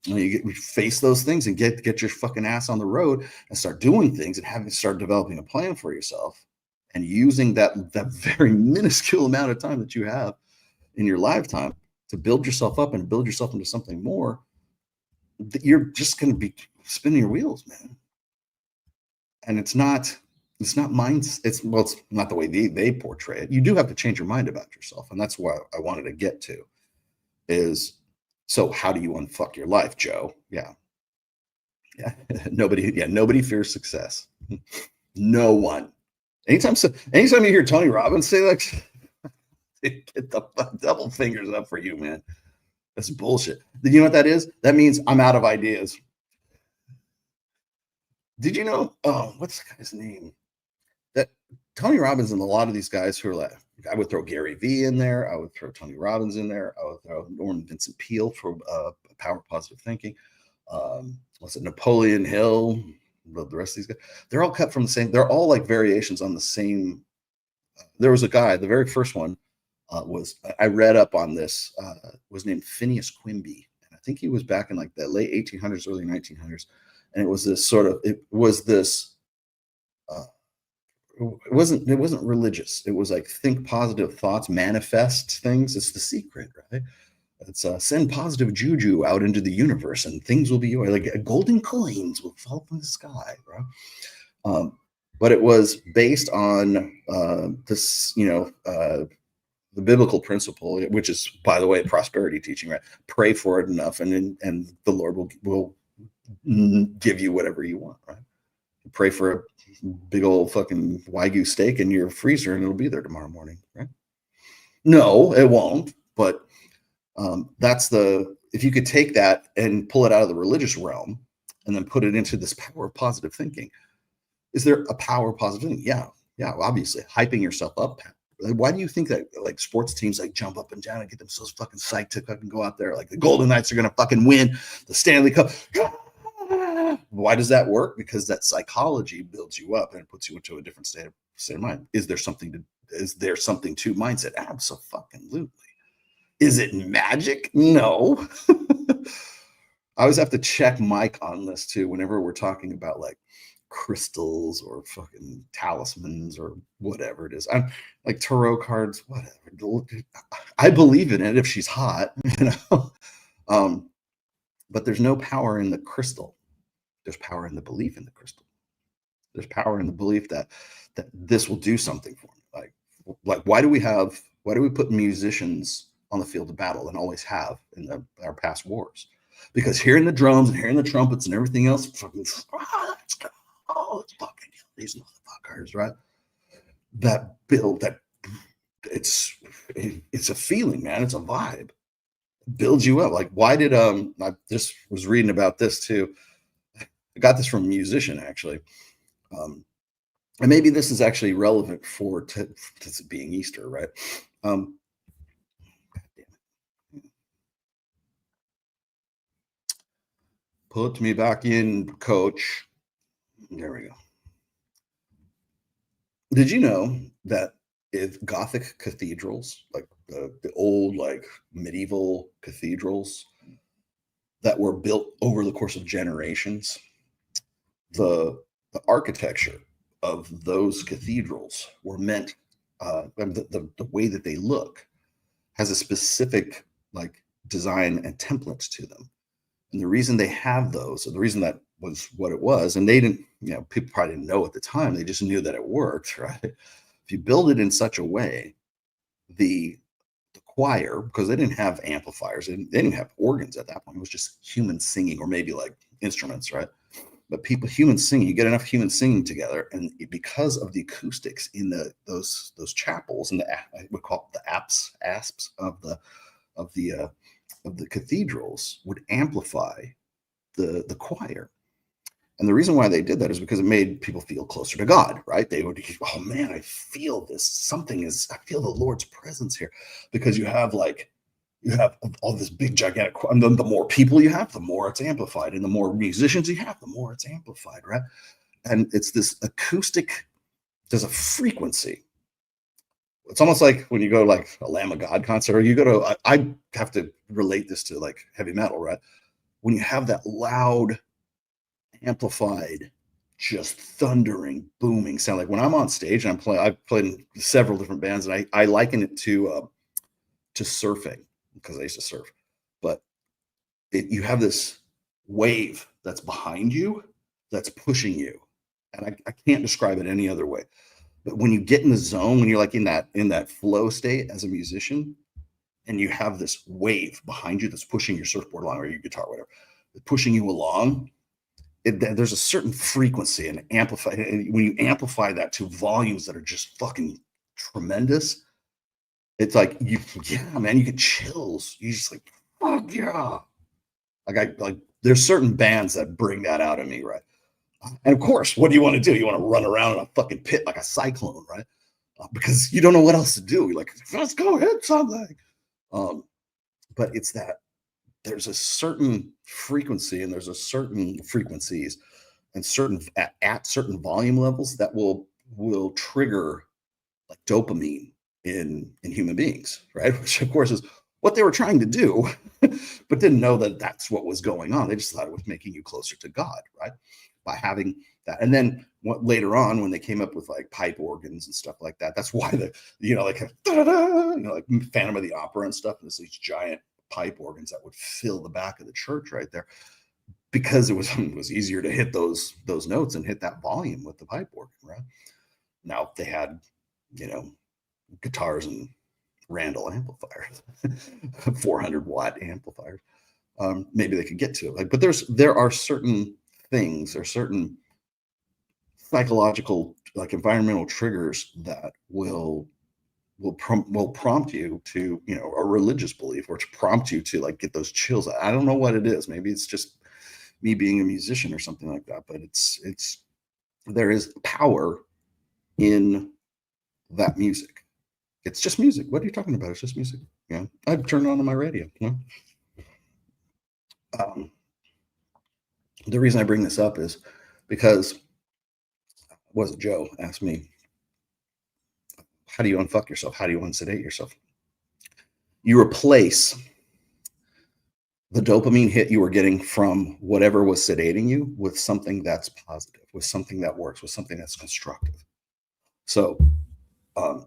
You face those things and get your fucking ass on the road and start doing things and start developing a plan for yourself and using that very minuscule amount of time that you have in your lifetime to build yourself up and build yourself into something more. You're just going to be spinning your wheels, man. And it's not minds. It's not the way they portray it. You do have to change your mind about yourself. And that's what I wanted to get to is, so how do you unfuck your life, Joe? Yeah. Nobody fears success. No one. Anytime you hear Tony Robbins say like, get the double fingers up for you, man. That's bullshit. You know what that is? That means I'm out of ideas. Did you know? Oh, what's the guy's name? That Tony Robbins and a lot of these guys who are like, I would throw Gary Vee in there. I would throw Tony Robbins in there. I would throw Norman Vincent Peale for Power Positive Thinking. What's it? Napoleon Hill. The rest of these guys. They're all cut from the same. They're all like variations on the same. There was a guy. The very first one I read up on this. Was named Phineas Quimby, and I think he was back in like the late 1800s, early 1900s, and it was this sort of. It wasn't religious. It was like think positive thoughts, manifest things. It's the secret, right? It's send positive juju out into the universe and things will be yours. Like golden coins will fall from the sky, right? But it was based on this, the biblical principle, which is, by the way, prosperity teaching, right? Pray for it enough, and the Lord will give you whatever you want, right? Pray for a big old fucking Wagyu steak in your freezer and it'll be there tomorrow morning, right? No, it won't. But if you could take that and pull it out of the religious realm and then put it into this power of positive thinking. Is there a power of positive thinking? Yeah, obviously. Hyping yourself up. Why do you think that like sports teams like jump up and down and get themselves fucking psyched to fucking go out there? Like the Golden Knights are going to fucking win the Stanley Cup. Why does that work? Because that psychology builds you up and it puts you into a different state of mind. Is there something to mindset? Absolutely. Is it magic? No. I always have to check Mike on this too. Whenever we're talking about like crystals or fucking talismans or whatever it is, I'm like tarot cards, whatever. I believe in it if she's hot, But there's no power in the crystal. There's power in the belief in the crystal. There's power in the belief that this will do something for me. Like why do we put musicians on the field of battle and always have in our past wars? Because hearing the drums and hearing the trumpets and everything else, let's fucking kill these motherfuckers, right? It's a feeling, man. It's a vibe. It builds you up. Like, why did I just was reading about this too. I got this from a musician actually. And maybe this is actually relevant for to being Easter, right? Put me back in, coach. There we go. Did you know that if Gothic cathedrals, like the old, like medieval cathedrals that were built over the course of generations, the architecture of those cathedrals were meant, the way that they look has a specific like design and templates to them. And the reason they have those, or the reason that was what it was, and they didn't, people probably didn't know at the time, they just knew that it worked, right? If you build it in such a way, the choir, because they didn't have amplifiers, they didn't have organs at that point, it was just human singing, or maybe like instruments, right? But human singing, you get enough human singing together, and because of the acoustics in those chapels, and we call it the asps of the cathedrals would amplify the choir. And the reason why they did that is because it made people feel closer to God, right? They would, oh man, I feel this. I feel the Lord's presence here. Because you have all this big gigantic, and then the more people you have, the more it's amplified. And the more musicians you have, the more it's amplified, right? And it's this acoustic, there's a frequency. It's almost like when you go like a Lamb of God concert, or you go to, I have to relate this to like heavy metal, right? When you have that loud, amplified, just thundering, booming sound. Like when I'm on stage and I've played in several different bands, and I liken it to surfing, because I used to surf. But you have this wave that's behind you, that's pushing you. And I can't describe it any other way. But when you get in the zone, when you're like in that flow state as a musician, and you have this wave behind you that's pushing your surfboard along, or your guitar, whatever, pushing you along, there's a certain frequency and amplify. And when you amplify that to volumes that are just fucking tremendous, it's like you get chills. You just like, fuck yeah. Like there's certain bands that bring that out of me, right? And of course, what do? You want to run around in a fucking pit like a cyclone, right? Because you don't know what else to do. You're like, let's go hit something. But it's that there's a certain frequency, and there's a certain frequencies, and at certain volume levels that will trigger like dopamine in human beings, right? Which of course is what they were trying to do, but didn't know that that's what was going on. They just thought it was making you closer to God, right? By having that. And then later on, when they came up with like pipe organs and stuff like that, that's why like Phantom of the Opera and stuff, there's these giant pipe organs that would fill the back of the church right there, because it was easier to hit those notes and hit that volume with the pipe organ, right? Now if they had, guitars and Randall amplifiers, 400-watt amplifiers, maybe they could get to it. But there are certain things, or certain psychological, like environmental triggers that will prompt you to, a religious belief, or to prompt you to like get those chills. I don't know what it is. Maybe it's just me being a musician or something like that. But there is power in that music. It's just music. What are you talking about? It's just music. Yeah, I've turned on my radio. The reason I bring this up is because, Joe asked me, how do you unfuck yourself? How do you unsedate yourself? You replace the dopamine hit you were getting from whatever was sedating you with something that's positive, with something that works, with something that's constructive. So,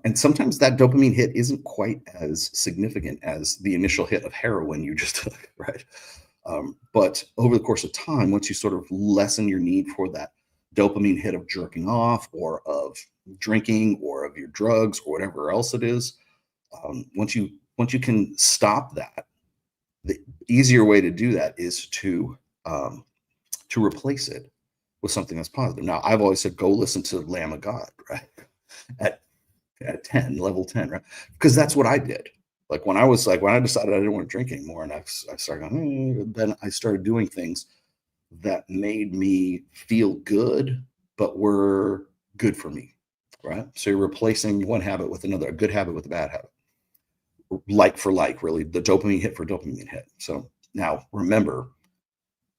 and sometimes that dopamine hit isn't quite as significant as the initial hit of heroin you just took, right? But over the course of time, once you sort of lessen your need for that dopamine hit of jerking off or of drinking or of your drugs or whatever else it is, once you can stop that, the easier way to do that is to replace it with something that's positive. Now, I've always said, go listen to Lamb of God, right? At 10, level 10, right? Because that's what I did. Like when I decided I didn't want to drink anymore, and I started going, then I started doing things that made me feel good, but were good for me, right? So you're replacing one habit with another, a good habit with a bad habit. Like for like, really, the dopamine hit for dopamine hit. So now remember,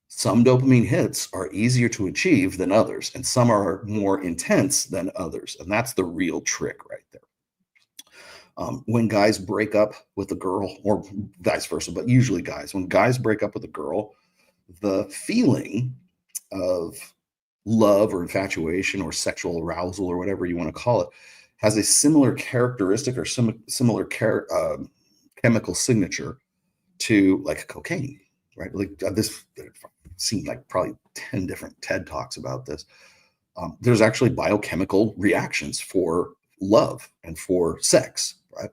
some dopamine hits are easier to achieve than others, and some are more intense than others. And that's the real trick right there. When guys break up with a girl, or vice versa, but usually guys, when guys break up with a girl, the feeling of love or infatuation or sexual arousal or whatever you want to call it has a similar characteristic or similar chemical signature to like cocaine, right? Like this seemed like probably 10 different TED Talks about this. There's actually biochemical reactions for love and for sex, right?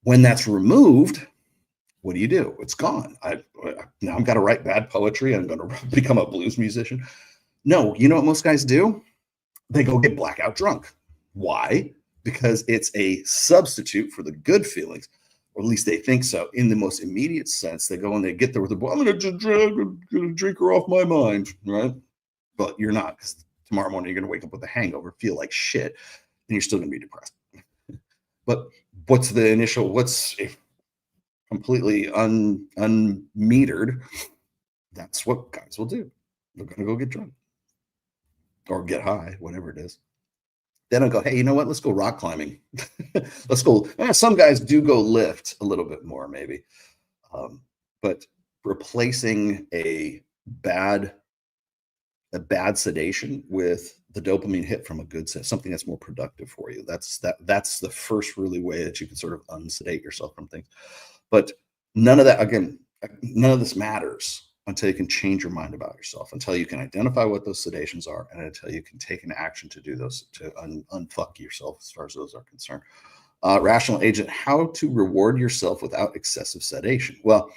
When that's removed, what do? It's gone. Now I'm got to write bad poetry. I'm going to become a blues musician. No, you know what most guys do? They go get blackout drunk. Why? Because it's a substitute for the good feelings, or at least they think so. In the most immediate sense, they go and they get there with the, I'm going to drink her off my mind, right? But you're not, because tomorrow morning you're going to wake up with a hangover, feel like shit, and you're still going to be depressed. But what's completely unmetered? That's what guys will do. They're going to go get drunk or get high, whatever it is. Then I'll go, hey, you know what? Let's go rock climbing. Let's go. Some guys do go lift a little bit more, maybe. But replacing a bad sedation with the dopamine hit from a good set, something that's more productive for you. That's the first really way that you can sort of unsedate yourself from things. But none of this matters until you can change your mind about yourself, until you can identify what those sedations are, and until you can take an action to do those, to unfuck yourself as far as those are concerned. Rational agent, how to reward yourself without excessive sedation. Well,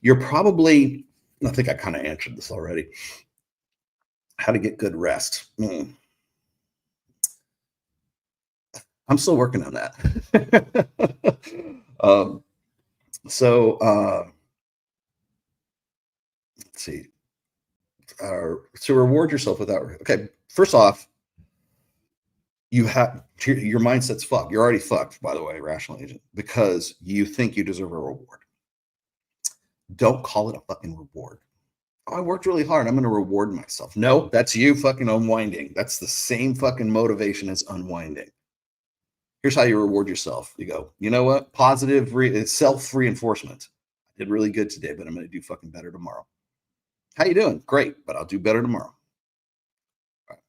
you're probably, I think I kind of answered this already. How to get good rest. I'm still working on that. Let's see. To reward yourself without, okay, first off, your mindset's fucked. You're already fucked, by the way, rational agent, because you think you deserve a reward. Don't call it a fucking reward. Oh, I worked really hard. I'm going to reward myself. No, that's you fucking unwinding. That's the same fucking motivation as unwinding. Here's how you reward yourself. You go, you know what? Positive self-reinforcement. I did really good today, but I'm going to do fucking better tomorrow. How you doing? Great, but I'll do better tomorrow. Right.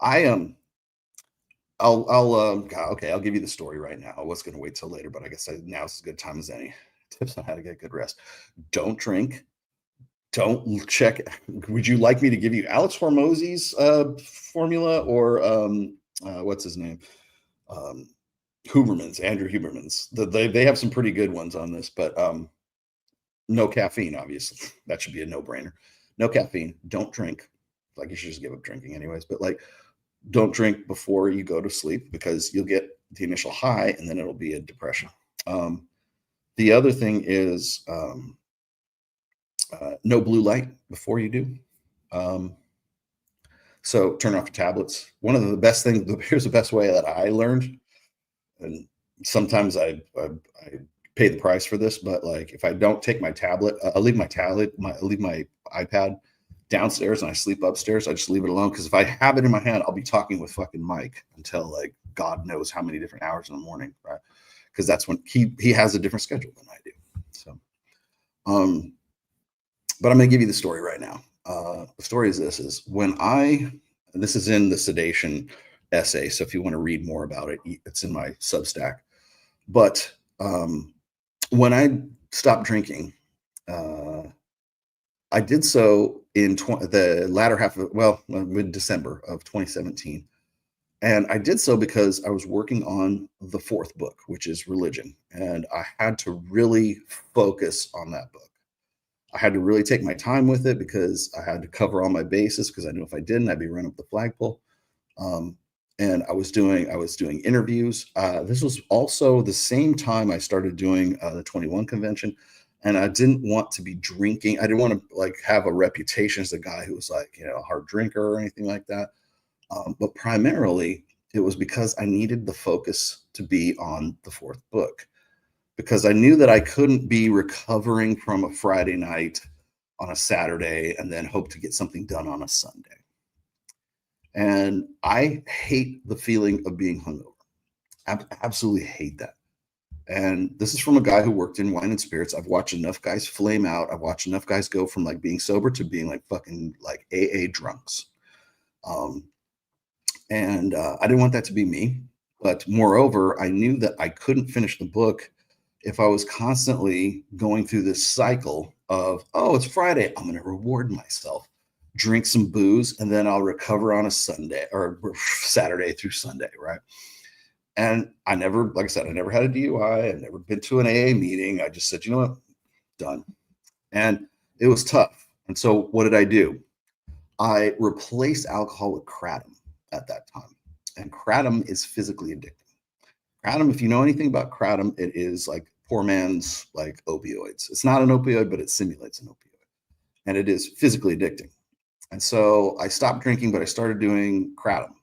I'll give you the story right now. I was going to wait till later, but I guess now is as good time as any. Tips on how to get good rest. Don't drink. Don't check. Would you like me to give you Alex Hormozzi's formula or what's his name? Andrew Huberman's. They have some pretty good ones on this, but no caffeine, obviously. That should be a no-brainer. No caffeine. Don't drink. Like you should just give up drinking anyways, but like don't drink before you go to sleep because you'll get the initial high and then it'll be a depression. The other thing is no blue light before you do. So turn off your tablets. One of the best things, here's the best way that I learned, and sometimes I pay the price for this, but like if I don't take my tablet, I'll leave my iPad downstairs and I sleep upstairs. I just leave it alone because if I have it in my hand, I'll be talking with fucking Mike until like God knows how many different hours in the morning, right? Because that's when he has a different schedule than I do. So, but I'm going to give you the story right now. The story is this is in the Sedation essay. So if you want to read more about it, it's in my Substack. But when I stopped drinking, I did so in the latter half of, mid-December of 2017. And I did so because I was working on the fourth book, which is Religion. And I had to really focus on that book. I had to really take my time with it because I had to cover all my bases, because I knew if I didn't, I'd be running up the flagpole. And I was doing interviews. This was also the same time I started doing the 21 convention. And I didn't want to be drinking. I didn't want to like have a reputation as a guy who was like, a hard drinker or anything like that. But primarily it was because I needed the focus to be on the fourth book, because I knew that I couldn't be recovering from a Friday night on a Saturday and then hope to get something done on a Sunday. And I hate the feeling of being hungover. Absolutely hate that. And this is from a guy who worked in wine and spirits. I've watched enough guys flame out. I've watched enough guys go from like being sober to being like fucking like AA drunks. And I didn't want that to be me. But moreover, I knew that I couldn't finish the book if I was constantly going through this cycle of, oh, it's Friday, I'm going to reward myself, drink some booze, and then I'll recover on a Sunday or Saturday through Sunday, right? And I never, like I said, I never had a DUI. I've never been to an AA meeting. I just said, you know what, done. And it was tough. And so what did I do? I replaced alcohol with kratom at that time. And kratom is physically addicting. Kratom, if you know anything about kratom, it is like poor man's like opioids. It's not an opioid, but it simulates an opioid. And it is physically addicting. And so I stopped drinking, but I started doing kratom.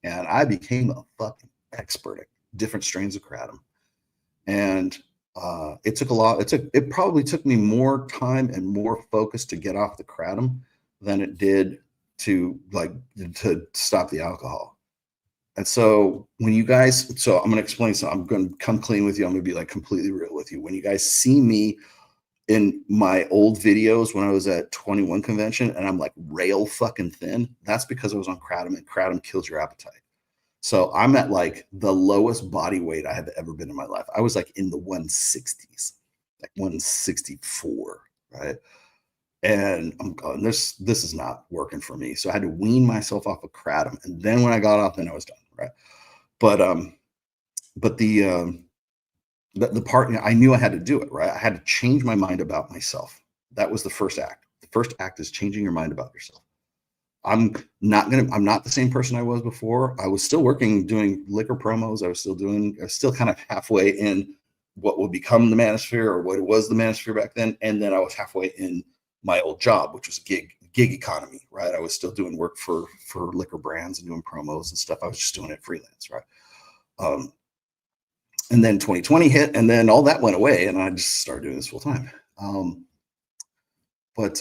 And I became a fucking expert at different strains of kratom. And it took a lot. It probably took me more time and more focus to get off the kratom than it did to stop the alcohol. And so when you guys, so I'm going to explain something. I'm going to come clean with you. I'm going to be like completely real with you. When you guys see me in my old videos when I was at 21 convention and I'm like rail fucking thin, that's because I was on kratom, and kratom kills your appetite. So I'm at like the lowest body weight I have ever been in my life. I was like in the 160s, like 164, right? And I'm going, this is not working for me. So I had to wean myself off of kratom. And then when I got off, then I was done, right? But the part, I knew I had to do it, right? I had to change my mind about myself. That was the first act. The first act is changing your mind about yourself. I'm not the same person I was before. I was still working, doing liquor promos. I was still kind of halfway in what would become the Manosphere, or what it was the Manosphere back then. And then I was halfway in my old job, which was gig economy, right? I was still doing work for liquor brands and doing promos and stuff. I was just doing it freelance, right? And then 2020 hit, and then all that went away, and I just started doing this full time. But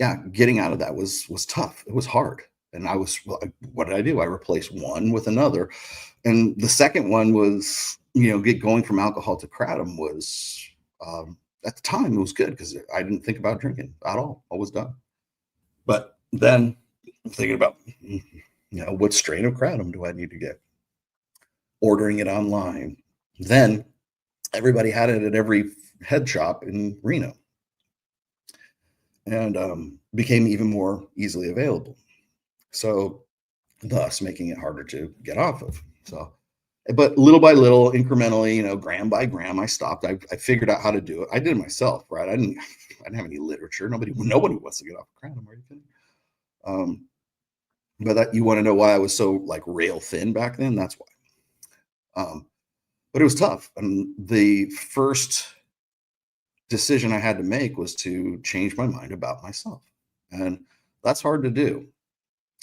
yeah, getting out of that was tough. It was hard. And what did I do? I replaced one with another. And the second one was, going from alcohol to kratom was, at the time, it was good because I didn't think about drinking at all. I was done. But then I'm thinking about, what strain of kratom do I need to get? Ordering it online. Then everybody had it at every head shop in Reno. And became even more easily available. So thus making it harder to get off of. So, but little by little, incrementally, gram by gram, I stopped. I figured out how to do it. I did it myself, right? I didn't have any literature. Nobody wants to get off of kratom or anything. But that, you want to know why I was so like rail thin back then? That's why. But it was tough. And the first decision I had to make was to change my mind about myself. And that's hard to do.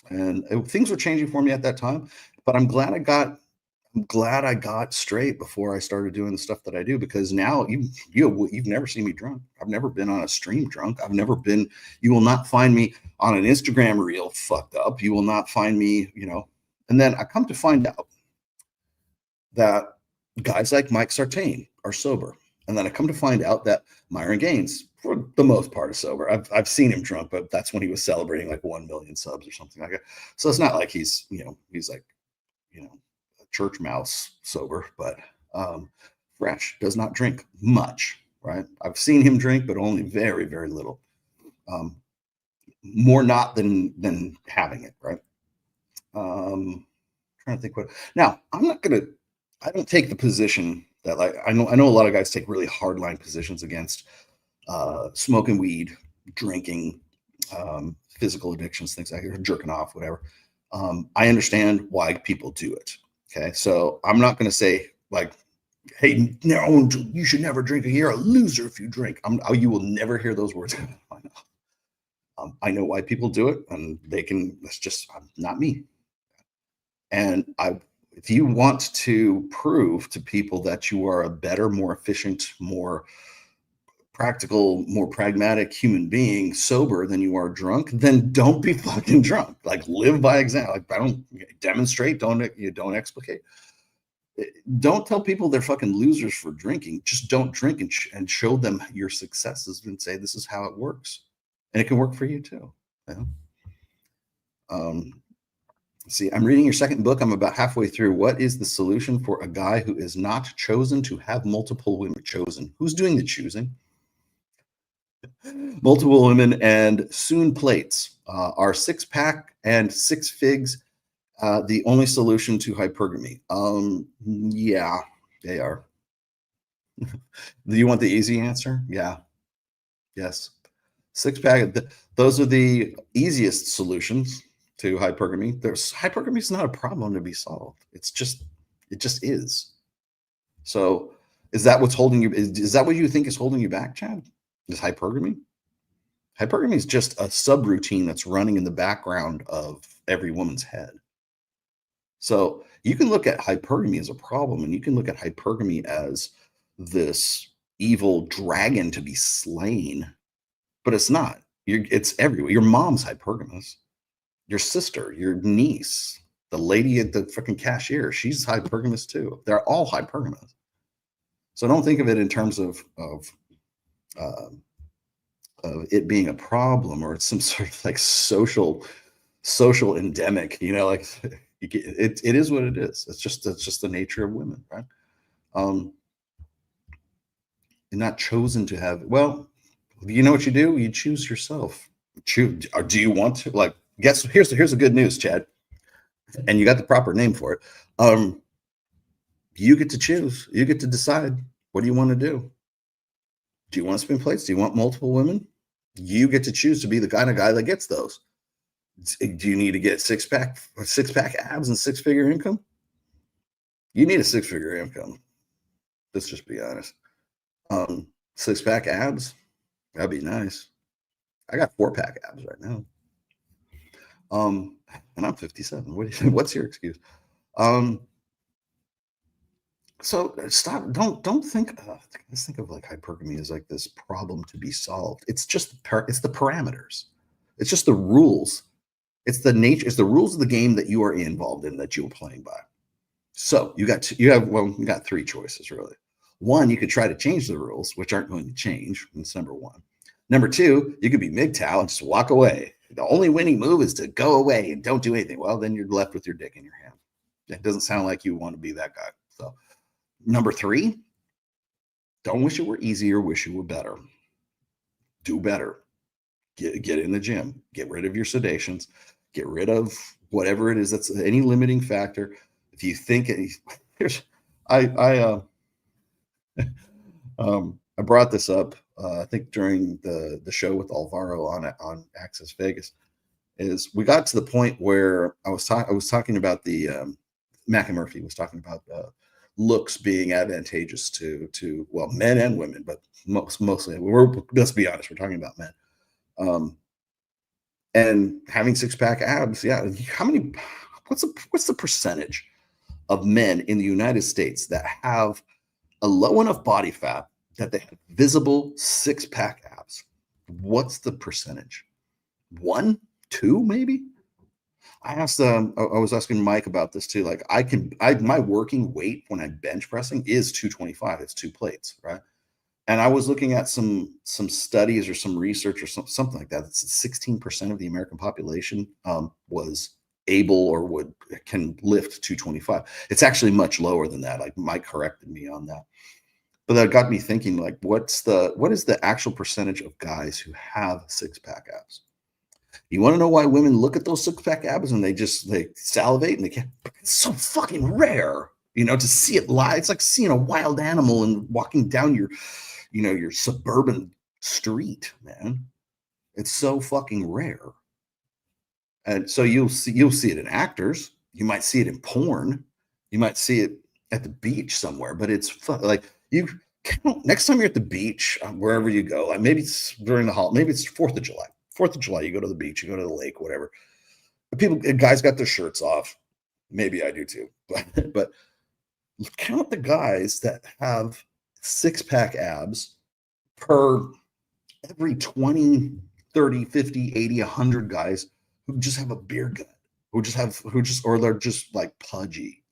And things were changing for me at that time, but I'm glad I got straight before I started doing the stuff that I do, because now you've never seen me drunk. I've never been on a stream drunk. You will not find me on an Instagram reel fucked up. You will not find me, and then I come to find out that guys like Mike Sartain are sober. And then I come to find out that Myron Gaines, for the most part, is sober. I've seen him drunk, but that's when he was celebrating like 1 million subs or something like that. So it's not like he's like, a church mouse sober, but fresh, does not drink much, right? I've seen him drink, but only very, very little. more not than having it, right? Trying to think what. Now, I don't take the position that, like, I know a lot of guys take really hardline positions against smoking weed, drinking, physical addictions, things like that, jerking off, whatever. I understand why people do it. Okay, so I'm not going to say like, hey, no, you should never drink. You're a loser if you drink. You will never hear those words. I know why people do it, and that's just not me. And if you want to prove to people that you are a better, more efficient, more practical, more pragmatic human being, sober than you are drunk, then don't be fucking drunk. Like, live by example. Like, I don't demonstrate, don't explicate. Don't tell people they're fucking losers for drinking. Just don't drink and show them your successes and say, this is how it works. And it can work for you too. You know? See, I'm reading your second book. I'm about halfway through. What is the solution for a guy who is not chosen to have multiple women chosen? Who's doing the choosing? Multiple women and soon plates. Are 6-pack and 6 figs the only solution to hypergamy? Yeah, they are. Do you want the easy answer? Yeah. Yes. 6-pack. Those are the easiest solutions to hypergamy. Hypergamy is not a problem to be solved. It just is. So is that what's holding you? Is that what you think is holding you back, Chad? Is hypergamy? Hypergamy is just a subroutine that's running in the background of every woman's head. So you can look at hypergamy as a problem, and you can look at hypergamy as this evil dragon to be slain, but it's not. It's everywhere. Your mom's hypergamous. Your sister, your niece, the lady at the freaking cashier, she's hypergamous too. They're all hypergamous. So don't think of it in terms of it being a problem, or it's some sort of like social endemic, you know, like it is what it is. It's just the nature of women, right? You're not chosen to have, well, you know what you do? You choose yourself. Choose, or do you want to, like, here's the good news, Chad, and you got the proper name for it. You get to choose. You get to decide. What do you want to do? Do you want to spin plates? Do you want multiple women? You get to choose to be the kind of guy that gets those. Do you need to get 6-pack abs and 6-figure income? You need a 6-figure income. Let's just be honest. 6-pack abs, that'd be nice. I got 4-pack abs right now. And I'm 57. What's your excuse? So stop. Don't think. Let's think of like hypergamy as like this problem to be solved. It's just it's the parameters. It's just the rules. It's the nature. It's the rules of the game that you are involved in, that you're playing by. So you got 3 choices really. One, you could try to change the rules, which aren't going to change. That's number 1. Number 2, you could be MGTOW and just walk away. The only winning move is to go away and don't do anything. Well, then you're left with your dick in your hand. It doesn't sound like you want to be that guy. So number 3, don't wish it were easier, wish it were better. Do better. Get in the gym. Get rid of your sedations. Get rid of whatever it is that's any limiting factor. If you think I brought this up I think during the show with Alvaro on Access Vegas, is we got to the point where I was talking about the Mac and Murphy was talking about looks being advantageous to well, men and women, but mostly let's be honest, we're talking about men. And having 6-pack abs, yeah. What's the percentage of men in the United States that have a low enough body fat that they have visible 6-pack abs? What's the percentage? 1, 2, maybe? I was asking Mike about this too. Like my working weight when I'm bench pressing is 225. It's 2 plates, right? And I was looking at some studies or some research or something like that. It's 16% of the American population was able or can lift 225. It's actually much lower than that. Like Mike corrected me on that. But that got me thinking, like, what is the actual percentage of guys who have 6-pack abs? You want to know why women look at those six-pack abs and they salivate and they can't? It's so fucking rare, to see it live. It's like seeing a wild animal and walking down your suburban street, man. It's so fucking rare. And so you'll see it in actors. You might see it in porn. You might see it at the beach somewhere, but it's like you count next time you're at the beach, wherever you go, like maybe it's during the holiday, maybe it's 4th of July. 4th of July, you go to the beach, you go to the lake, whatever. Guys got their shirts off. Maybe I do too. But count the guys that have six-pack abs per every 20, 30, 50, 80, 100 guys who just have a beer gut, or they're just like pudgy.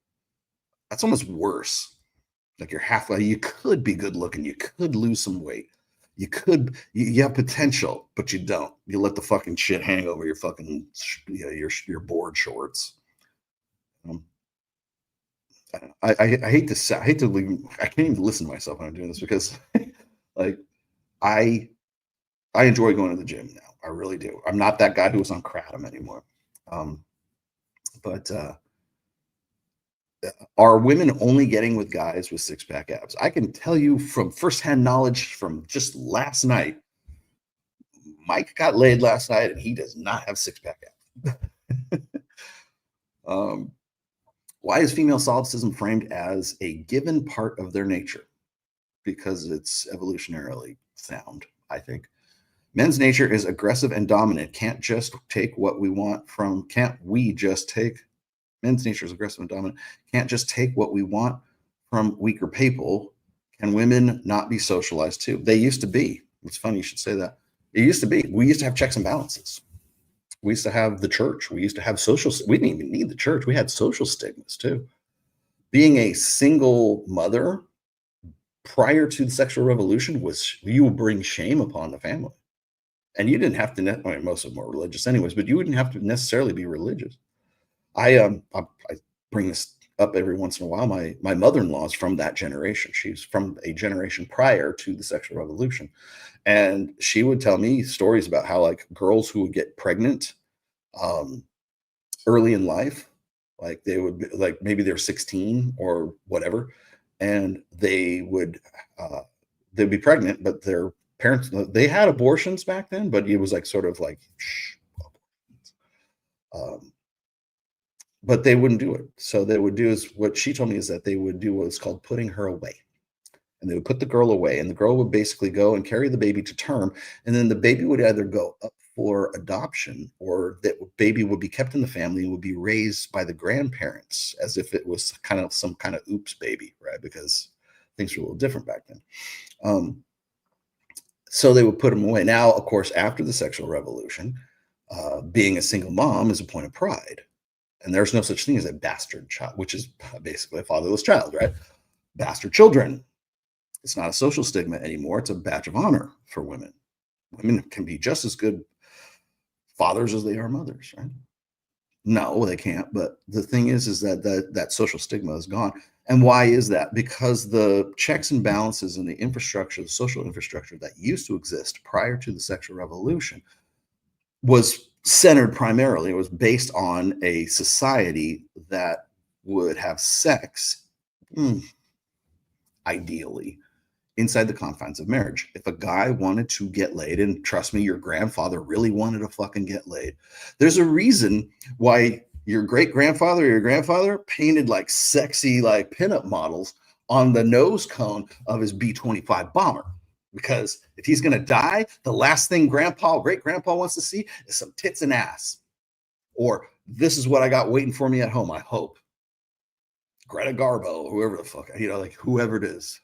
That's almost worse. Like you're halfway, you could be good looking, you could lose some weight. You have potential, but you don't. You let the fucking shit hang over your fucking, your board shorts. I hate to leave. I can't even listen to myself when I'm doing this because like I enjoy going to the gym now. I really do. I'm not that guy who was on kratom anymore. But are women only getting with guys with six-pack abs? I can tell you from firsthand knowledge from just last night, Mike got laid last night and he does not have six-pack abs. Why is female solipsism framed as a given part of their nature? Because it's evolutionarily sound, I think. Men's nature is aggressive and dominant. Men's nature is aggressive and dominant. Can't just take what we want from weaker people. Can women not be socialized too? They used to be. It's funny you should say that. It used to be. We used to have checks and balances. We used to have the church. We used to have social. We didn't even need the church. We had social stigmas too. Being a single mother prior to the sexual revolution you will bring shame upon the family. And you didn't have to, most of them were religious anyways, but you wouldn't have to necessarily be religious. I bring this up every once in a while. My mother-in-law is from that generation. She's from a generation prior to the sexual revolution. And she would tell me stories about how like girls who would get pregnant early in life, like they would be, like maybe they're 16 or whatever, and they'd be pregnant, but their parents, they had abortions back then, but it was like sort of like but they wouldn't do it. So they would do is what she told me is that they would do what's called putting her away. And they would put the girl away, and the girl would basically go and carry the baby to term. And then the baby would either go up for adoption, or that baby would be kept in the family and would be raised by the grandparents as if it was kind of some kind of oops baby, right? Because things were a little different back then. So they would put them away. Now, of course, after the sexual revolution, being a single mom is a point of pride. And there's no such thing as a bastard child, which is basically a fatherless child, right? Bastard children. It's not a social stigma anymore. It's a badge of honor for women. Women can be just as good fathers as they are mothers, right? No, they can't. But the thing is that social stigma is gone. And why is that? Because the checks and balances and the infrastructure, the social infrastructure that used to exist prior to the sexual revolution was centered primarily, it was based on a society that would have sex, ideally, inside the confines of marriage. If a guy wanted to get laid, and trust me, your grandfather really wanted to fucking get laid, there's a reason why your great-grandfather or your grandfather painted like sexy like pinup models on the nose cone of his B-25 bomber. Because if he's going to die, the last thing great-grandpa wants to see is some tits and ass. Or this is what I got waiting for me at home, I hope. Greta Garbo, whoever the fuck, like whoever it is.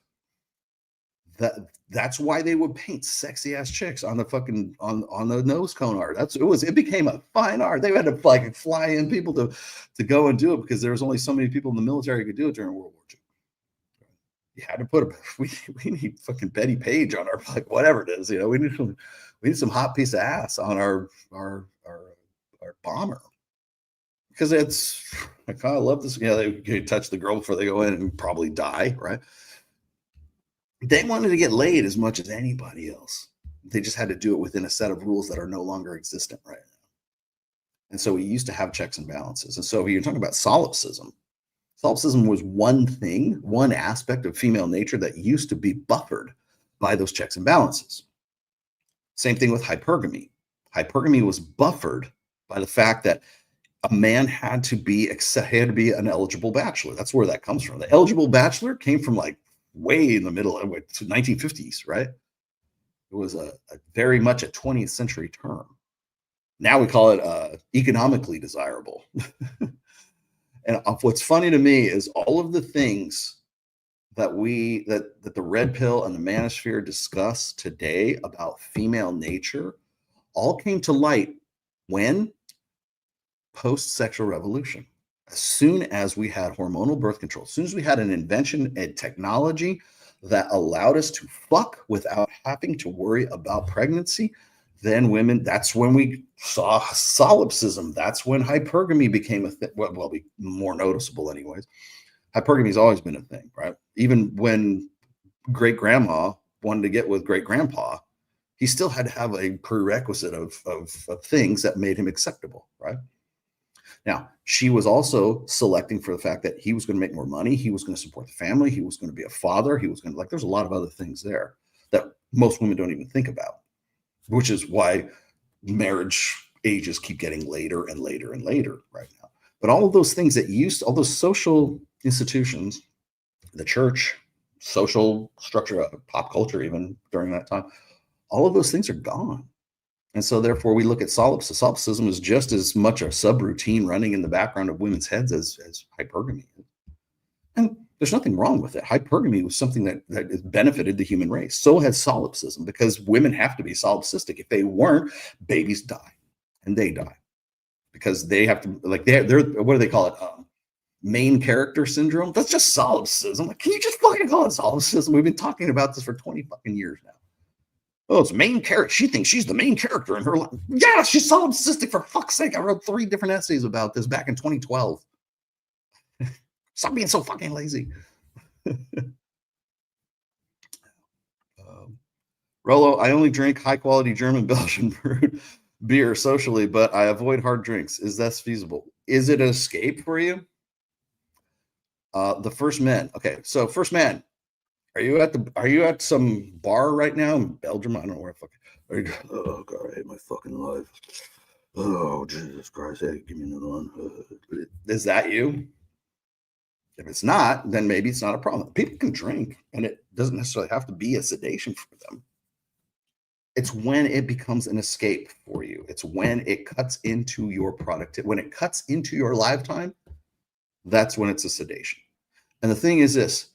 That's why they would paint sexy ass chicks on the fucking on the nose cone art. It became a fine art. They had to like fly in people to go and do it because there was only so many people in the military who could do it during World War II. You had to put we need fucking Betty Page on our like whatever it is, we need some hot piece of ass on our bomber, because I kind of love this. They touch the girl before they go in and probably die, right? They wanted to get laid as much as anybody else. They just had to do it within a set of rules that are no longer existent right now. And so we used to have checks and balances. And so you're talking about solipsism. Solipsism was one thing, one aspect of female nature that used to be buffered by those checks and balances. Same thing with hypergamy. Hypergamy was buffered by the fact that a man had to be an eligible bachelor. That's where that comes from. The eligible bachelor came from like way in the middle of the 1950s, right? It was a very much a 20th century term. Now we call it economically desirable. And what's funny to me is all of the things that the red pill and the manosphere discuss today about female nature all came to light when? Post-sexual revolution. As soon as we had hormonal birth control, as soon as we had an invention and technology that allowed us to fuck without having to worry about pregnancy, then women, that's when we saw solipsism. That's when hypergamy became a thing. Well, more noticeable anyways. Hypergamy has always been a thing, right? Even when great grandma wanted to get with great grandpa, he still had to have a prerequisite of things that made him acceptable, right? Now, she was also selecting for the fact that he was going to make more money. He was going to support the family. He was going to be a father. He was going to, like, there's a lot of other things there that most women don't even think about, which is why marriage ages keep getting later and later and later right now. But all of those things that all those social institutions, the church, social structure, pop culture, even during that time, all of those things are gone. And so therefore we look at solipsism. Solipsism is just as much a subroutine running in the background of women's heads as hypergamy. And there's nothing wrong with it. Hypergamy was something that benefited the human race. So has solipsism, because women have to be solipsistic. If they weren't, babies die, and they die because they have to, like, they're what do they call it? Main character syndrome. That's just solipsism. Like, can you just fucking call it solipsism? We've been talking about this for 20 fucking years now. Oh, it's main character. She thinks she's the main character in her life. Yeah, she's solipsistic, for fuck's sake. I wrote 3 different essays about this back in 2012. Stop being so fucking lazy. Rolo, I only drink high quality German Belgian brewed beer socially, but I avoid hard drinks. Is that feasible? Is it an escape for you? The First Man. Okay, so First Man. Are you at some bar right now in Belgium? I don't know where fucking. Oh God, I hate my fucking life. Oh Jesus Christ! Hey, give me another one. Is that you? If it's not, then maybe it's not a problem. People can drink, and it doesn't necessarily have to be a sedation for them. It's when it becomes an escape for you. It's when it cuts into your productivity. When it cuts into your lifetime, that's when it's a sedation. And the thing is this.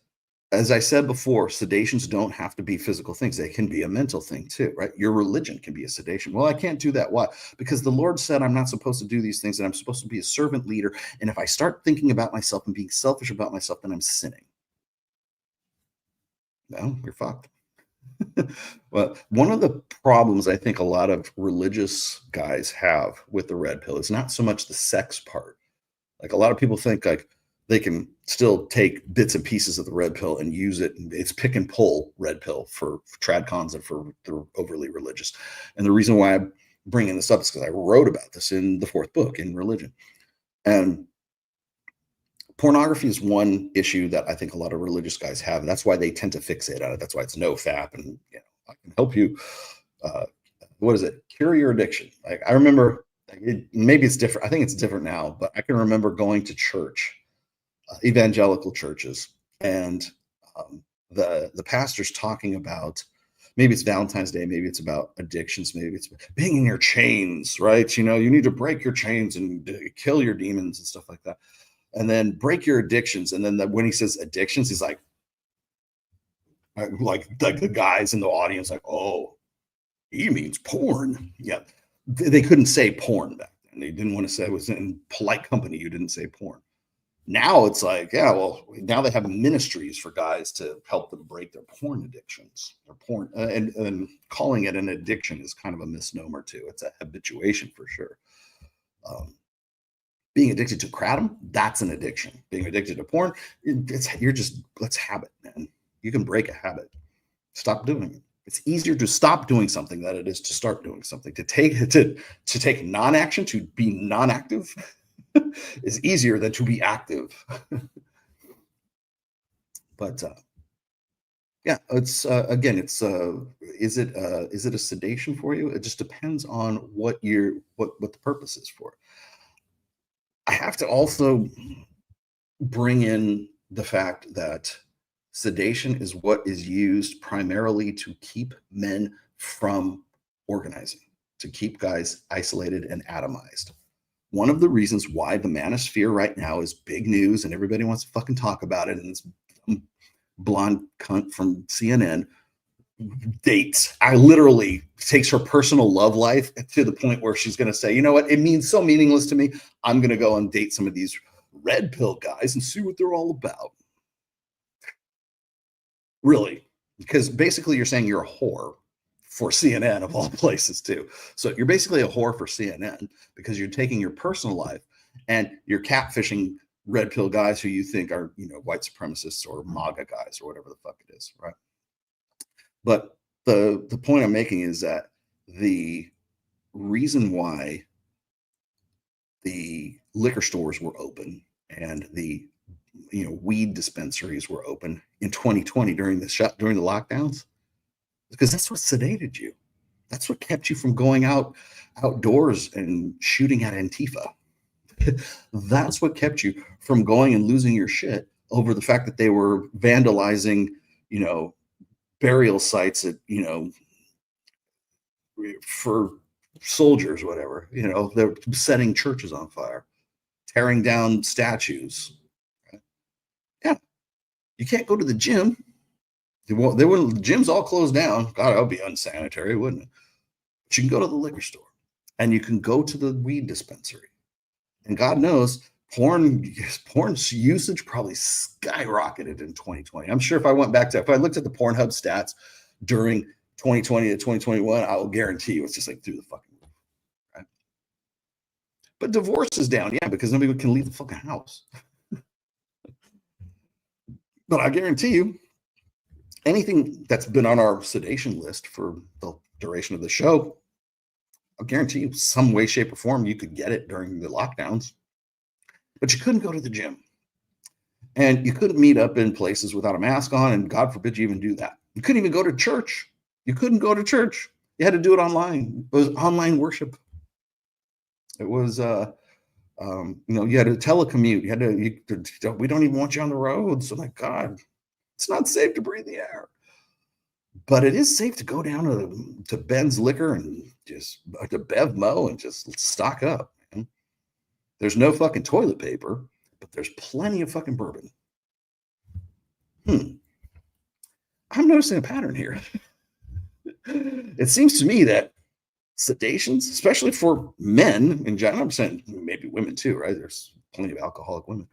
As I said before, sedations don't have to be physical things. They can be a mental thing too, right? Your religion can be a sedation. Well, I can't do that. Why? Because the Lord said I'm not supposed to do these things, and I'm supposed to be a servant leader. And if I start thinking about myself and being selfish about myself, then I'm sinning. No, you're fucked. Well, one of the problems I think a lot of religious guys have with the red pill is not so much the sex part. Like, a lot of people think like they can still take bits and pieces of the red pill and use it. It's pick and pull red pill for tradcons and for the overly religious. And the reason why I'm bringing this up is because I wrote about this in the 4th book in Religion. And pornography is one issue that I think a lot of religious guys have. And that's why they tend to fixate on it. That's why it's no fap. And I can help you. What is it? Cure your addiction. Like, I remember, maybe it's different. I think it's different now, but I can remember going to church. Evangelical churches, and the pastor's talking about, maybe it's Valentine's Day, maybe it's about addictions, maybe it's being in your chains, right? You need to break your chains and kill your demons and stuff like that, and then break your addictions. And then when he says addictions, he's like the guys in the audience, like, oh, he means porn. Yeah, they couldn't say porn back then. They didn't want to say, it was in polite company, you didn't say porn. Now it's like, yeah, well, now they have ministries for guys to help them break their porn addictions. Or porn, and calling it an addiction is kind of a misnomer too. It's a habituation for sure. Being addicted to kratom, that's an addiction. Being addicted to porn, let's habit, man. You can break a habit. Stop doing it. It's easier to stop doing something than it is to start doing something. To take non-action, to be non-active is easier than to be active. But yeah, it's again, it's is it a sedation for you? It just depends on what the purpose is for. I have to also bring in the fact that sedation is what is used primarily to keep men from organizing, to keep guys isolated and atomized. One of the reasons why the manosphere right now is big news and everybody wants to fucking talk about it, and this blonde cunt from CNN dates, I literally takes her personal love life to the point where she's going to say, you know what, it means so meaningless to me, I'm going to go and date some of these red pill guys and see what they're all about. Really, because basically you're saying you're a whore for CNN of all places too. So you're basically a whore for CNN because you're taking your personal life and you're catfishing red pill guys who you think are, you know, white supremacists or MAGA guys or whatever the fuck it is, right? But the point I'm making is that the reason why the liquor stores were open and the weed dispensaries were open in 2020 during the lockdowns, because that's what sedated you. That's what kept you from going outdoors and shooting at Antifa. That's what kept you from going and losing your shit over the fact that they were vandalizing, burial sites at, for soldiers, whatever. They're setting churches on fire, tearing down statues. Yeah, you can't go to the gym. The gyms all closed down. God, that would be unsanitary, wouldn't it? But you can go to the liquor store and you can go to the weed dispensary. And God knows, porn's usage probably skyrocketed in 2020. I'm sure if I looked at the Pornhub stats during 2020 to 2021, I will guarantee you it's just like through the fucking roof, right? But divorce is down, yeah, because nobody can leave the fucking house. But I guarantee you, anything that's been on our sedation list for the duration of the show, I'll guarantee you some way, shape, or form you could get it during the lockdowns. But you couldn't go to the gym. And you couldn't meet up in places without a mask on, and God forbid you even do that. You couldn't even go to church. You couldn't go to church. You had to do it online. It was online worship. It was, you had to telecommute. We don't even want you on the roads. Oh my God, it's not safe to breathe the air. But it is safe to go down to Ben's Liquor and just to Bev Mo and just stock up. Man. There's no fucking toilet paper, but there's plenty of fucking bourbon. I'm noticing a pattern here. It seems to me that sedations, especially for men in general, I'm saying maybe women too, right? There's plenty of alcoholic women.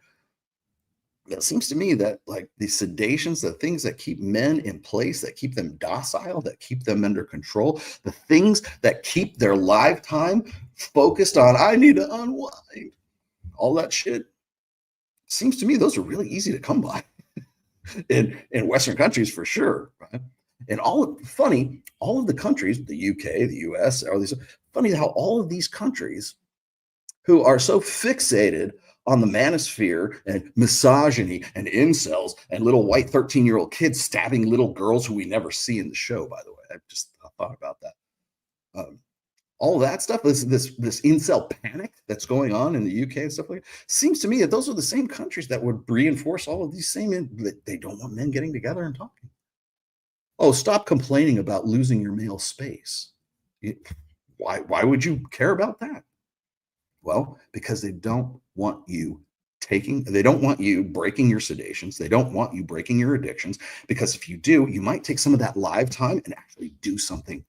It seems to me that like the sedations, the things that keep men in place, that keep them docile, that keep them under control, the things that keep their lifetime focused on, I need to unwind, all that shit, seems to me those are really easy to come by in Western countries for sure, right? And all of the countries, the UK, the US, all these, funny how all of these countries who are so fixated on the manosphere and misogyny and incels and little white 13-year-old kids stabbing little girls who we never see in the show, by the way. I just thought about that. All of that stuff, this incel panic that's going on in the UK and stuff like that, seems to me that those are the same countries that would reinforce all of these same, that they don't want men getting together and talking. Oh, stop complaining about losing your male space. Why would you care about that? Well, because they don't want you breaking your sedations. They don't want you breaking your addictions, because if you do, you might take some of that live time and actually do something.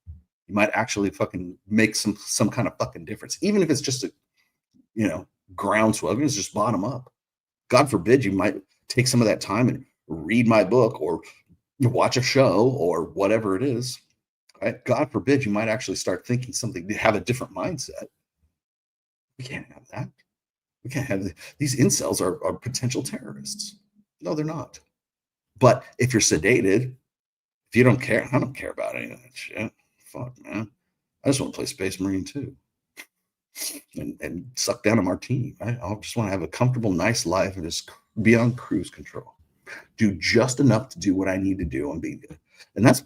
You might actually fucking make some kind of fucking difference, even if it's just a, groundswell, even if it's just bottom up. God forbid you might take some of that time and read my book or watch a show or whatever it is. Right? God forbid you might actually start thinking something, have a different mindset. We can't have that. We can't have these incels are potential terrorists. No, they're not. But if you're sedated, If you don't care, I don't care about any of that shit. Fuck, man. I just want to play Space Marine 2 and suck down a martini. I just want to have a comfortable, nice life and just be on cruise control. Do just enough to do what I need to do and be good. And that's,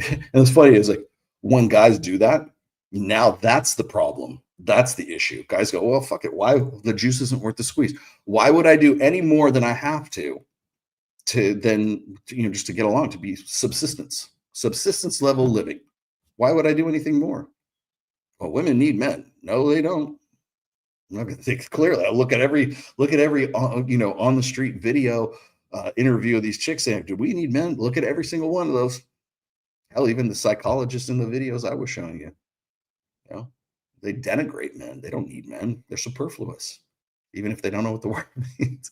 and it's funny, is like when guys do that, now that's the problem. That's the issue. Guys go, well, fuck it. Why? The juice isn't worth the squeeze. Why would I do any more than I have to then, just to get along, to be subsistence level living? Why would I do anything more? Well, women need men. No, they don't. I'm not going to think clearly. I look at every on the street video interview of these chicks saying, do we need men? Look at every single one of those. Hell, even the psychologists in the videos I was showing you, they denigrate men. They don't need men. They're superfluous, even if they don't know what the word means.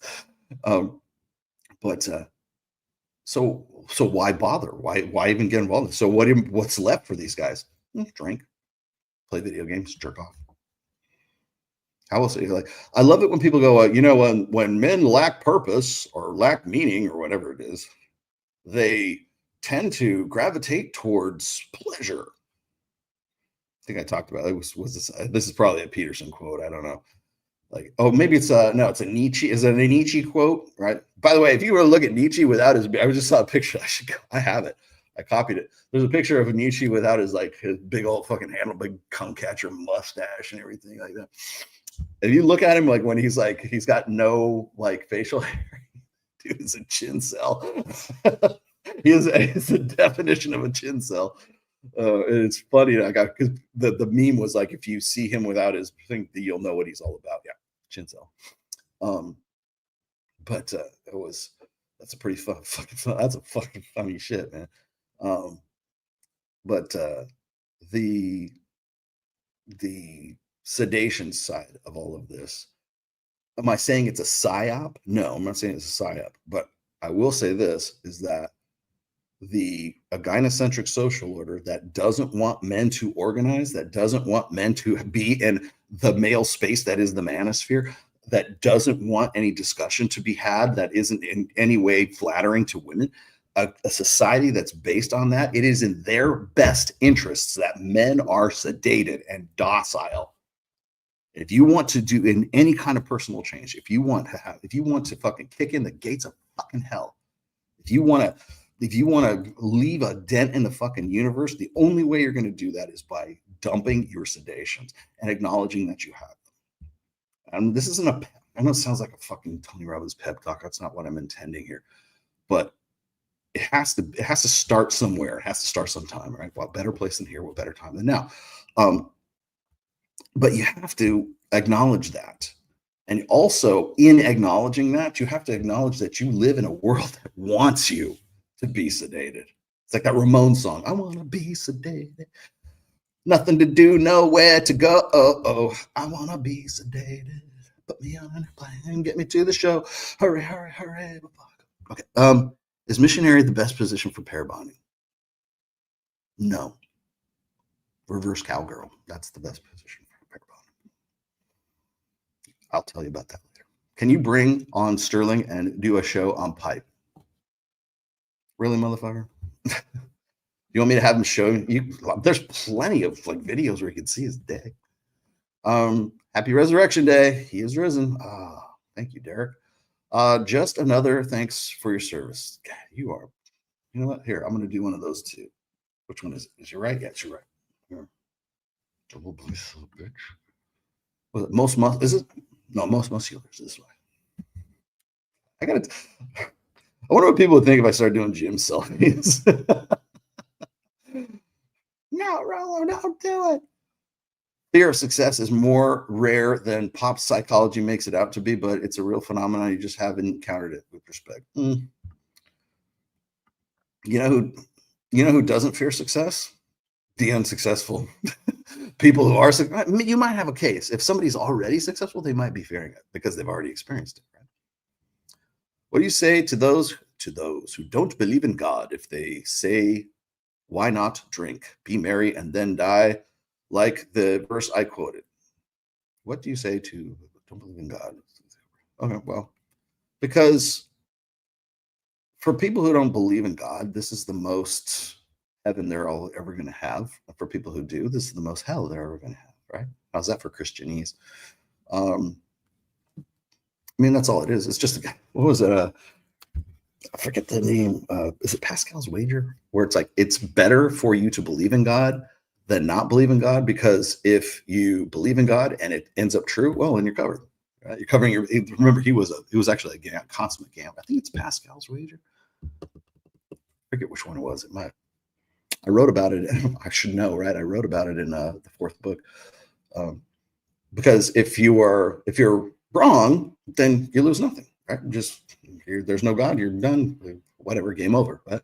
So why bother? Why even get involved? So what's left for these guys? Drink, play video games, jerk off. How else? I love it when people go, when men lack purpose or lack meaning or whatever it is, they tend to gravitate towards pleasure. I think I talked about it. Was this is probably a Peterson quote. I don't know. Like, oh, maybe it's it's a Nietzsche. Is it a Nietzsche quote? Right. By the way, if you were to look at Nietzsche without his, I just saw a picture. I have it. I copied it. There's a picture of Nietzsche without his big old fucking handle, big cum catcher mustache and everything like that. If you look at him when he's got no facial hair, dude, it's a chin cell. He's the definition of a chin cell. And it's funny. Because the meme was if you see him without his thing, you'll know what he's all about. Yeah, chin cell. But that's a pretty that's a fucking funny shit, man. But the sedation side of all of this, am I saying it's a psyop? No, I'm not saying it's a psyop. But I will say this is that a gynocentric social order that doesn't want men to organize, that doesn't want men to be in the male space that is the manosphere, that doesn't want any discussion to be had that isn't in any way flattering to women, a society that's based on that, it is in their best interests that men are sedated and docile. If you want to do in any kind of personal change, if you want to fucking kick in the gates of fucking hell, if you want to leave a dent in the fucking universe, the only way you're going to do that is by dumping your sedations and acknowledging that you have them. And this isn't I know it sounds like a fucking Tony Robbins pep talk. That's not what I'm intending here, but it has to start somewhere. It has to start sometime, right? What better place than here? What better time than now? But you have to acknowledge that. And also in acknowledging that, you have to acknowledge that you live in a world that wants you to be sedated. It's like that Ramones song. I want to be sedated. Nothing to do, nowhere to go. Oh, I want to be sedated. Put me on an airplane, get me to the show. Hurry, hurry, hurry. Okay. Is missionary the best position for pair bonding? No. Reverse cowgirl. That's the best position for pair bonding. I'll tell you about that later. Can you bring on Sterling and do a show on pipe? Really, motherfucker? You want me to have him show you? There's plenty of videos where you can see his dick. Happy Resurrection Day. He is risen. Thank you, Derek. Just another thanks for your service. God, you are. You know what? Here, I'm going to do one of those too. Which one is it? Is your right? Yeah, it's your right. Here. Double voice, bitch. Was it most muscular? Is it? No, most muscular is this way. I wonder what people would think if I started doing gym selfies. No, Rollo, don't do it. Fear of success is more rare than pop psychology makes it out to be, but it's a real phenomenon. You just haven't encountered it with respect. You know who doesn't fear success? The unsuccessful. People who are successful. You might have a case. If somebody's already successful, they might be fearing it because they've already experienced it. Right? What do you say to those who don't believe in God if they say, why not drink, be merry, and then die? Like the verse I quoted. What do you say to don't believe in God? Okay, well, because For people who don't believe in God, this is the most heaven they're all ever going to have. For people who do, this is the most hell they're ever going to have, right? How's that for Christianese? I mean, that's all it is. It's just, what was it? I forget the name. Is it Pascal's Wager? Where it's like, it's better for you to believe in God than not believe in God, because if you believe in God and it ends up true, well, then you're covered. Right? You're covering your. Remember, he was actually a consummate gambler. I think it's Pascal's Wager. I forget which one it was. It might. I wrote about it. I should know, right? I wrote about it in the fourth book. Because if you're wrong, then you lose nothing, right? There's no God, you're done. Whatever, game over. Right?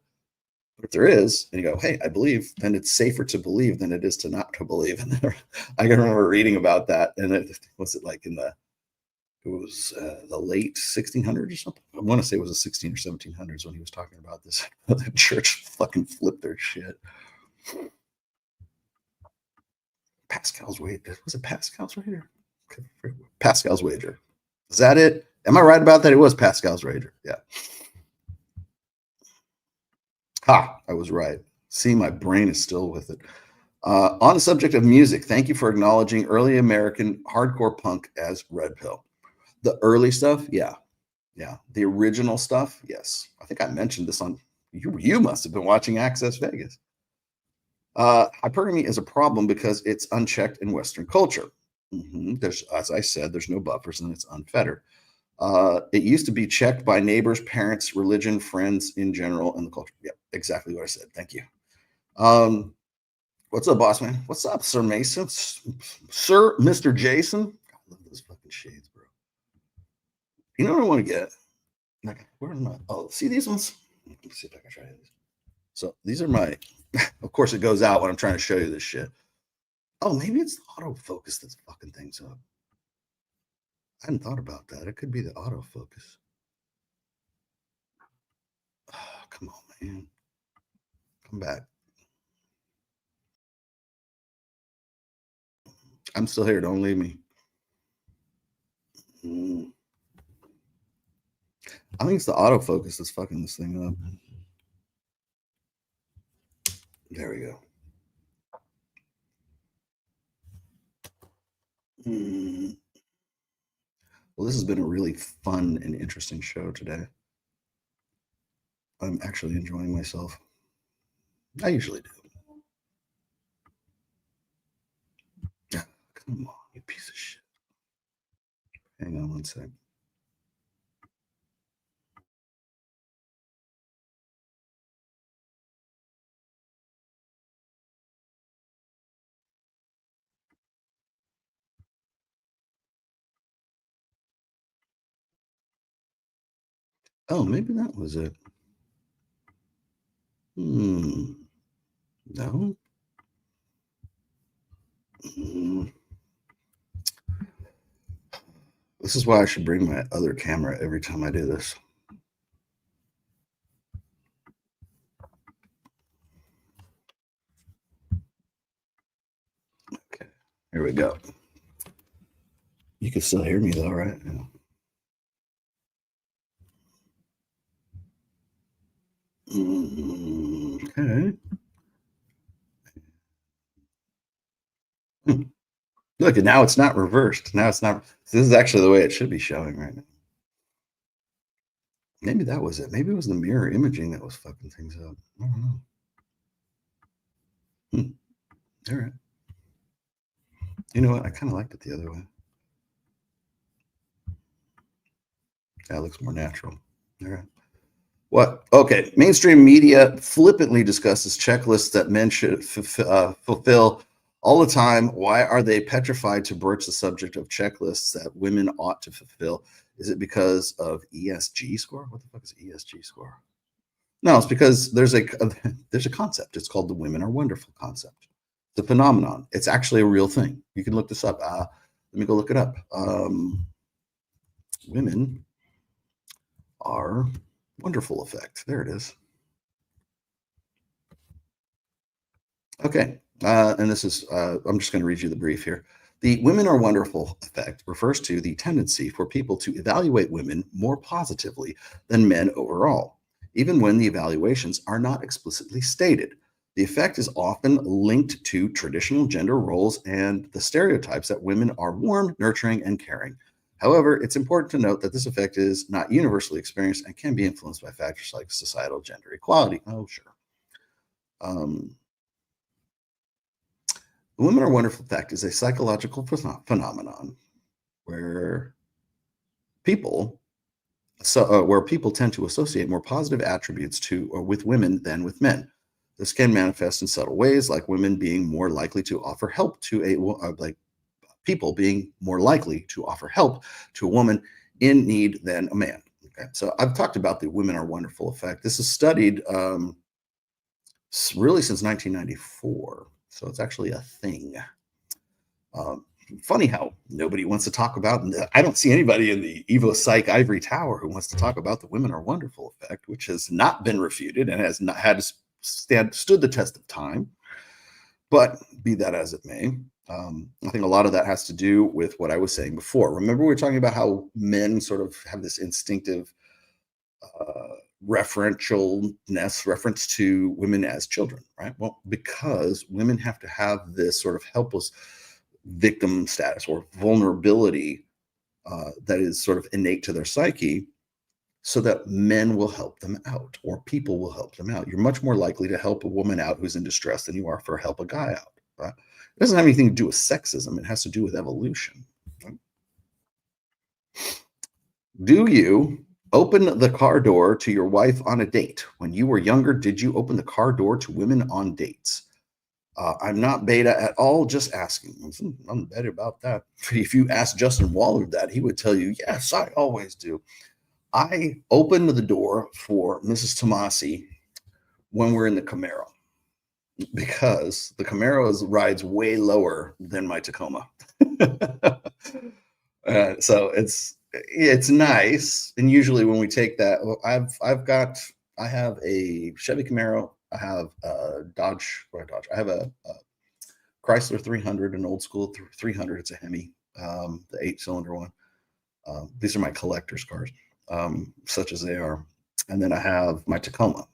But if there is, and you go, hey, I believe, then it's safer to believe than it is to not to believe. And I can remember reading about that, and it was like in the late 1600s or something. I want to say it was the 16 or 1700s when he was talking about this. The church fucking flipped their shit. Pascal's Wager. Was it Pascal's Wager? Pascal's Wager. Is that it? Am I right about that? It was Pascal's Wager. Yeah. Ha! I was right. See, my brain is still with it. On the subject of music, thank you for acknowledging early American hardcore punk as Red Pill. The early stuff, yeah. The original stuff, yes. I think I mentioned this on you must have been watching Access Vegas. Hypergamy is a problem because it's unchecked in Western culture. There's, as I said, there's no buffers and it's unfettered. It used to be checked by neighbors, parents, religion, friends in general, and the culture. Yep, exactly what I said. Thank you. What's up, boss man? What's up, Sir Mason? Sir Mr. Jason? I love those fucking shades, bro. You know what I want to get? Okay, where am I? Oh, see these ones? Let me see if I can try these. So these are my, of course it goes out when I'm trying to show you this shit. Oh, maybe it's the autofocus that's fucking things up. I hadn't thought about that. It could be the autofocus. Oh, come on, man. Come back. I'm still here. Don't leave me. I think it's the autofocus that's fucking this thing up. There we go. Well, this has been a really fun and interesting show today. I'm actually enjoying myself. I usually do. Yeah, come on, you piece of shit. Hang on one sec. Oh, maybe that was it. No. This is why I should bring my other camera every time I do this. Okay, here we go. You can still hear me though, right? Yeah. Okay. Look, and now it's not reversed. Now it's not. This is actually the way it should be showing right now. Maybe that was it. Maybe it was the mirror imaging that was fucking things up. I don't know. All right. You know what? I kind of liked it the other way. That looks more natural. All right. What? Okay. Mainstream media flippantly discusses checklists that men should fulfill all the time. Why are they petrified to broach the subject of checklists that women ought to fulfill? Is it because of ESG score? What the fuck is ESG score? No, it's because there's a concept. It's called the women are wonderful concept. It's a phenomenon. It's actually a real thing. You can look this up. Let me go look it up. Women are wonderful effect. There it is. Okay. And this is, I'm just going to read you the brief here. The women are wonderful effect refers to the tendency for people to evaluate women more positively than men overall. even when the evaluations are not explicitly stated. The effect is often linked to traditional gender roles and the stereotypes that women are warm, nurturing, and caring. However, it's important to note that this effect is not universally experienced and can be influenced by factors like societal gender equality. Oh, sure. The Women Are Wonderful effect is a psychological phenomenon where people tend to associate more positive attributes with women than with men. This can manifest in subtle ways, like women being more likely to offer help to people being more likely to offer help to a woman in need than a man. Okay, so I've talked about the Women Are Wonderful effect. This is studied really since 1994, so it's actually a thing. Funny how nobody wants to talk about, I don't see anybody in the Evo Psych Ivory Tower who wants to talk about the Women Are Wonderful effect, which has not been refuted and has not had stood the test of time. But be that as it may, I think a lot of that has to do with what I was saying before. Remember, we were talking about how men sort of have this instinctive reference to women as children, right? Well, because women have to have this sort of helpless victim status or vulnerability that is sort of innate to their psyche, so that men will help them out or people will help them out. You're much more likely to help a woman out who's in distress than you are for help a guy out. Right? It doesn't have anything to do with sexism. It has to do with evolution. Right? Do you open the car door to your wife on a date? When you were younger, did you open the car door to women on dates? I'm not beta at all, just asking. I'm beta about that. If you ask Justin Waller that, he would tell you, yes, I always do. I opened the door for Mrs. Tomasi when we're in the Camaro, because the Camaro rides way lower than my Tacoma. So it's nice. And usually when we take that, I have a Chevy Camaro. I have a Dodge. I have a Chrysler 300, an old school 300. It's a Hemi, the 8-cylinder one. These are my collector's cars, such as they are. And then I have my Tacoma.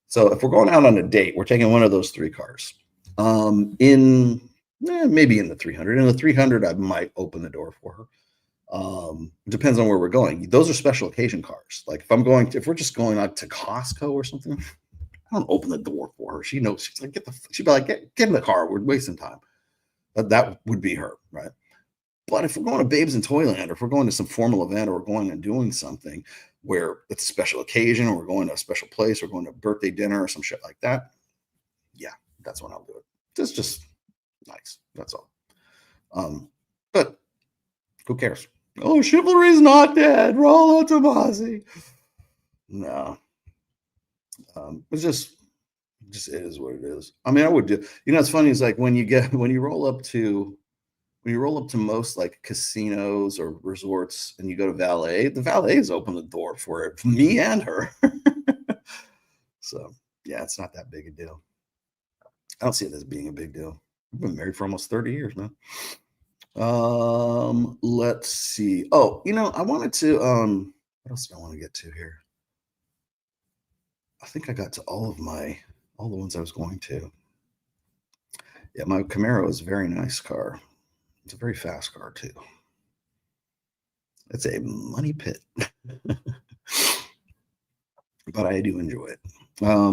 So if we're going out on a date, we're taking one of those 3 cars. Maybe in the 300. In the 300, I might open the door for her. Depends on where we're going. Those are special occasion cars. Like if we're just going out to Costco or something, I don't open the door for her. She knows. She's like, she'd be like, get in the car. We're wasting time. But that would be her, right? But if we're going to Babes in Toyland, or if we're going to some formal event, or we're going and doing something where it's a special occasion, or we're going to a special place, or going to a birthday dinner or some shit like that, yeah, that's when I'll do it. It's just nice. That's all. But who cares? Oh, chivalry's not dead. Rollo Tomasi. No. It's just it is what it is. I mean, I would do. It's funny. It's like when you roll up to most like casinos or resorts, and you go to valet. The valets open the door for me and her. So yeah, it's not that big a deal. I don't see it as being a big deal. I've been married for almost 30 years, man. Let's see. Oh, I wanted to. What else do I want to get to here? I think I got to all the ones I was going to. Yeah, my Camaro is a very nice car. It's a very fast car too. It's a money pit, but I do enjoy it. Let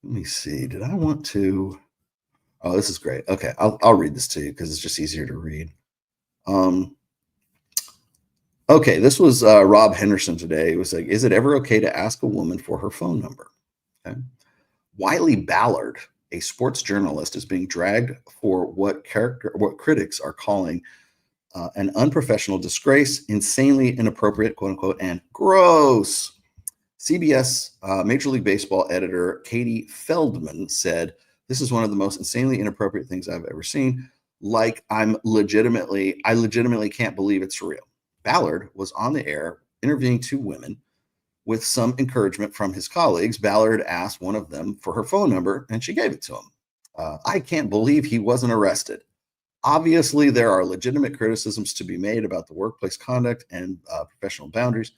me see. Did I want to? Oh, this is great. Okay, I'll read this to you because it's just easier to read. Okay, this was Rob Henderson today. It was like, is it ever okay to ask a woman for her phone number? Okay. Wiley Ballard, a sports journalist, is being dragged for what critics are calling an unprofessional disgrace, insanely inappropriate, quote unquote, and gross. CBS Major League Baseball editor Katie Feldman said, "This is one of the most insanely inappropriate things I've ever seen. Like I legitimately can't believe it's real." Ballard was on the air interviewing 2 women. With some encouragement from his colleagues, Ballard asked one of them for her phone number, and she gave it to him. I can't believe he wasn't arrested. Obviously, there are legitimate criticisms to be made about the workplace conduct and professional boundaries.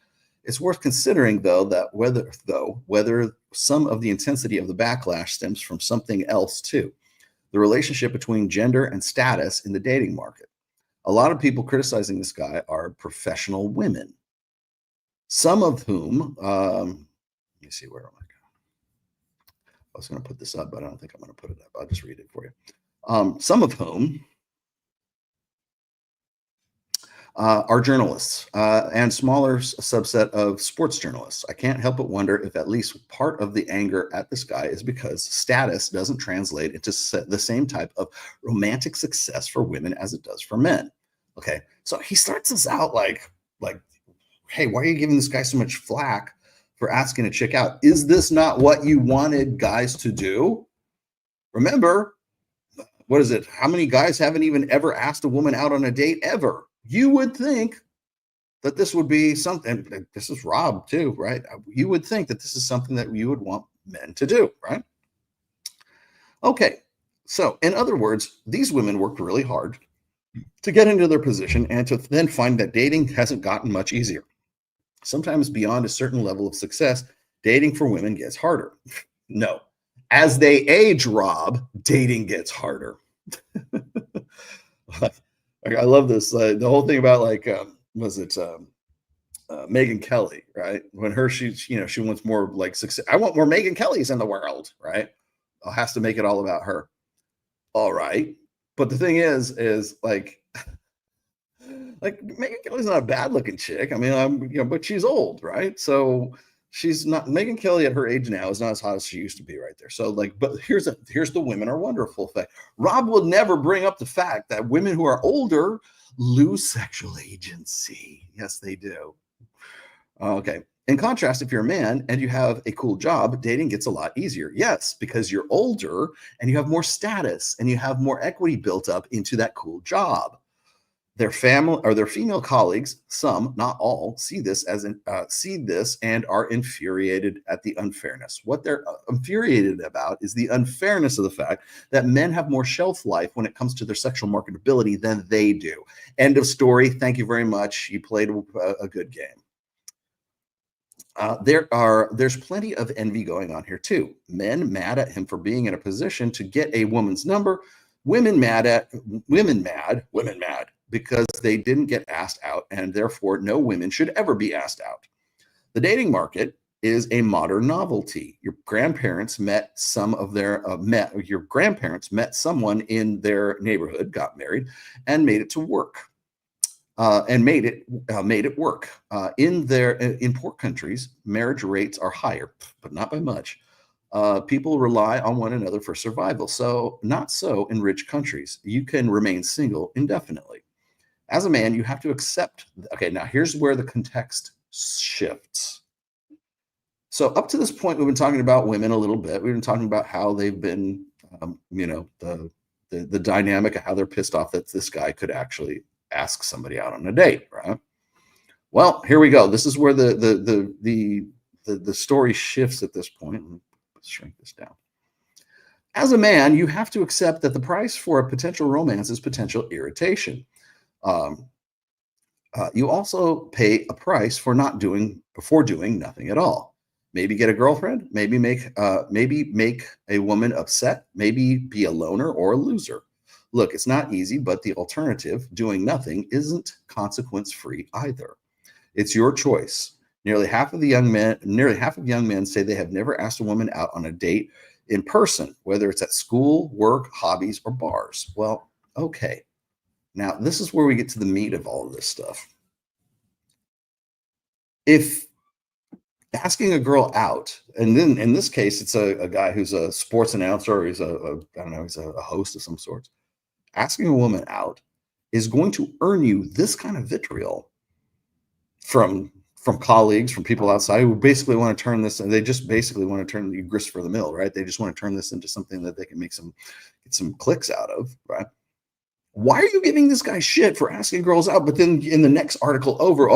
It's worth considering, though, that whether some of the intensity of the backlash stems from something else too, the relationship between gender and status in the dating market. A lot of people criticizing this guy are professional women, some of whom, let me see, where am I going? I was going to put this up, but I don't think I'm going to put it up. I'll just read it for you. Some of whom are journalists and smaller subset of sports journalists. I can't help but wonder if at least part of the anger at this guy is because status doesn't translate into the same type of romantic success for women as it does for men. Okay, so he starts this out like, hey, why are you giving this guy so much flack for asking a chick out? Is this not what you wanted guys to do? Remember, what is it? How many guys haven't even ever asked a woman out on a date ever? You would think that this would be something. This is Rob too, right? You would think that this is something that you would want men to do, right? Okay, so in other words, these women worked really hard to get into their position and to then find that dating hasn't gotten much easier. Sometimes beyond a certain level of success, dating for women gets harder. No, as they age, Rob, dating gets harder. I love this. The whole thing about Megyn Kelly, right? When she wants more like success. I want more Megyn Kellys in the world, right? Has to make it all about her. All right. But the thing is like Megyn Kelly's not a bad looking chick. I mean, but she's old, right? So she's not. Megyn Kelly at her age now is not as hot as she used to be right there. So but here's the women are wonderful fact. Rob will never bring up the fact that women who are older lose sexual agency. Yes, they do. Okay. In contrast, if you're a man and you have a cool job, dating gets a lot easier. Yes, because you're older and you have more status and you have more equity built up into that cool job. Their family or their female colleagues, some, not all, see this and are infuriated at the unfairness. What they're infuriated about is the unfairness of the fact that men have more shelf life when it comes to their sexual marketability than they do. End of story. Thank you very much. You played a good game. There's plenty of envy going on here too. Men mad at him for being in a position to get a woman's number. Women mad because they didn't get asked out, and therefore no women should ever be asked out. The dating market is a modern novelty. Your grandparents met someone in their neighborhood, got married, and made it to work. Made it work. In poor countries, marriage rates are higher, but not by much. People rely on one another for survival. So not so in rich countries. You can remain single indefinitely. As a man, you have to accept. Okay, now here's where the context shifts. So up to this point, we've been talking about women a little bit. We've been talking about how they've been, the dynamic of how they're pissed off that this guy could actually ask somebody out on a date, right? Well, here we go. This is where the story shifts at this point. Let's shrink this down. As a man, you have to accept that the price for a potential romance is potential irritation. You also pay a price for doing nothing at all. Maybe get a girlfriend, maybe make a woman upset, maybe be a loner or a loser. Look, it's not easy, but the alternative, doing nothing, isn't consequence-free either. It's your choice. Nearly half of young men say they have never asked a woman out on a date in person, whether it's at school, work, hobbies, or bars. Well, okay. Now, this is where we get to the meat of all of this stuff. If asking a girl out, and then in this case, it's a guy who's a sports announcer, or he's he's a host of some sorts. Asking a woman out is going to earn you this kind of vitriol from colleagues, from people outside who basically want to turn this, and they just basically want to turn you grist for the mill, right? They just want to turn this into something that they can get some clicks out of, right? Why are you giving this guy shit for asking girls out? But then in the next article over,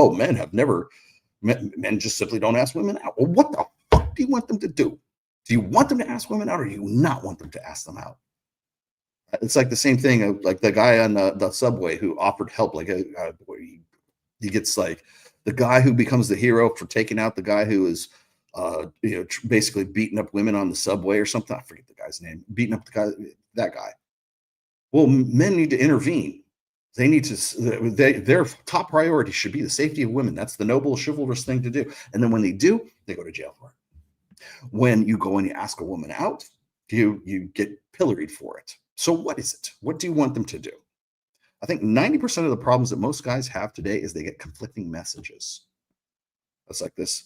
men just simply don't ask women out. Well, what the fuck do you want them to do? Do you want them to ask women out, or do you not want them to ask them out? It's like the same thing, like the guy on the subway who offered help, he gets like The guy who becomes the hero for taking out the guy who is, basically beating up women on the subway or something. I forget the guy's name. Beating up that guy. Well, men need to intervene. They need to. Their top priority should be the safety of women. That's the noble, chivalrous thing to do. And then when they do, they go to jail for it. When you go and you ask a woman out, you get pilloried for it. So what is it? What do you want them to do? I think 90% of the problems that most guys have today is they get conflicting messages. It's like this,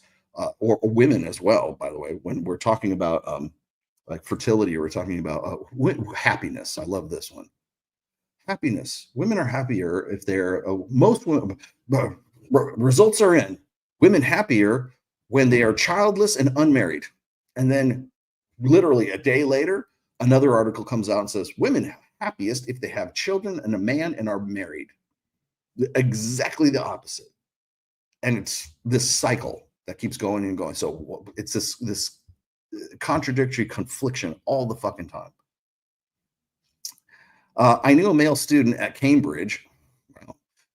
or women as well, by the way, when we're talking about like fertility, or we're talking about happiness. I love this one. Happiness. Women are happier if they're, most women, results are in, women happier when they are childless and unmarried. And then literally a day later, another article comes out and says, women happiest if they have children and a man and are married. Exactly the opposite. And it's this cycle that keeps going and going. So it's this contradictory confliction all the fucking time. I knew a male student at Cambridge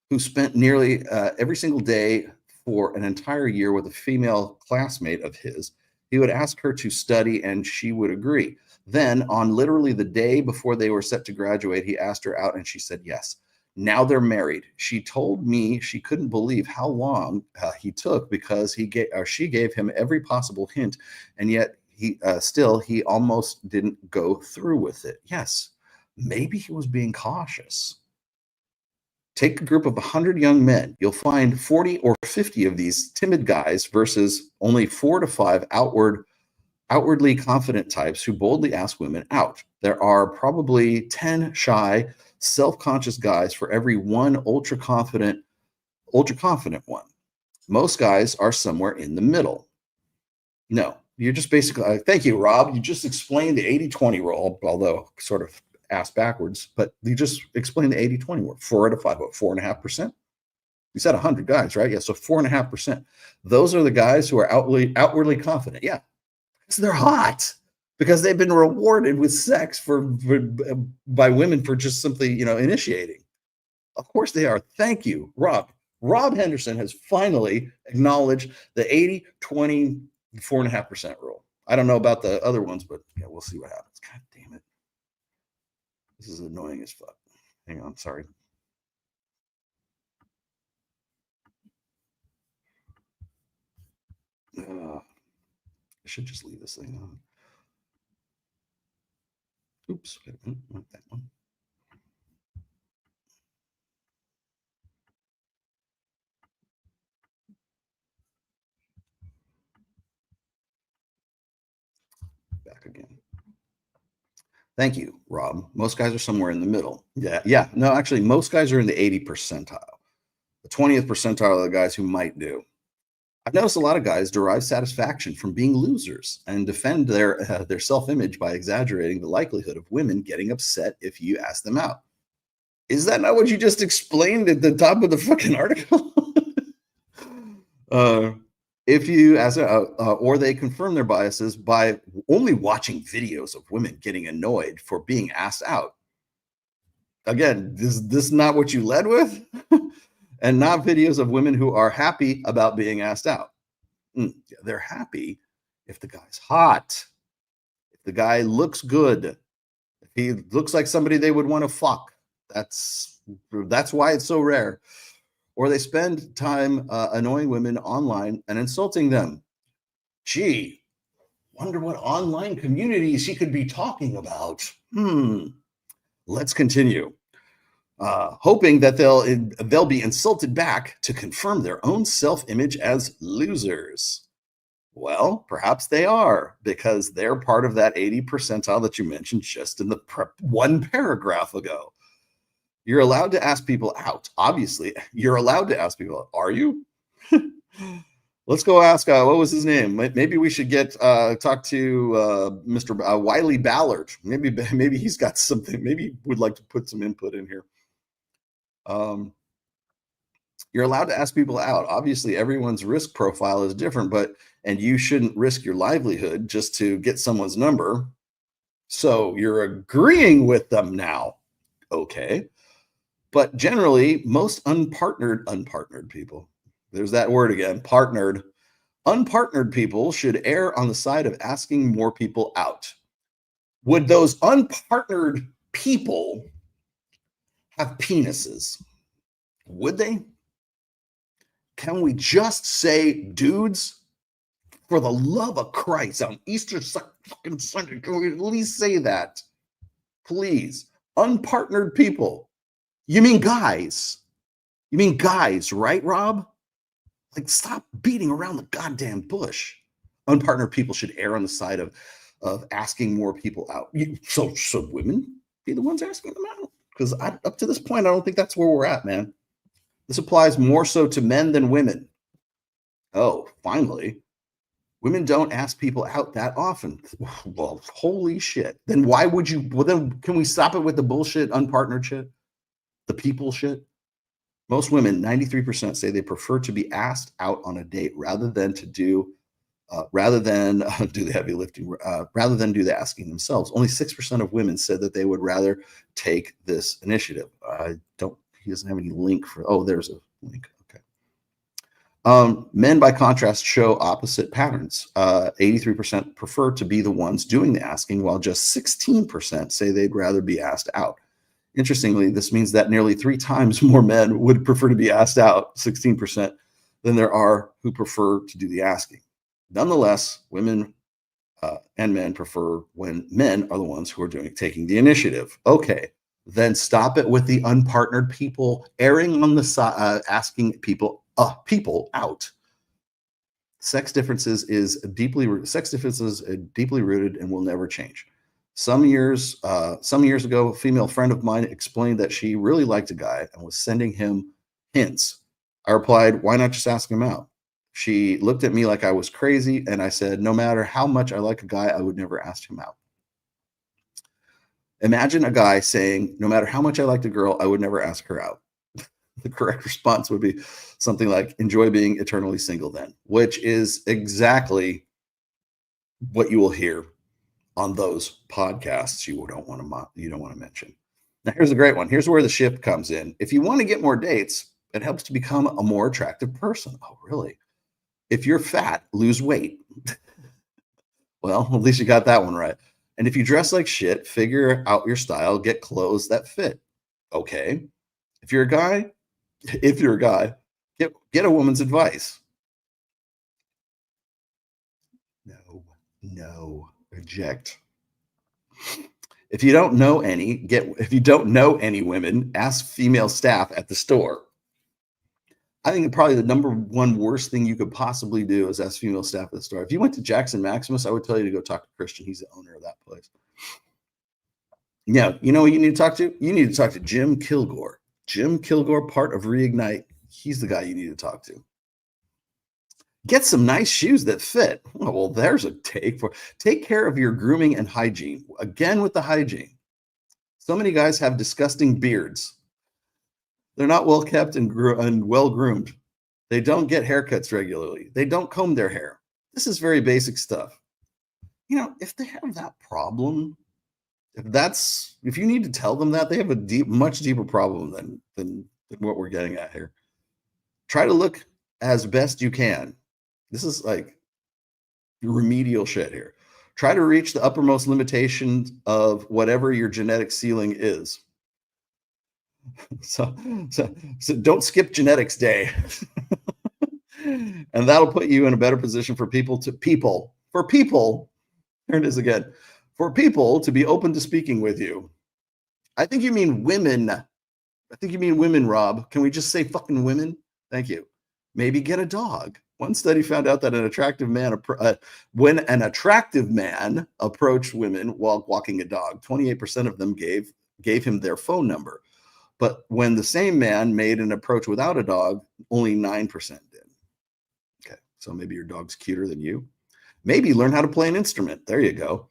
who spent nearly every single day for an entire year with a female classmate of his. He would ask her to study and she would agree. Then on literally the day before they were set to graduate, he asked her out and she said yes. Now they're married. She told me she couldn't believe how long he took because she gave him every possible hint, and yet he almost didn't go through with it. Yes, maybe he was being cautious. Take a group of 100 young men. You'll find 40 or 50 of these timid guys versus only 4 to 5 outwardly confident types who boldly ask women out. There are probably 10 shy, self-conscious guys for every one ultra-confident one. Most guys are somewhere in the middle. No, you're just basically, thank you, Rob. You just explained the 80-20 rule, although sort of ass backwards, but you just explained the 80-20 rule. 4 out of 5, what, 4.5%? You said 100 guys, right? Yeah, so 4.5%. Those are the guys who are outwardly confident. Yeah, because they're hot. Because they've been rewarded with sex by women for just simply, initiating. Of course they are. Thank you, Rob. Rob Henderson has finally acknowledged the 80-20, 4.5% rule. I don't know about the other ones, but yeah, we'll see what happens. God damn it. This is annoying as fuck. Hang on, sorry. I should just leave this thing on. Oops, not that one. Back again. Thank you, Rob. Most guys are somewhere in the middle. Yeah. No, actually, most guys are in the 80th percentile. The 20th percentile are the guys who might do. I've noticed a lot of guys derive satisfaction from being losers and defend their self-image by exaggerating the likelihood of women getting upset if you ask them out. Is that not what you just explained at the top of the fucking article? If you ask or they confirm their biases by only watching videos of women getting annoyed for being asked out. Again, this not what you led with? And not videos of women who are happy about being asked out. They're happy if the guy's hot, if the guy looks good, if he looks like somebody they would want to fuck. That's why it's so rare. Or they spend time annoying women online and insulting them. Gee, wonder what online communities he could be talking about. Let's continue. Hoping that they'll be insulted back to confirm their own self-image as losers. Well, perhaps they are, because they're part of that 80 percentile that you mentioned just in the one paragraph ago. You're allowed to ask people out. Obviously, you're allowed to ask people out. Are you? Let's go ask, what was his name? Maybe we should talk to Mr. Wiley Ballard. Maybe he's got something. Maybe he would like to put some input in here. You're allowed to ask people out. Obviously, everyone's risk profile is different, and you shouldn't risk your livelihood just to get someone's number. So you're agreeing with them now. Okay. But generally, most unpartnered people, There's that word again, partnered. Unpartnered people should err on the side of asking more people out. Would those unpartnered people have penises? Would they? Can we just say, dudes, for the love of Christ, on Easter fucking Sunday, can we at least say that? Please. Unpartnered people. You mean guys? You mean guys, right, Rob? Like, stop beating around the goddamn bush. Unpartnered people should err on the side of asking more people out. So women be the ones asking them out? Because up to this point, I don't think that's where we're at, man. This applies more so to men than women. Oh, finally. Women don't ask people out that often. Well, holy shit. Then why would you? Well, then can we stop it with the bullshit, unpartnered shit? The people shit? Most women, 93%, say they prefer to be asked out on a date rather than do the heavy lifting, rather than do the asking themselves. Only 6% of women said that they would rather take this initiative. He doesn't have any link for, oh, there's a link. Okay. Men, by contrast, show opposite patterns. 83% prefer to be the ones doing the asking, while just 16% say they'd rather be asked out. Interestingly, this means that nearly 3 times more men would prefer to be asked out, 16%, than there are who prefer to do the asking. Nonetheless, women and men prefer when men are the ones who are taking the initiative. Okay, then stop it with the unpartnered people erring on the side, asking people out. Sex differences are deeply rooted and will never change. Some years ago, a female friend of mine explained that she really liked a guy and was sending him hints. I replied, why not just ask him out? She looked at me like I was crazy, and I said, no matter how much I like a guy, I would never ask him out. Imagine a guy saying, no matter how much I liked a girl, I would never ask her out. The correct response would be something like, enjoy being eternally single then, which is exactly what you will hear on those podcasts you don't want to mention. Now, here's a great one. Here's where the shift comes in. If you want to get more dates, it helps to become a more attractive person. Oh, really? If you're fat, lose weight. Well, at least you got that one right. And if you dress like shit, figure out your style, get clothes that fit. Okay. If you're a guy, get a woman's advice. No, reject. If you don't know any women, ask female staff at the store. I think probably the number one worst thing you could possibly do is ask female staff at the store. If you went to Jackson Maximus, I would tell you to go talk to Christian. He's the owner of that place. Yeah, you know what you need to talk to? You need to talk to Jim Kilgore. Jim Kilgore, part of Reignite. He's the guy you need to talk to. Get some nice shoes that fit. Oh, well, there's a take care of your grooming and hygiene. Again with the hygiene. So many guys have disgusting beards. They're not well kept and well groomed. They don't get haircuts regularly. They don't comb their hair. This is very basic stuff. You know, if they have that problem, if you need to tell them that, they have a much deeper problem than what we're getting at here. Try to look as best you can. This is like remedial shit here. Try to reach the uppermost limitation of whatever your genetic ceiling is. So don't skip genetics day. And that'll put you in a better position for people. Here it is again. For people to be open to speaking with you. I think you mean women. Rob. Can we just say fucking women? Thank you. Maybe get a dog. One study found out that when an attractive man approached women while walking a dog, 28% of them gave him their phone number. But when the same man made an approach without a dog, only 9% did. Okay, so maybe your dog's cuter than you. Maybe learn how to play an instrument. There you go.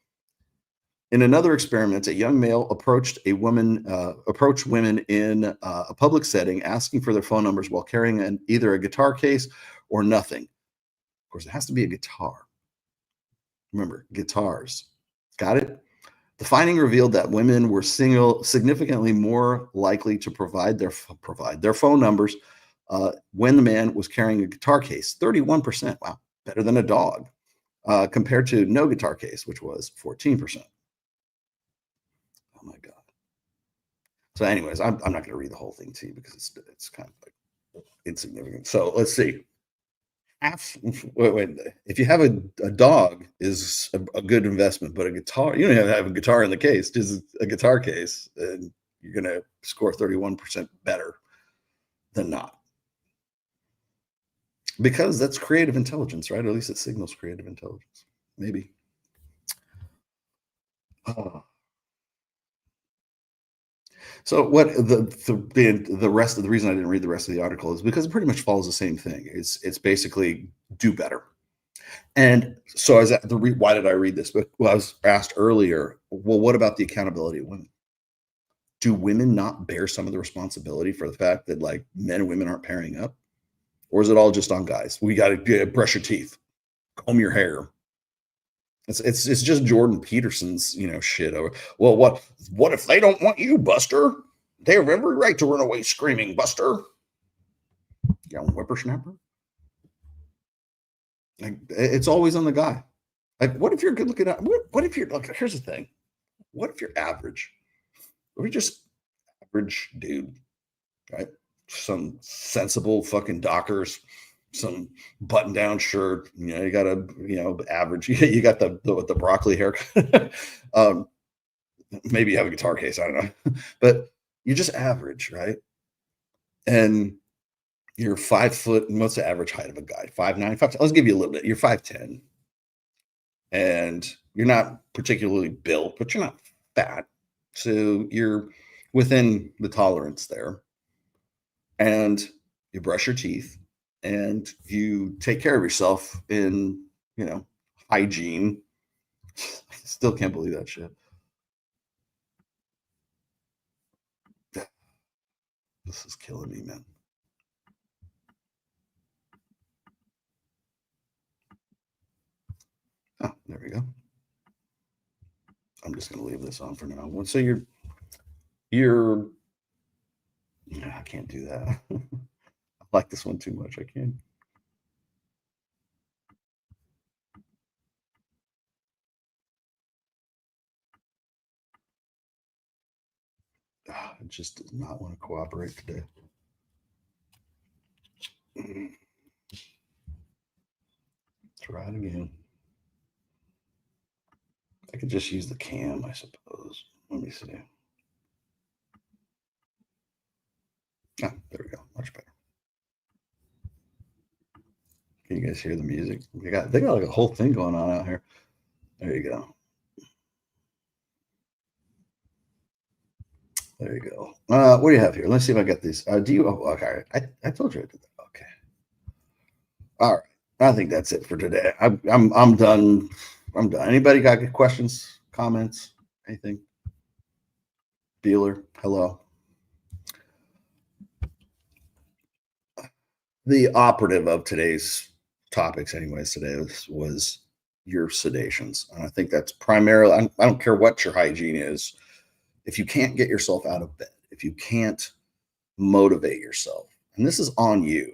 In another experiment, a young male approached women in a public setting, asking for their phone numbers while carrying either a guitar case or nothing. Of course, it has to be a guitar. Remember, guitars. Got it? The finding revealed that women were significantly more likely to provide their phone numbers when the man was carrying a guitar case, 31%. Wow, better than a dog, compared to no guitar case, which was 14%. Oh my God. So anyways, I'm not going to read the whole thing to you because it's kind of like insignificant. So let's see. If you have a dog is a good investment, but a guitar, you don't have a guitar in the case, just a guitar case, and you're going to score 31% better than not. Because that's creative intelligence, right? At least it signals creative intelligence. Maybe. So what the rest of the reason I didn't read the rest of the article is because it pretty much follows the same thing. It's basically do better. And so why did I read this? But I was asked earlier, well, what about the accountability of women? Do women not bear some of the responsibility for the fact that like men and women aren't pairing up? Or is it all just on guys? We got to brush your teeth, comb your hair. It's just Jordan Peterson's, shit over. Well, what if they don't want you, Buster? They have every right to run away screaming, Buster. Young whippersnapper. Like, it's always on the guy. Like, what if you're good looking at? What if you're like? Here's the thing. What if you're average? What if you're just average dude, right? Some sensible fucking Dockers, some button-down shirt. You got average. You got the broccoli haircut. Maybe you have a guitar case. I don't know, but you're just average, right? And you're 5 foot. What's the average height of a guy? 5'9", 5'10". Let's give you a little bit. You're 5'10", and you're not particularly built, but you're not fat, so you're within the tolerance there. And you brush your teeth and you take care of yourself in, hygiene. I still can't believe that shit. This is killing me, man. Oh, there we go. I'm just going to leave this on for now. So you're I can't do that. I like this one too much. I can't. It just does not want to cooperate today. Try it again. I could just use the cam, I suppose. Let me see. Ah, there we go. Much better. Can you guys hear the music? They got like a whole thing going on out here. There you go. There you go. What do you have here? Let's see if I get these. Do you? Oh, okay. I told you I did that. Okay. All right. I think that's it for today. I'm done. I'm done. Anybody got questions, comments, anything? Dealer, hello. The operative of today's topics, anyways, today was your sedations, and I think that's primarily. I don't care what your hygiene is. If you can't get yourself out of bed, if you can't motivate yourself, and this is on you.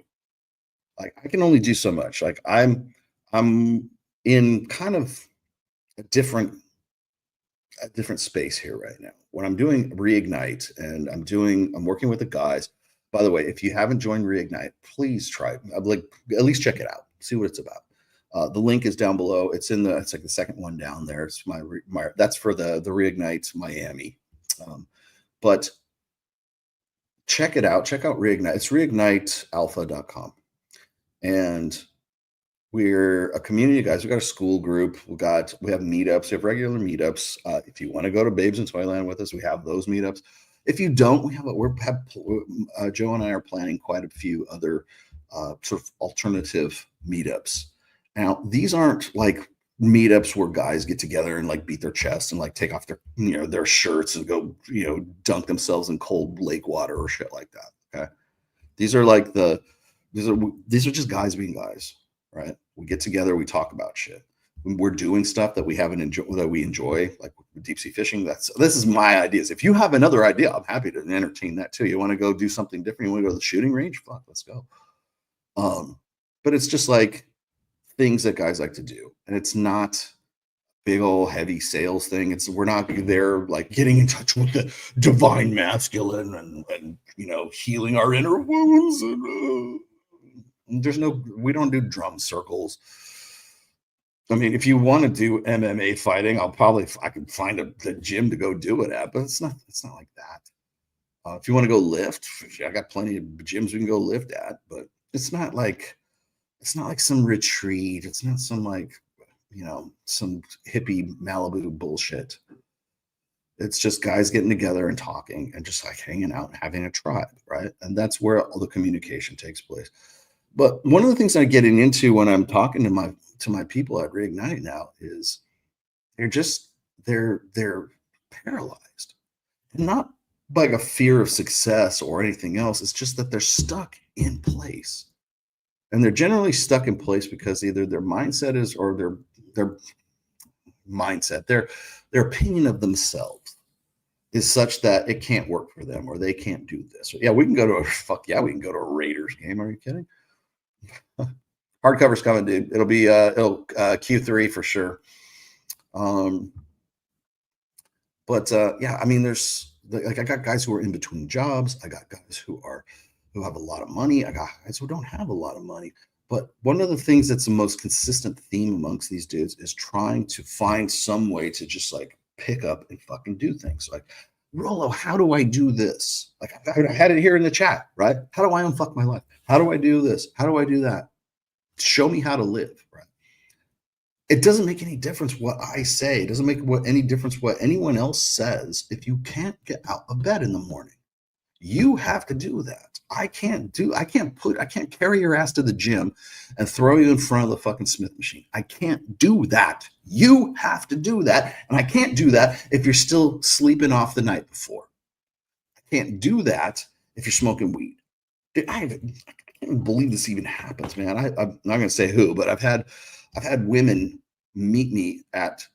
Like, I can only do so much. Like, I'm in kind of a different space here right now. When I'm doing Reignite and I'm working with the guys. By the way, if you haven't joined Reignite, please try. Like, at least check it out. See what it's about. The link is down below. It's like the second one down there. It's my that's for the Reignite Miami. But check it out. Check out Reignite. It's reignitealpha.com. And we're a community of guys. We got a school group. We have meetups. We have regular meetups. If you want to go to Babes in Toyland with us, we have those meetups. If you don't, Joe and I are planning quite a few other sort of alternative meetups. Now, these aren't like meetups where guys get together and like beat their chests and like take off their shirts and go dunk themselves in cold lake water or shit like that. Okay, these are just guys being guys, right? We get together, we talk about shit. We're doing stuff that we enjoy, like deep sea fishing. This is my ideas. If you have another idea, I'm happy to entertain that too. You want to go do something different? You want to go to the shooting range? Fuck, let's go. But it's just like things that guys like to do, and it's not big old heavy sales thing. We're not there like getting in touch with the divine masculine and healing our inner wounds. And we don't do drum circles. I mean, if you want to do MMA fighting, I can find the gym to go do it at, but it's not like that. If you want to go lift, I got plenty of gyms we can go lift at, but it's not like some retreat. It's not some some hippie Malibu bullshit. It's just guys getting together and talking and just like hanging out and having a tribe, right? And that's where all the communication takes place. But one of the things I'm getting into when I'm talking to my people at Reignite now is they're paralyzed, and not by a fear of success or anything else. It's just that they're stuck in place, and they're generally stuck in place because either their mindset is, or their mindset, their opinion of themselves is such that it can't work for them, or they can't do this. Yeah, we can go to a Raiders game. Are you kidding? Hardcover's coming, dude. It'll be Q3 for sure. Yeah, I mean, there's I got guys who are in between jobs. I got guys who have a lot of money. I got guys who don't have a lot of money. But one of the things that's the most consistent theme amongst these dudes is trying to find some way to just like pick up and fucking do things. Like, Rollo, how do I do this? Like, I had it here in the chat, right? How do I unfuck my life? How do I do this? How do I do that? Show me how to live, right? It doesn't make any difference what I say. It doesn't make any difference what anyone else says if you can't get out of bed in the morning. You have to do that. I can't carry your ass to the gym and throw you in front of the fucking Smith machine. I can't do that. You have to do that. And I can't do that if you're still sleeping off the night before. I can't do that if you're smoking weed. Dude, I can't even believe this even happens, man. I'm not going to say who, but I've had women meet me at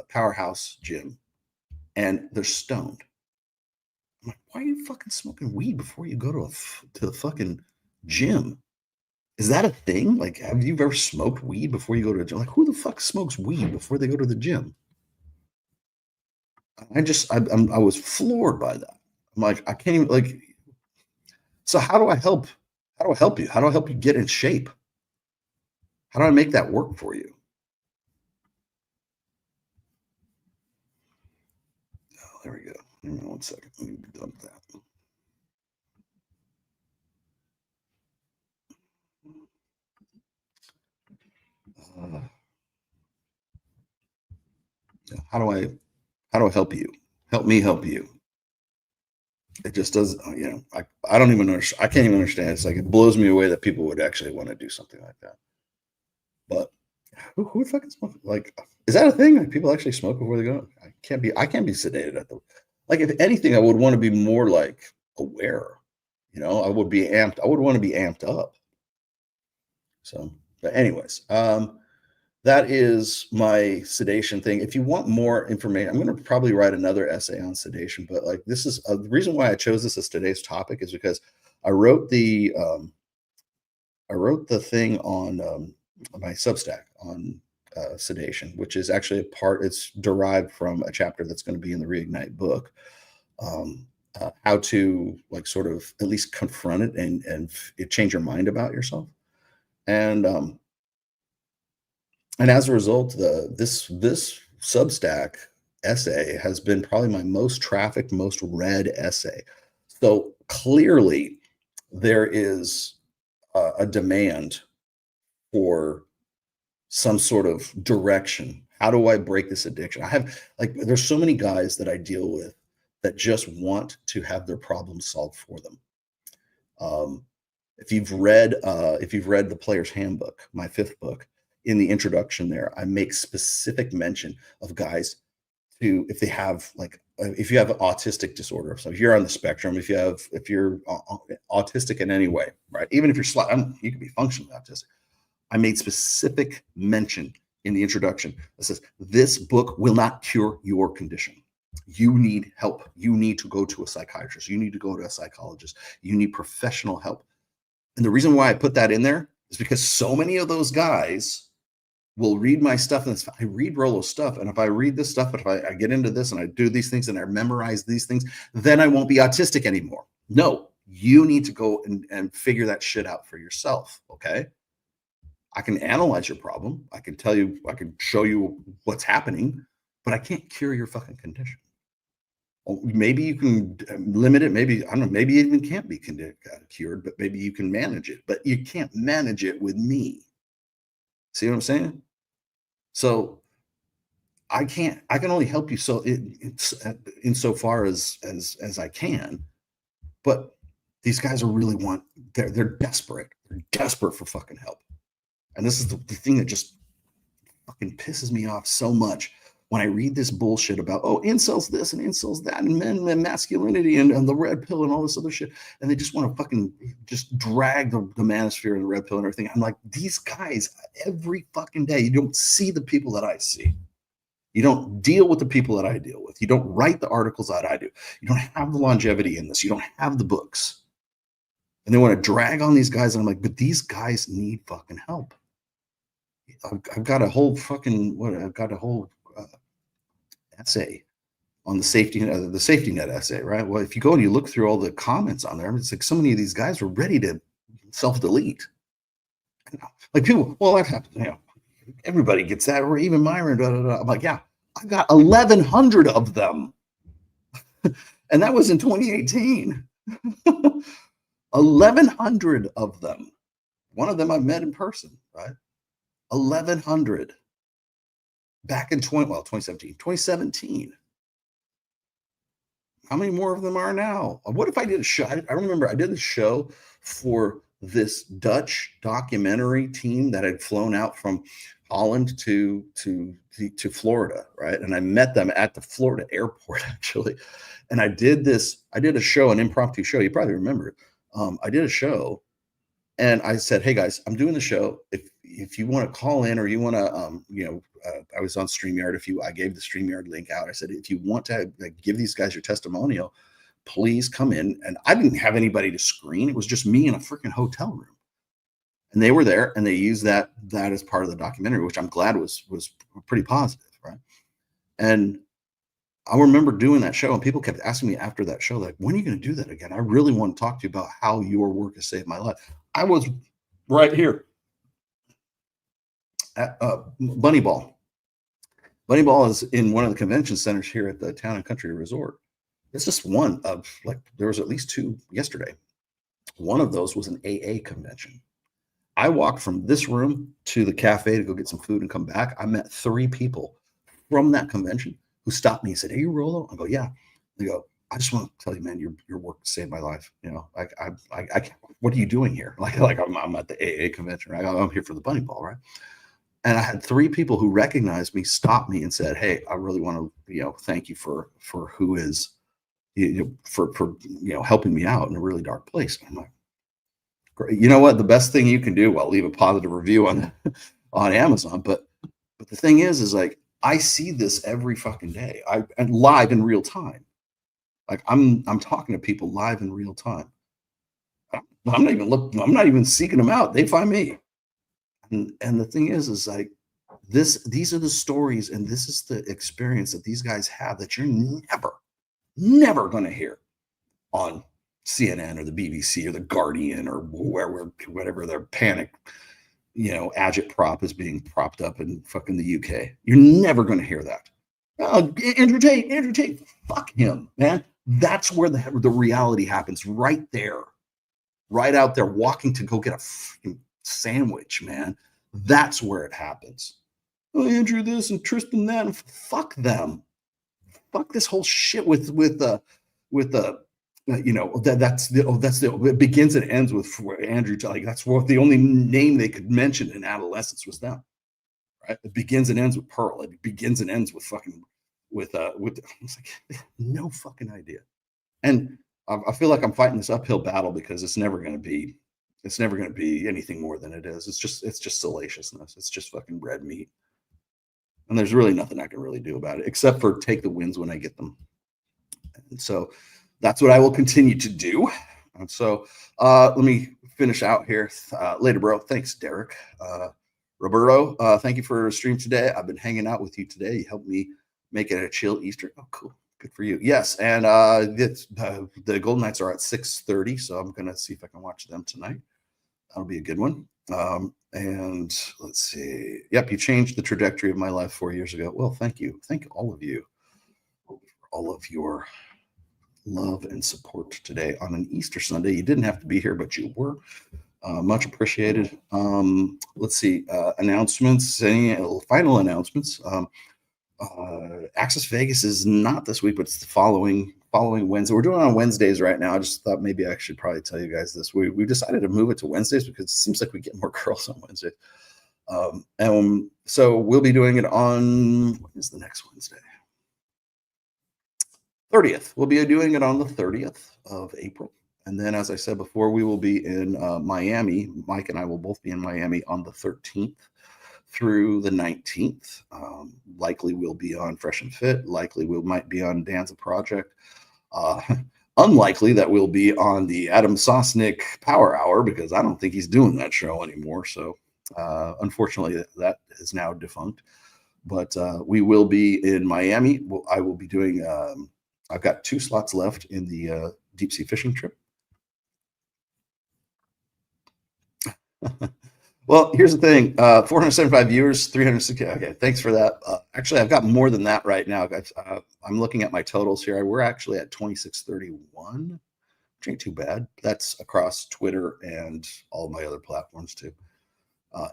Powerhouse Gym, and they're stoned. I'm like, why are you fucking smoking weed before you go to the fucking gym? Is that a thing? Like, have you ever smoked weed before you go to a gym? Like, who the fuck smokes weed before they go to the gym? I was floored by that. I'm like, I can't even, like, so how do I help? How do I help you? How do I help you get in shape? How do I make that work for you? Oh, there we go. Hang on 1 second. Let me be done with that. How do I help you? Help me help you. It just does, I don't even understand. I can't even understand. It's like, it blows me away that people would actually want to do something like that. But who fucking smoke? Like, is that a thing? Like, people actually smoke before they go? I can't be sedated at the, like, if anything, I would want to be more like aware, I would be amped. I would want to be amped up. So, but anyways, that is my sedation thing. If you want more information, I'm going to probably write another essay on sedation, but like, this is the reason why I chose this as today's topic is because I wrote the thing on my Substack on sedation, which is actually it's derived from a chapter that's going to be in the Reignite book, how to like sort of at least confront it and change your mind about yourself. And as a result, this Substack essay has been probably my most trafficked, most read essay. So clearly there is a demand for some sort of direction. How do I break this addiction? There's so many guys that I deal with that just want to have their problems solved for them. If you've read The Player's Handbook, my 5th book, in the introduction there, I make specific mention of guys if they have if you have an autistic disorder, so if you're on the spectrum, if you're autistic in any way, right? Even if you're you could be functionally autistic. I made specific mention in the introduction that says, this book will not cure your condition. You need help. You need to go to a psychiatrist. You need to go to a psychologist. You need professional help. And the reason why I put that in there is because so many of those guys will read my stuff, and I read Rollo's stuff. And if I read this stuff, if I get into this and I do these things and I memorize these things, then I won't be autistic anymore. No, you need to go and figure that shit out for yourself. Okay. I can analyze your problem. I can tell you, I can show you what's happening, but I can't cure your fucking condition. Maybe you can limit it. Maybe, I don't know, maybe it even can't be cured, but maybe you can manage it. But you can't manage it with me. See what I'm saying? So I can only help you so insofar as I can. But these guys are really they're desperate. They're desperate for fucking help. And this is the thing that just fucking pisses me off so much when I read this bullshit about, oh, incels this and incels that, and men and masculinity and the red pill and all this other shit. And they just want to fucking just drag the manosphere and the red pill and everything. I'm like, these guys, every fucking day, you don't see the people that I see. You don't deal with the people that I deal with. You don't write the articles that I do. You don't have the longevity in this. You don't have the books. And they want to drag on these guys. And I'm like, but these guys need fucking help. I've got a whole fucking, essay on the safety net essay, right? Well, if you go and you look through all the comments on there, it's like so many of these guys were ready to self-delete. Like people, well, that happens, you know, everybody gets that, or even Myron, blah, blah, blah. I'm like, yeah, I got 1,100 of them. And that was in 2018. 1,100 of them. One of them I met in person, right? 1,100 back in 2017. How many more of them are now? What if I did a show? I remember I did a show for this Dutch documentary team that had flown out from Holland to Florida, right? And I met them at the Florida airport, actually. And I did a show, an impromptu show. You probably remember it. I did a show. And I said, hey guys, I'm doing the show. If you want to call in or you want to, I was on StreamYard. I gave the StreamYard link out. I said, if you want to give these guys your testimonial, please come in. And I didn't have anybody to screen. It was just me in a freaking hotel room. And they were there and they used that as part of the documentary, which I'm glad was pretty positive, right? And I remember doing that show and people kept asking me after that show, like, when are you going to do that again? I really want to talk to you about how your work has saved my life. I was right here at Bunny Ball. Bunny Ball is in one of the convention centers here at the Town and Country Resort. It's just one of, like, there was at least two yesterday. One of those was an AA convention. I walked from this room to the cafe to go get some food and come back. I met 3 people from that convention who stopped me and said, "Hey, you Rollo?" I go, "Yeah." They go, "I just want to tell you, man, your work saved my life. You know, what are you doing here?" Like I'm at the AA convention, right? I'm here for the Bunny Ball, right? And I had 3 people who recognized me, stopped me, and said, "Hey, I really want to, thank you for who is, for helping me out in a really dark place." And I'm like, great. You know what? The best thing you can do, well, leave a positive review on Amazon. But the thing is like, I see this every fucking day. And live in real time. Like I'm talking to people live in real time. I'm not even seeking them out. They find me. And the thing is like these are the stories and this is the experience that these guys have that you're never going to hear on CNN or the BBC or the Guardian or whatever their panic, agitprop is being propped up in fucking the UK. You're never going to hear that. Oh, Andrew Tate, fuck him, man. That's where the reality happens, right there, right out there, walking to go get a fucking sandwich, man. That's where it happens. Oh, Andrew this and Tristan that, and fuck them. Fuck this whole shit with it begins and ends with Andrew. Like that's what the only name they could mention in adolescence was them, right? It begins and ends with Pearl. It begins and ends with fucking with. I was like, no fucking idea. And I feel like I'm fighting this uphill battle because it's never going to be anything more than it is. It's just salaciousness. It's just fucking red meat. And there's really nothing I can really do about it except for take the wins when I get them. And so that's what I will continue to do. And so let me finish out here. Later, bro. Thanks, Derek. Roberto, thank you for stream today. I've been hanging out with you today. You helped me make it a chill Easter. Oh, cool. Good for you. Yes, and the Golden Knights are at 6:30, so I'm going to see if I can watch them tonight. That'll be a good one. And let's see. Yep, you changed the trajectory of my life 4 years ago. Well, thank you. Thank all of you for all of your love and support today on an Easter Sunday. You didn't have to be here, but you were. Much appreciated. Let's see. Announcements. Any final announcements? Access Vegas is not this week, but it's the following Wednesday. We're doing it on Wednesdays right now. I just thought maybe I should probably tell you guys this. We decided to move it to Wednesdays because it seems like we get more girls on Wednesdays. And so we'll be doing it on, what is the next Wednesday? 30th. We'll be doing it on the 30th of April. And then, as I said before, we will be in Miami. Mike and I will both be in Miami on the 13th through the 19th. Likely we'll be on Fresh and Fit. Likely we might be on Danza Project. Unlikely that we'll be on the Adam Sosnick Power Hour because I don't think he's doing that show anymore. So unfortunately, that is now defunct. But we will be in Miami. I will be doing, I've got 2 slots left in the deep sea fishing trip. Well, here's the thing. 475 viewers, 360. Okay, thanks for that. Actually, I've got more than that right now. I'm looking at my totals here. We're actually at 2631, which ain't too bad. That's across Twitter and all my other platforms too.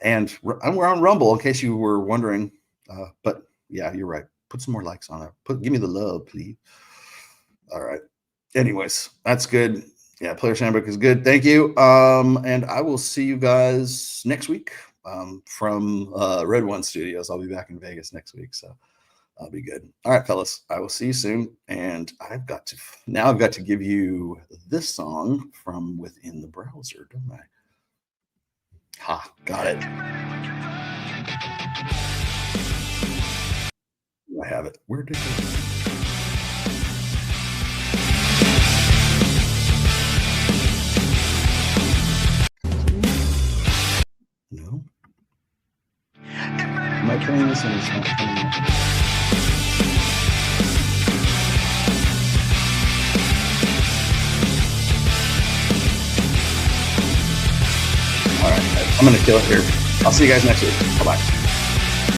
And we're on Rumble, in case you were wondering. But yeah, you're right. Put some more likes on it. Give me the love, please. All right. Anyways, that's good. Yeah, Player's Handbook is good. Thank you. And I will see you guys next week from Red One Studios. I'll be back in Vegas next week, so I'll be good. All right, fellas. I will see you soon. And I've got to give you this song from within the browser, don't I? Ha, got it. I have it. Where did it? No. Am I playing this and it's not coming up? All right, I'm going to kill it here. I'll see you guys next week. Bye-bye.